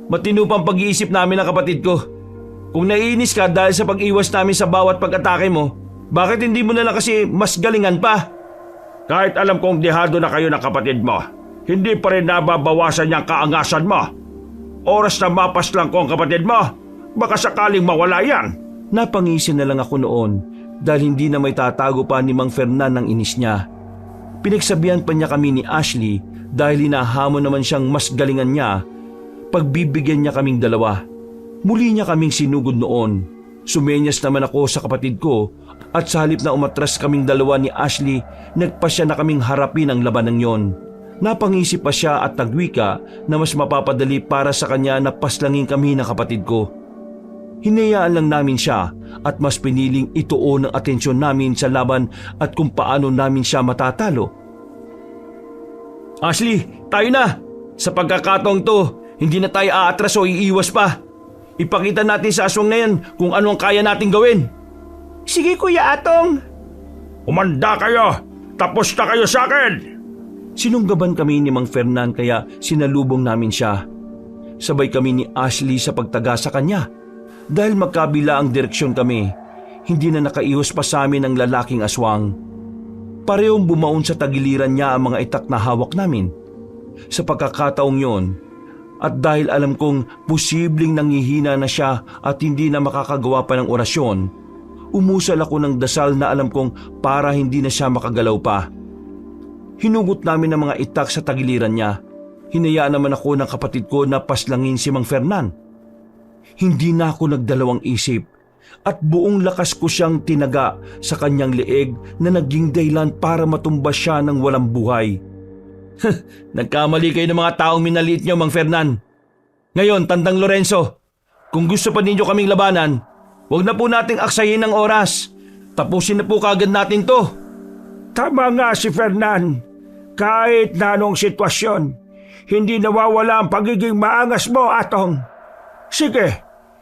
Matino pang pag-iisip namin ng kapatid ko. Kung naiinis ka dahil sa pag-iwas namin sa bawat pag-atake mo, bakit hindi mo na lang kasi mas galingan pa? Kahit alam kong dehado na kayo ng kapatid mo, hindi pa rin nababawasan niyang kaangasan mo. Oras na mapaslang ko ang kapatid mo, baka sakaling mawala yan. Napangisin na lang ako noon dahil hindi na may tatago pa ni Mang Fernan ng inis niya. Pinagsabihan pa niya kami ni Ashley dahil hinahamon naman siyang mas galingan niya. Pagbibigyan niya kaming dalawa. Muli niya kaming sinugod noon. Sumenyas naman ako sa kapatid ko at sa halip na umatras kaming dalawa ni Ashley, nagpasya na kaming harapin ang labanang yon. Napangisip pa siya at nagwika na mas mapapadali para sa kanya na paslangin kami ng kapatid ko. Hinayaan lang namin siya at mas piniling ituon ang atensyon namin sa laban at kung paano namin siya matatalo. Ashley, tayo na! Sa pagkakataong to, hindi na tayo aatras o iiwas pa. Ipakita natin sa aswang na yan kung ano ang kaya nating gawin. Sige, Kuya Atong. Umanda kayo! Tapos na kayo sa akin! Sinunggaban kami ni Mang Fernan kaya sinalubong namin siya. Sabay kami ni Ashley sa pagtaga sa kanya. Dahil magkabila ang direksyon kami, hindi na nakaiwas pa sa amin ang lalaking aswang. Parehong bumaon sa tagiliran niya ang mga itak na hawak namin. Sa pagkakataong yon, at dahil alam kong posibleng nangihina na siya at hindi na makakagawa pa ng orasyon, umusal ako ng dasal na alam kong para hindi na siya makagalaw pa. Hinugot namin ang mga itak sa tagiliran niya. Hinayaan naman ako ng kapatid ko na paslangin si Mang Fernan. Hindi na ako nagdalawang isip at buong lakas ko siyang tinaga sa kanyang leeg na naging dahilan para matumba siya ng walang buhay. Nagkamali kayo ng mga taong minaliit niyo, Mang Fernan. Ngayon, Tandang Lorenzo, kung gusto pa ninyo kaming labanan, huwag na po nating aksayin ng oras. Tapusin na po kagad natin to. Tama nga si Fernan. Kahit na anong sitwasyon, hindi nawawala ang pagiging maangas mo, Atong. Sige,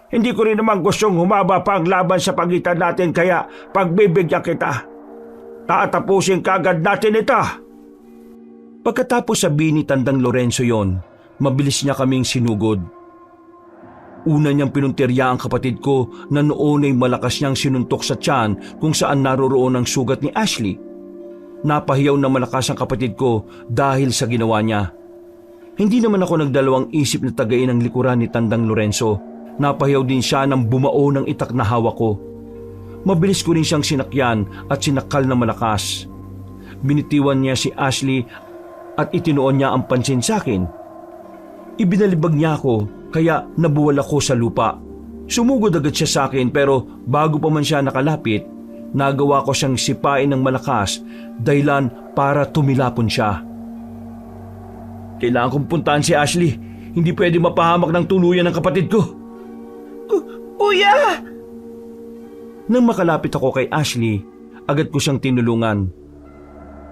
hindi ko rin naman gustong humaba pa ang laban sa pagitan natin kaya pagbibigyan kita. Tatapusin kagad natin ito. Pagkatapos sabihin ni Tandang Lorenzo yon, mabilis niya kaming sinugod. Una niyang pinuntirya ang kapatid ko na noon ay malakas niyang sinuntok sa tiyan kung saan naroroon ang sugat ni Ashley. Napahiyaw na malakas ang kapatid ko dahil sa ginawa niya. Hindi naman ako nagdalawang isip na tagain ang likuran ni Tandang Lorenzo. Napahiyaw din siya nang bumao ng itak na hawak ko. Mabilis ko rin siyang sinakyan at sinakal na malakas. Binitiwan niya si Ashley at itinuon niya ang pansin sa akin. Ibinalibag niya ako kaya nabuwal ako sa lupa. Sumugod agad siya sa akin pero bago pa man siya nakalapit, nagawa ko siyang sipain ng malakas dahilan para tumilapon siya. Kailangan kong puntahan si Ashley. Hindi pwede mapahamak ng tuluyan ng kapatid ko. Kuya! Nang makalapit ako kay Ashley, agad ko siyang tinulungan.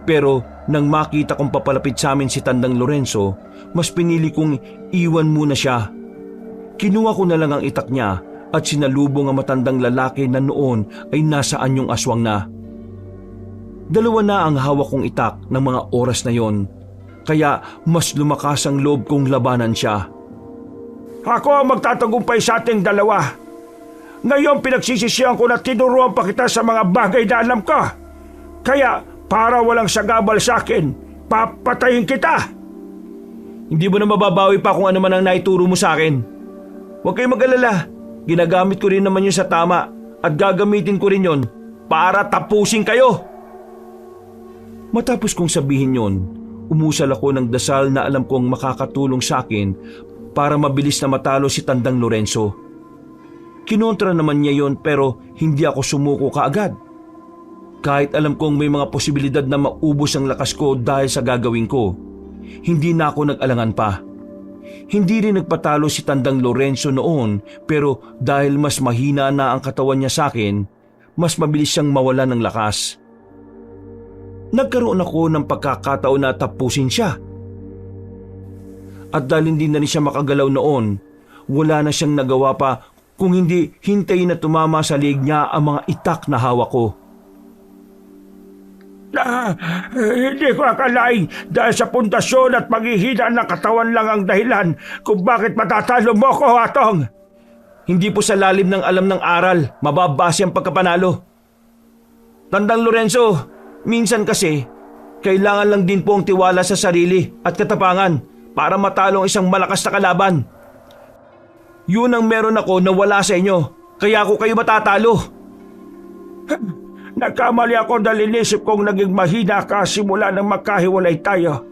Pero nang makita kong papalapit sa amin si Tandang Lorenzo, mas pinili kong iwan muna siya. Kinuha ko na lang ang itak niya at sinalubong ang matandang lalaki na noon ay nasa anyong aswang na. Dalawa na ang hawak kong itak ng mga oras na yon, kaya mas lumakas ang loob kong labanan siya. Ako ang magtatagumpay sa ating dalawa. Ngayon pinagsisisihan ko na tinuruan pa kita sa mga bagay na alam ko. Kaya para walang sagabal sa akin, papatayin kita. Hindi mo na mababawi pa kung ano man ang naituro mo sa akin. Huwag kayong mag-alala. Ginagamit ko rin naman yun sa tama at gagamitin ko rin yun para tapusin kayo. Matapos kong sabihin yon, umusal ako ng dasal na alam kong makakatulong sa akin para mabilis na matalo si Tandang Lorenzo. Kinontra naman niya yon pero hindi ako sumuko kaagad. Kahit alam kong may mga posibilidad na maubos ang lakas ko dahil sa gagawin ko, hindi na ako nag-alangan pa. Hindi rin nagpatalo si Tandang Lorenzo noon pero dahil mas mahina na ang katawan niya sa akin, mas mabilis siyang mawala ng lakas. Nagkaroon ako ng pagkakataon na tapusin siya. At dahil hindi na siya makagalaw noon, wala na siyang nagawa pa kung hindi hintayin na tumama sa liig niya ang mga itak na hawak ko. Hindi ko akalain dahil sa pundasyon at paghihina ng katawan lang ang dahilan kung bakit matatalo mo ko, Atong. Hindi po sa lalim ng alam ng aral, mababase ang pagkapanalo. Tandang Lorenzo, minsan kasi, kailangan lang din po ang tiwala sa sarili at katapangan para matalo ang isang malakas na kalaban. Yun ang meron ako na wala sa inyo, kaya ako kayo matatalo. Nagkamali ako dahil inisip kong naging mahina ka simula nang magkahiwalay tayo.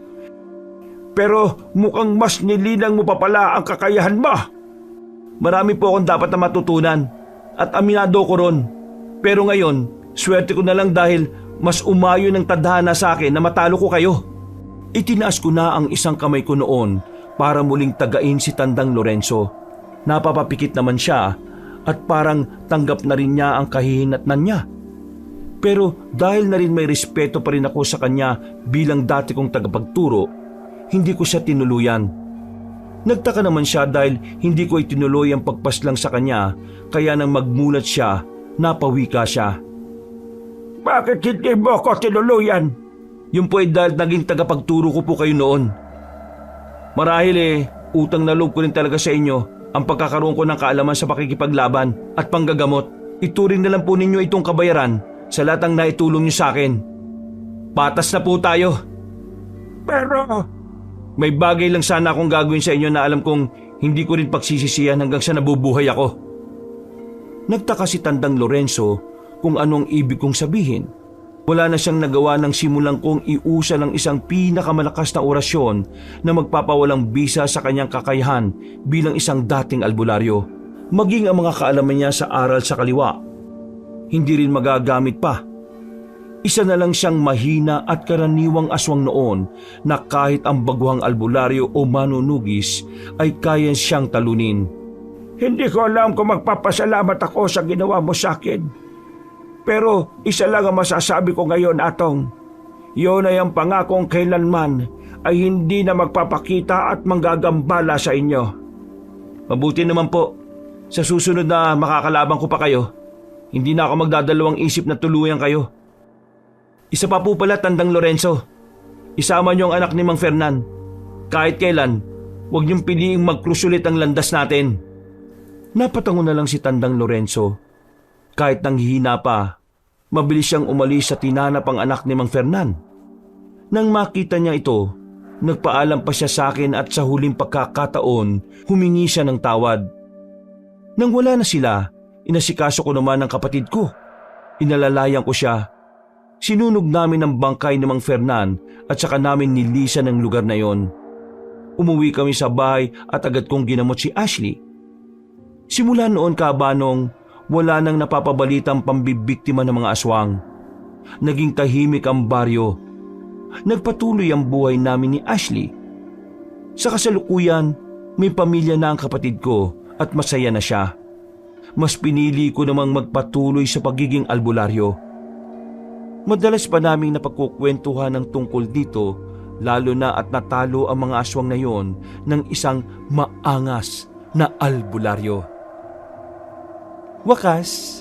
Pero mukhang mas nilinang mo pa pala ang kakayahan mo. Marami po akong dapat na matutunan at aminado ko ron. Pero ngayon, swerte ko na lang dahil mas umayon ng tadhana sa akin na matalo ko kayo. Itinaas ko na ang isang kamay ko noon para muling tagain si Tandang Lorenzo. Napapapikit naman siya at parang tanggap na rin niya ang kahihinatnan niya. Pero dahil na rin may respeto pa rin ako sa kanya bilang dati kong tagapagturo, hindi ko siya tinuluyan. Nagtaka naman siya dahil hindi ko itinuloy ang pagpaslang sa kanya, kaya nang magmulat siya, napawika siya. Bakit hindi mo ko tinuluyan? Yun po ay dahil naging tagapagturo ko po kayo noon. Marahil utang na loob ko rin talaga sa inyo ang pagkakaroon ko ng kaalaman sa pakikipaglaban at panggagamot. Ituring na lang po ninyo itong kabayaran sa lahat ng naitulong niyo sa akin. Patas na po tayo. Pero may bagay lang sana akong gagawin sa inyo na alam kong hindi ko rin pagsisisihan hanggang sa nabubuhay ako. Nagtaka si Tandang Lorenzo kung anong ibig kong sabihin. Wala na siyang nagawa nang simulang kong iusa ng isang pinakamalakas na orasyon na magpapawalang bisa sa kanyang kakayahan bilang isang dating albularyo. Maging ang mga kaalaman niya sa aral sa kaliwa, hindi rin magagamit pa. Isa na lang siyang mahina at karaniwang aswang noon na kahit ang baguhang albularyo o manunugis ay kaya siyang talunin. Hindi ko alam kung magpapasalamat ako sa ginawa mo sa akin. Pero isa lang ang masasabi ko ngayon, Atong. Yun ay ang pangakong kailanman ay hindi na magpapakita at manggagambala sa inyo. Mabuti naman po. Sa susunod na makakalaban ko pa kayo, hindi na ako magdadalawang isip na tuluyan kayo. Isa pa po pala, Tandang Lorenzo. Isama niyo ang anak ni Mang Fernan. Kahit kailan, huwag niyong piliing magkrusulit ang landas natin. Napatango na lang si Tandang Lorenzo. Kahit nanghihina pa, mabilis siyang umalis sa tinanap ang anak ni Mang Fernan. Nang makita niya ito, nagpaalam pa siya sa akin at sa huling pagkakataon, humingi siya ng tawad. Nang wala na sila, inasikaso ko naman ang kapatid ko. Inalalayan ko siya. Sinunog namin ang bangkay ni Mang Fernan at saka namin nilisan ang lugar na yon. Umuwi kami sa bahay at agad kong ginamot si Ashley. Simula noon, Kabanong, wala nang napapabalitang pambibiktima ng mga aswang. Naging tahimik ang baryo. Nagpatuloy ang buhay namin ni Ashley. Sa kasalukuyan, may pamilya na ang kapatid ko at masaya na siya. mas pinili ko namang magpatuloy sa pagiging albularyo. Madalas pa naming napagkukwentuhan ng tungkol dito, lalo na at natalo ang mga aswang na yon ng isang maangas na albularyo. Wakas,